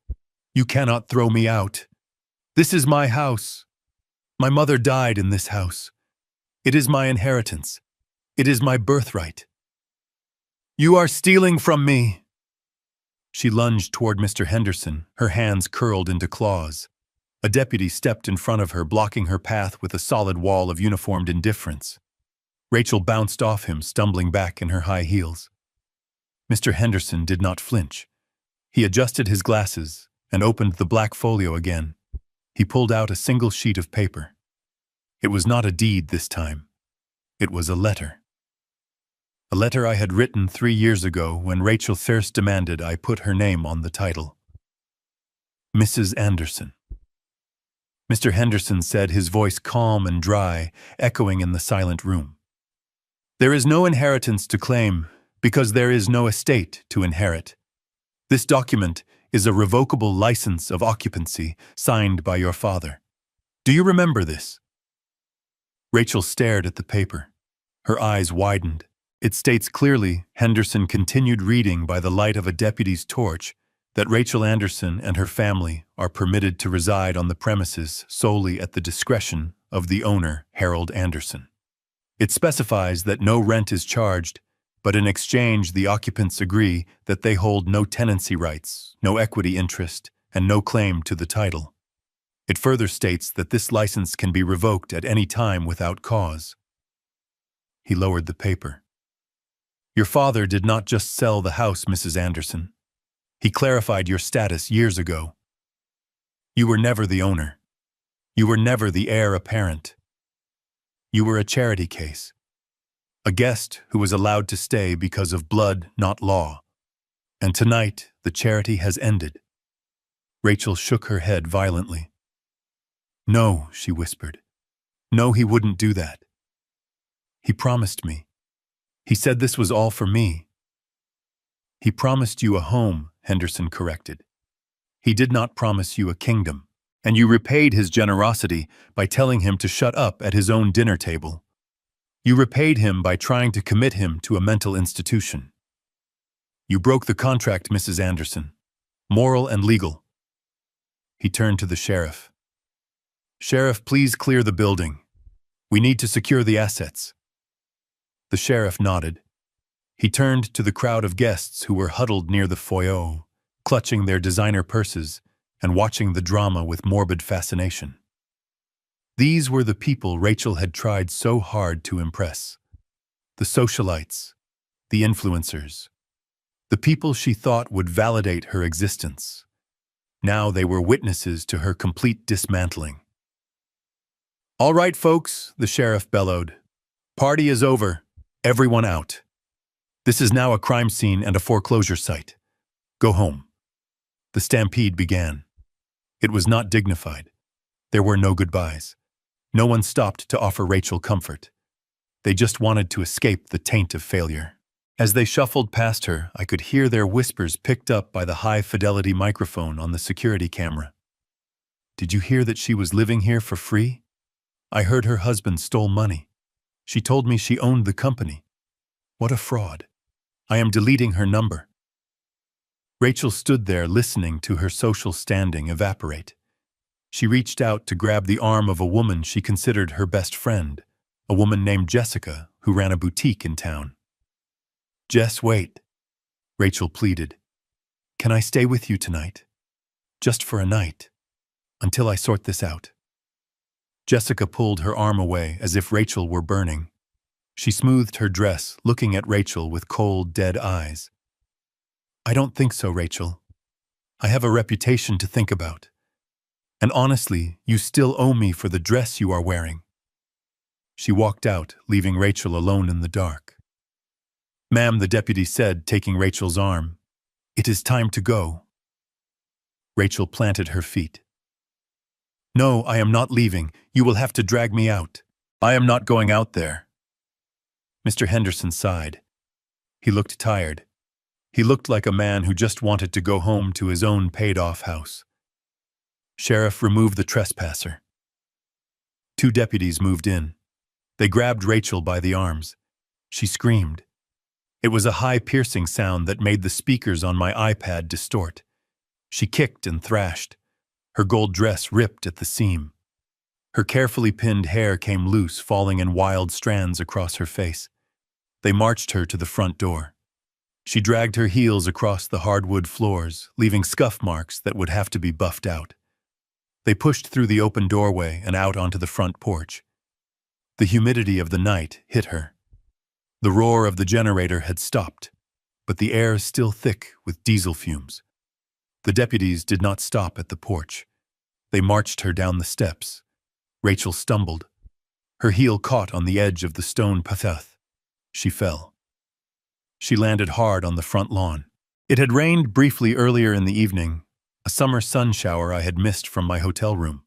A: "You cannot throw me out. This is my house. My mother died in this house. It is my inheritance. It is my birthright. You are stealing from me." She lunged toward Mr. Henderson, her hands curled into claws. A deputy stepped in front of her, blocking her path with a solid wall of uniformed indifference. Rachel bounced off him, stumbling back in her high heels. Mr. Henderson did not flinch. He adjusted his glasses and opened the black folio again. He pulled out a single sheet of paper. It was not a deed this time. It was a letter. A letter I had written 3 years ago when Rachel Thirst demanded I put her name on the title. Mrs. Anderson. Mr. Henderson said, his voice calm and dry, echoing in the silent room. "There is no inheritance to claim because there is no estate to inherit. This document is a revocable license of occupancy signed by your father. Do you remember this?" Rachel stared at the paper. Her eyes widened. It states clearly, Henderson continued reading by the light of a deputy's torch, that Rachel Anderson and her family are permitted to reside on the premises solely at the discretion of the owner, Harold Anderson. It specifies that no rent is charged, but in exchange the occupants agree that they hold no tenancy rights, no equity interest, and no claim to the title. It further states that this license can be revoked at any time without cause. He lowered the paper. "Your father did not just sell the house, Mrs. Anderson. He clarified your status years ago. You were never the owner. You were never the heir apparent. You were a charity case. A guest who was allowed to stay because of blood, not law. And tonight, the charity has ended. Rachel shook her head violently. No, she whispered. No, he wouldn't do that. He promised me. He said this was all for me. He promised you a home, Henderson corrected. He did not promise you a kingdom, and you repaid his generosity by telling him to shut up at his own dinner table. You repaid him by trying to commit him to a mental institution. You broke the contract, Mrs. Anderson. Moral and legal. He turned to the sheriff. Sheriff, please clear the building. We need to secure the assets. The sheriff nodded. He turned to the crowd of guests who were huddled near the foyer, clutching their designer purses and watching the drama with morbid fascination. These were the people Rachel had tried so hard to impress. The socialites, the influencers, the people she thought would validate her existence. Now they were witnesses to her complete dismantling. All right, folks, the sheriff bellowed. Party is over. Everyone out. This is now a crime scene and a foreclosure site. Go home. The stampede began. It was not dignified. There were no goodbyes. No one stopped to offer Rachel comfort. They just wanted to escape the taint of failure. As they shuffled past her, I could hear their whispers picked up by the high-fidelity microphone on the security camera. Did you hear that she was living here for free? I heard her husband stole money. She told me she owned the company. What a fraud. I am deleting her number. Rachel stood there listening to her social standing evaporate. She reached out to grab the arm of a woman she considered her best friend, a woman named Jessica who ran a boutique in town. Jess, wait, Rachel pleaded. Can I stay with you tonight? Just for a night, until I sort this out. Jessica pulled her arm away as if Rachel were burning. She smoothed her dress, looking at Rachel with cold, dead eyes. I don't think so, Rachel. I have a reputation to think about. And honestly, you still owe me for the dress you are wearing. She walked out, leaving Rachel alone in the dark. Ma'am, the deputy said, taking Rachel's arm. It is time to go. Rachel planted her feet. No, I am not leaving. You will have to drag me out. I am not going out there. Mr. Henderson sighed. He looked tired. He looked like a man who just wanted to go home to his own paid-off house. Sheriff, remove the trespasser. 2 deputies moved in. They grabbed Rachel by the arms. She screamed. It was a high, piercing sound that made the speakers on my iPad distort. She kicked and thrashed. Her gold dress ripped at the seam. Her carefully pinned hair came loose, falling in wild strands across her face. They marched her to the front door. She dragged her heels across the hardwood floors, leaving scuff marks that would have to be buffed out. They pushed through the open doorway and out onto the front porch. The humidity of the night hit her. The roar of the generator had stopped, but the air is still thick with diesel fumes. The deputies did not stop at the porch. They marched her down the steps. Rachel stumbled. Her heel caught on the edge of the stone pathath. She fell. She landed hard on the front lawn. It had rained briefly earlier in the evening, a summer sun shower I had missed from my hotel room.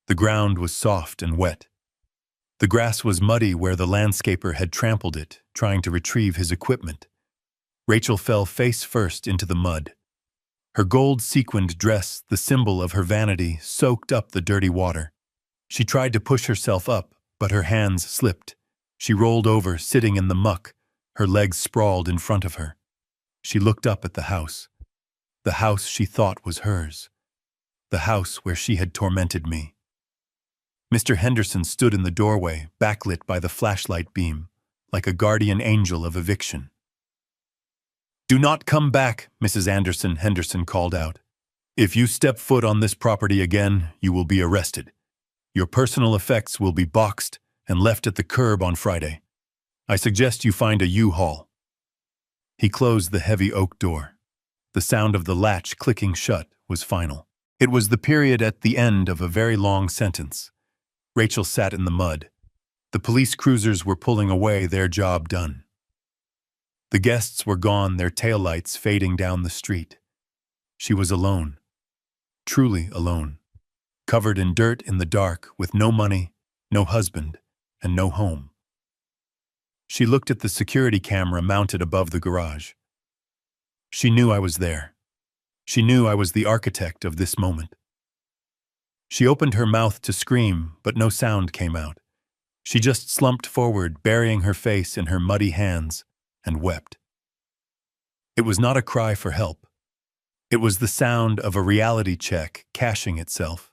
A: The ground was soft and wet. The grass was muddy where the landscaper had trampled it, trying to retrieve his equipment. Rachel fell face first into the mud. Her gold-sequined dress, the symbol of her vanity, soaked up the dirty water. She tried to push herself up, but her hands slipped. She rolled over, sitting in the muck, her legs sprawled in front of her. She looked up at the house she thought was hers, the house where she had tormented me. Mr. Henderson stood in the doorway, backlit by the flashlight beam, like a guardian angel of eviction. Do not come back, Mrs. Anderson, Henderson called out. If you step foot on this property again, you will be arrested. Your personal effects will be boxed and left at the curb on Friday. I suggest you find a U-Haul. He closed the heavy oak door. The sound of the latch clicking shut was final. It was the period at the end of a very long sentence. Rachel sat in the mud. The police cruisers were pulling away, their job done. The guests were gone, their taillights fading down the street. She was alone. Truly alone. Covered in dirt in the dark, with no money, no husband, and no home. She looked at the security camera mounted above the garage. She knew I was there. She knew I was the architect of this moment. She opened her mouth to scream, but no sound came out. She just slumped forward, burying her face in her muddy hands, and wept. It was not a cry for help. It was the sound of a reality check cashing itself.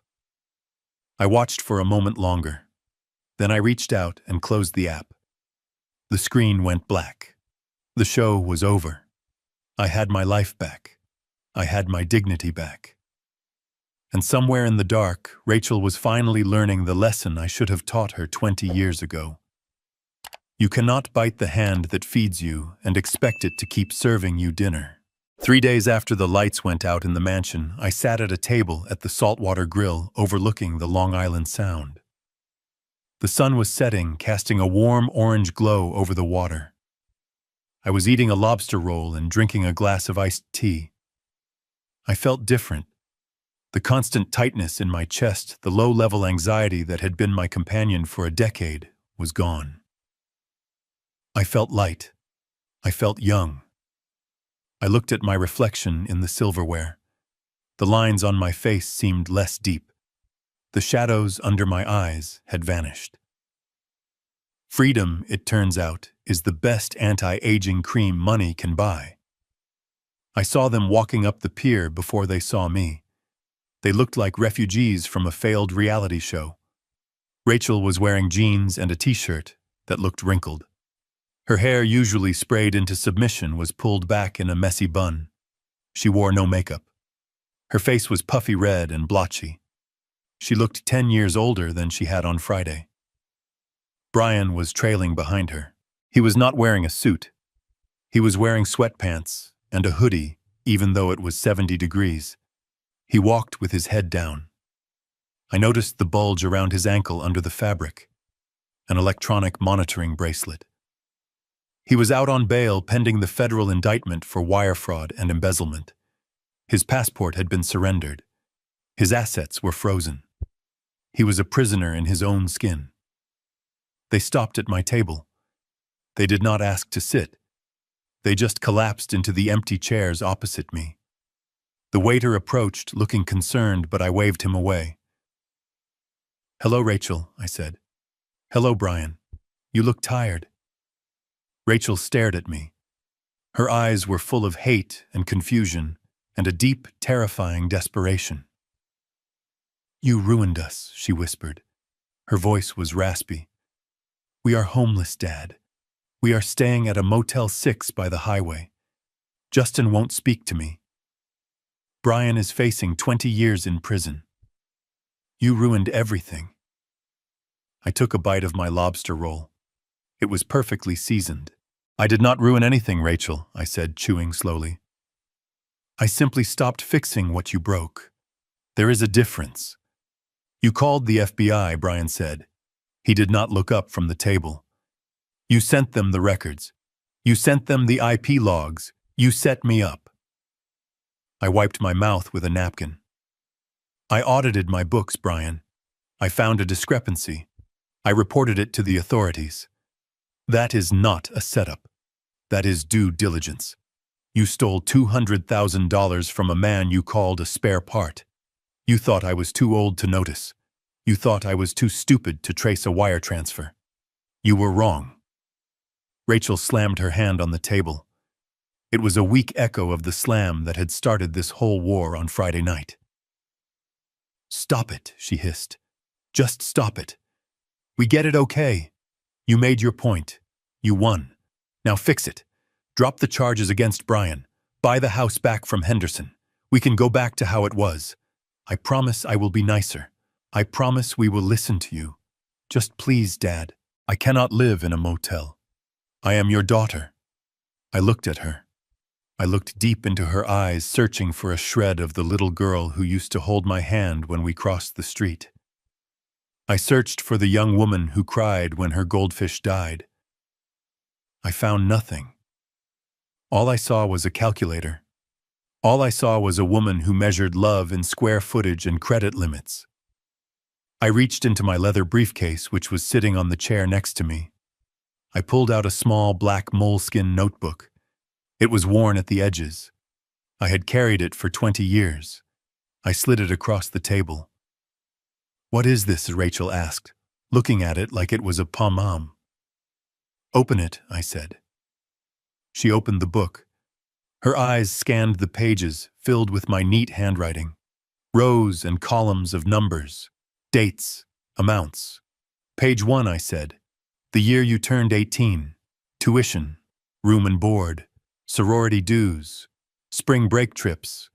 A: I watched for a moment longer. Then I reached out and closed the app. The screen went black. The show was over. I had my life back. I had my dignity back. And somewhere in the dark, Rachel was finally learning the lesson I should have taught her 20 years ago. You cannot bite the hand that feeds you and expect it to keep serving you dinner. 3 days after the lights went out in the mansion, I sat at a table at the Saltwater Grill overlooking the Long Island Sound. The sun was setting, casting a warm orange glow over the water. I was eating a lobster roll and drinking a glass of iced tea. I felt different. The constant tightness in my chest, the low-level anxiety that had been my companion for a decade, was gone. I felt light. I felt young. I looked at my reflection in the silverware. The lines on my face seemed less deep. The shadows under my eyes had vanished. Freedom, it turns out, is the best anti-aging cream money can buy. I saw them walking up the pier before they saw me. They looked like refugees from a failed reality show. Rachel was wearing jeans and a t-shirt that looked wrinkled. Her hair, usually sprayed into submission, was pulled back in a messy bun. She wore no makeup. Her face was puffy red and blotchy. She looked 10 years older than she had on Friday. Brian was trailing behind her. He was not wearing a suit. He was wearing sweatpants and a hoodie, even though it was 70 degrees. He walked with his head down. I noticed the bulge around his ankle under the fabric, an electronic monitoring bracelet. He was out on bail pending the federal indictment for wire fraud and embezzlement. His passport had been surrendered. His assets were frozen. He was a prisoner in his own skin. They stopped at my table. They did not ask to sit. They just collapsed into the empty chairs opposite me. The waiter approached, looking concerned, but I waved him away. "Hello, Rachel," I said. "Hello, Brian. You look tired." Rachel stared at me. Her eyes were full of hate and confusion and a deep, terrifying desperation. "You ruined us," she whispered. Her voice was raspy. "We are homeless, Dad. We are staying at a Motel 6 by the highway. Justin won't speak to me. Brian is facing 20 years in prison. You ruined everything." I took a bite of my lobster roll. It was perfectly seasoned. "I did not ruin anything, Rachel," I said, chewing slowly. "I simply stopped fixing what you broke. There is a difference." "You called the FBI," Brian said. He did not look up from the table. "You sent them the records. You sent them the IP logs. You set me up." I wiped my mouth with a napkin. "I audited my books, Brian. I found a discrepancy. I reported it to the authorities. That is not a setup. That is due diligence. You stole $200,000 from a man you called a spare part. You thought I was too old to notice. You thought I was too stupid to trace a wire transfer. You were wrong." Rachel slammed her hand on the table. It was a weak echo of the slam that had started this whole war on Friday night. "Stop it," she hissed. "Just stop it. We get it, okay? You made your point. You won. Now fix it. Drop the charges against Brian. Buy the house back from Henderson. We can go back to how it was. I promise I will be nicer. I promise we will listen to you. Just please, Dad. I cannot live in a motel. I am your daughter." I looked at her. I looked deep into her eyes, searching for a shred of the little girl who used to hold my hand when we crossed the street. I searched for the young woman who cried when her goldfish died. I found nothing. All I saw was a calculator. All I saw was a woman who measured love in square footage and credit limits. I reached into my leather briefcase, which was sitting on the chair next to me. I pulled out a small black moleskin notebook. It was worn at the edges. I had carried it for 20 years. I slid it across the table. "What is this?" Rachel asked, looking at it like it was a pom-pom. "Open it," I said. She opened the book. Her eyes scanned the pages, filled with my neat handwriting. Rows and columns of numbers, dates, amounts. "Page 1, I said. "The year you turned 18. Tuition, room and board, sorority dues, spring break trips,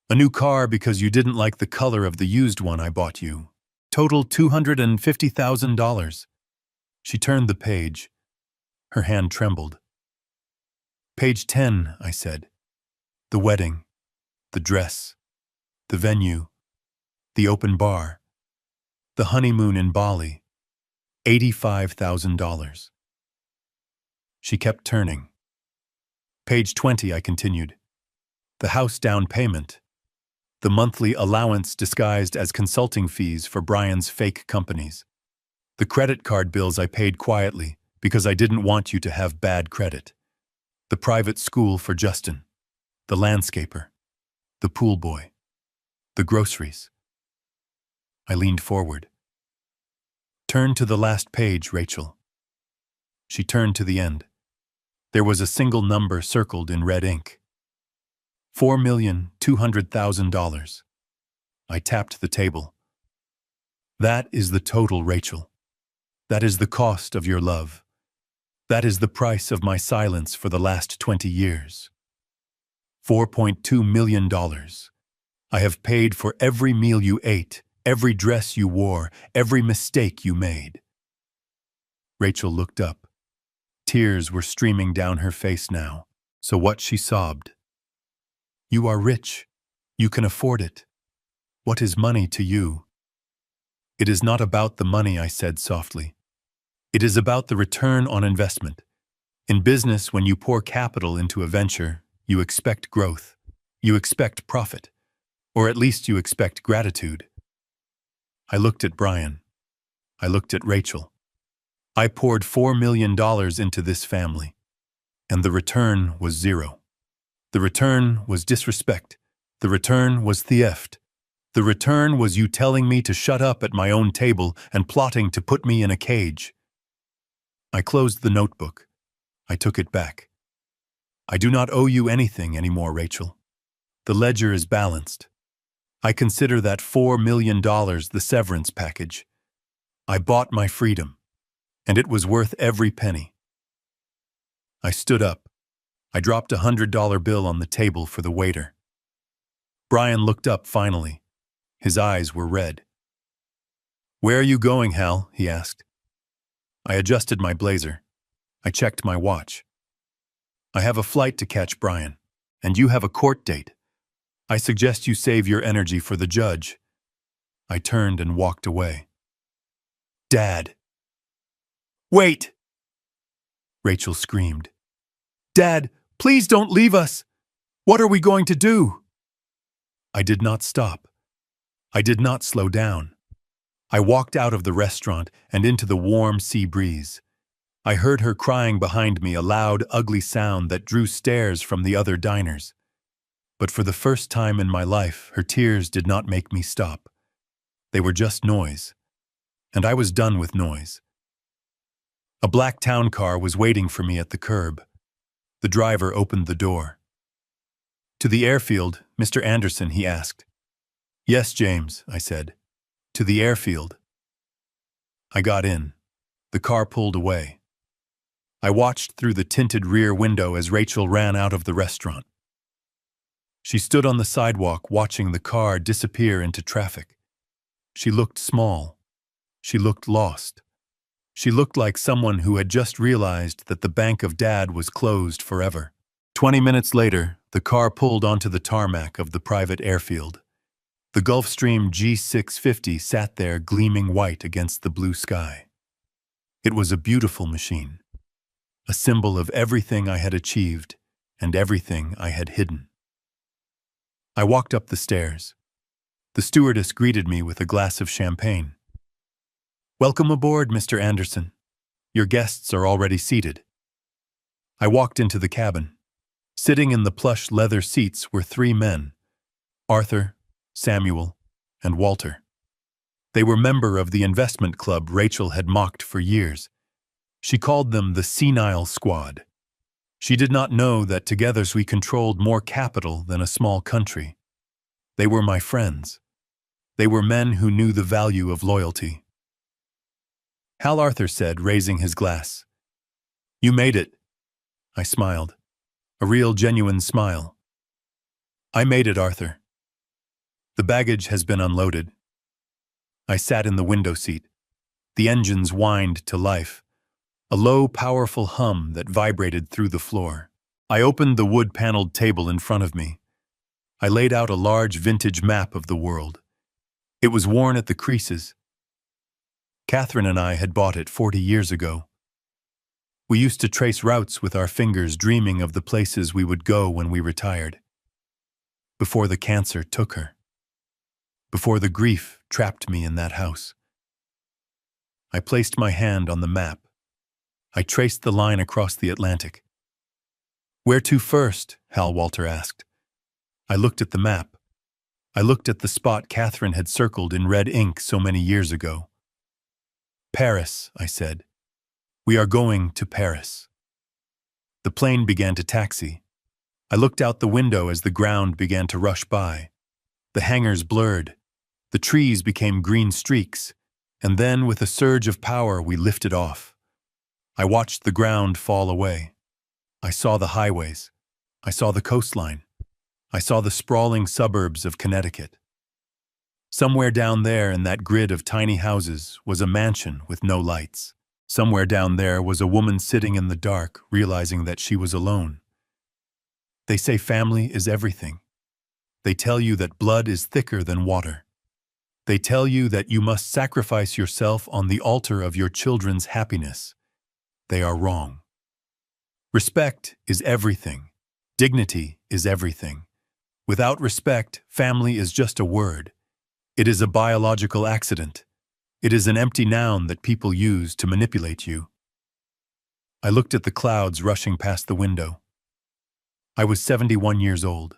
A: a new car because you didn't like the color of the used one I bought you. Total $250,000. She turned the page. Her hand trembled. "Page 10, I said. "The wedding, the dress, the venue, the open bar, the honeymoon in Bali, $85,000. She kept turning. "Page 20, I continued. "The house down payment, the monthly allowance disguised as consulting fees for Brian's fake companies, the credit card bills I paid quietly because I didn't want you to have bad credit, the private school for Justin, the landscaper, the pool boy, the groceries." I leaned forward. "Turn to the last page, Rachel." She turned to the end. There was a single number circled in red ink. $4,200,000. I tapped the table. "That is the total, Rachel. That is the cost of your love. That is the price of my silence for the last 20 years. $4.2 million. I have paid for every meal you ate, every dress you wore, every mistake you made." Rachel looked up. Tears were streaming down her face now, so what she sobbed. "You are rich. You can afford it. What is money to you?" "It is not about the money," I said softly. "It is about the return on investment. In business, when you pour capital into a venture, you expect growth. You expect profit. Or at least you expect gratitude." I looked at Brian. I looked at Rachel. I poured $4 million into this family, and the return was zero. The return was disrespect. The return was theft. The return was you telling me to shut up at my own table and plotting to put me in a cage. I closed the notebook. I took it back. "I do not owe you anything anymore, Rachel. The ledger is balanced. I consider that $4 million the severance package. I bought my freedom, and it was worth every penny." I stood up. I dropped a $100 bill on the table for the waiter. Brian looked up finally. His eyes were red. "Where are you going, Hal?" he asked. I adjusted my blazer. I checked my watch. "I have a flight to catch, Brian, and you have a court date. I suggest you save your energy for the judge." I turned and walked away. "Dad!" "Wait!" Rachel screamed. "Dad, please don't leave us! What are we going to do?" I did not stop. I did not slow down. I walked out of the restaurant and into the warm sea breeze. I heard her crying behind me, a loud, ugly sound that drew stares from the other diners. But for the first time in my life, her tears did not make me stop. They were just noise. And I was done with noise. A black town car was waiting for me at the curb. The driver opened the door. "To the airfield, Mr. Anderson?" he asked. "Yes, James," I said. "To the airfield." I got in. The car pulled away. I watched through the tinted rear window as Rachel ran out of the restaurant. She stood on the sidewalk watching the car disappear into traffic. She looked small. She looked lost. She looked like someone who had just realized that the bank of Dad was closed forever. 20 minutes later, the car pulled onto the tarmac of the private airfield. The Gulfstream G650 sat there gleaming white against the blue sky. It was a beautiful machine, a symbol of everything I had achieved and everything I had hidden. I walked up the stairs. The stewardess greeted me with a glass of champagne. "Welcome aboard, Mr. Anderson. Your guests are already seated." I walked into the cabin. Sitting in the plush leather seats were 3 men, Arthur, Samuel, and Walter. They were members of the investment club Rachel had mocked for years. She called them the Senile Squad. She did not know that together we controlled more capital than a small country. They were my friends. They were men who knew the value of loyalty. Hal Arthur said, raising his glass. "You made it." I smiled. A real, genuine smile. "I made it, Arthur. The baggage has been unloaded." I sat in the window seat. The engines whined to life. A low, powerful hum that vibrated through the floor. I opened the wood-paneled table in front of me. I laid out a large vintage map of the world. It was worn at the creases. Catherine and I had bought it 40 years ago. We used to trace routes with our fingers, dreaming of the places we would go when we retired. Before the cancer took her. Before the grief trapped me in that house. I placed my hand on the map. I traced the line across the Atlantic. "Where to first?" Hal Walter asked. I looked at the map. I looked at the spot Catherine had circled in red ink so many years ago. "Paris," I said. "We are going to Paris." The plane began to taxi. I looked out the window as the ground began to rush by. The hangars blurred. The trees became green streaks. And then, with a surge of power, we lifted off. I watched the ground fall away. I saw the highways. I saw the coastline. I saw the sprawling suburbs of Connecticut. Somewhere down there in that grid of tiny houses was a mansion with no lights. Somewhere down there was a woman sitting in the dark, realizing that she was alone. They say family is everything. They tell you that blood is thicker than water. They tell you that you must sacrifice yourself on the altar of your children's happiness. They are wrong. Respect is everything. Dignity is everything. Without respect, family is just a word. It is a biological accident. It is an empty noun that people use to manipulate you. I looked at the clouds rushing past the window. I was 71 years old.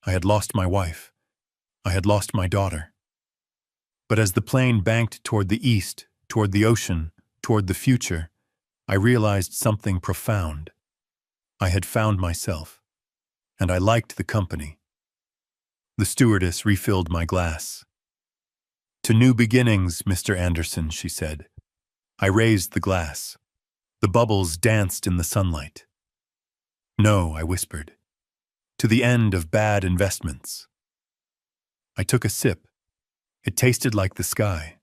A: I had lost my wife. I had lost my daughter. But as the plane banked toward the east, toward the ocean, toward the future, I realized something profound. I had found myself, and I liked the company. The stewardess refilled my glass. "To new beginnings, Mr. Anderson," she said. I raised the glass. The bubbles danced in the sunlight. "No," I whispered. "To the end of bad investments." I took a sip. It tasted like the sky.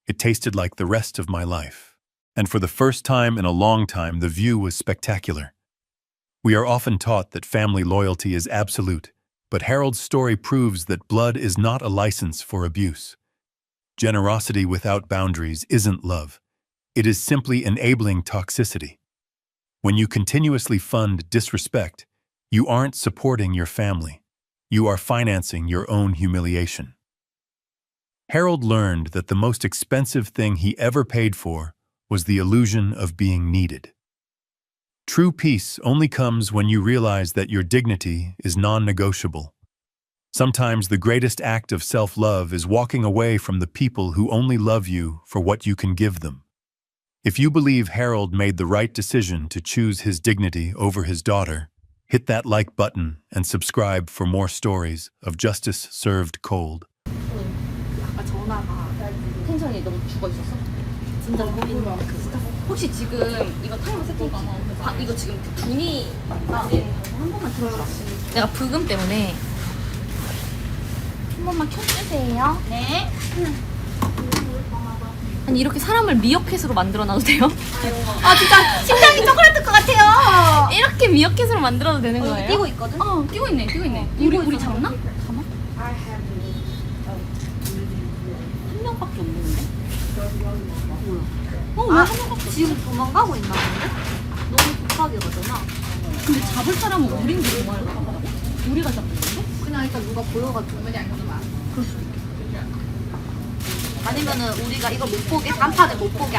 A: It tasted like the rest of my life. And for the first time in a long time, the view was spectacular. We are often taught that family loyalty is absolute, but Harold's story proves that blood is not a license for abuse. Generosity without boundaries isn't love. It is simply enabling toxicity. When you continuously fund disrespect, you aren't supporting your family. You are financing your own humiliation. Harold learned that the most expensive thing he ever paid for was the illusion of being needed. True peace only comes when you realize that your dignity is non-negotiable. Sometimes the greatest act of self-love is walking away from the people who only love you for what you can give them. If you believe Harold made the right decision to choose his dignity over his daughter, hit that like button and subscribe for more stories of justice served cold.
B: 아까 전화가 텐션이 너무 죽어 있었어. 진짜 진짜. 혹시 지금 이거 타이머 세팅 이거 지금 분이 한 번만 들어줘. 내가 불금 때문에 한 번만 켜주세요. 네. 아니 이렇게 사람을 미어캣으로 만들어놔도 돼요? 아 진짜 심장이 쪼그라들 것 같아요. 이렇게 미어캣으로 만들어도 되는 거예요?
C: 뛰고 있거든?
B: 뛰고 있네, 뛰고 있네. 우리 잡나? 잡아? 한 명밖에 없는데? 뭐야? 왜 한 명밖에
C: 지금 도망가고 있나 본데? 너무 급하게 가잖아.
B: 근데 잡을 사람은 우린데 정말 우리가 잡는 건데?
C: 그냥 일단 누가 보여가지고.
B: 그럴 수도 있겠다.
C: 아니면은 우리가 이걸 못 보게, 간판을 못 보게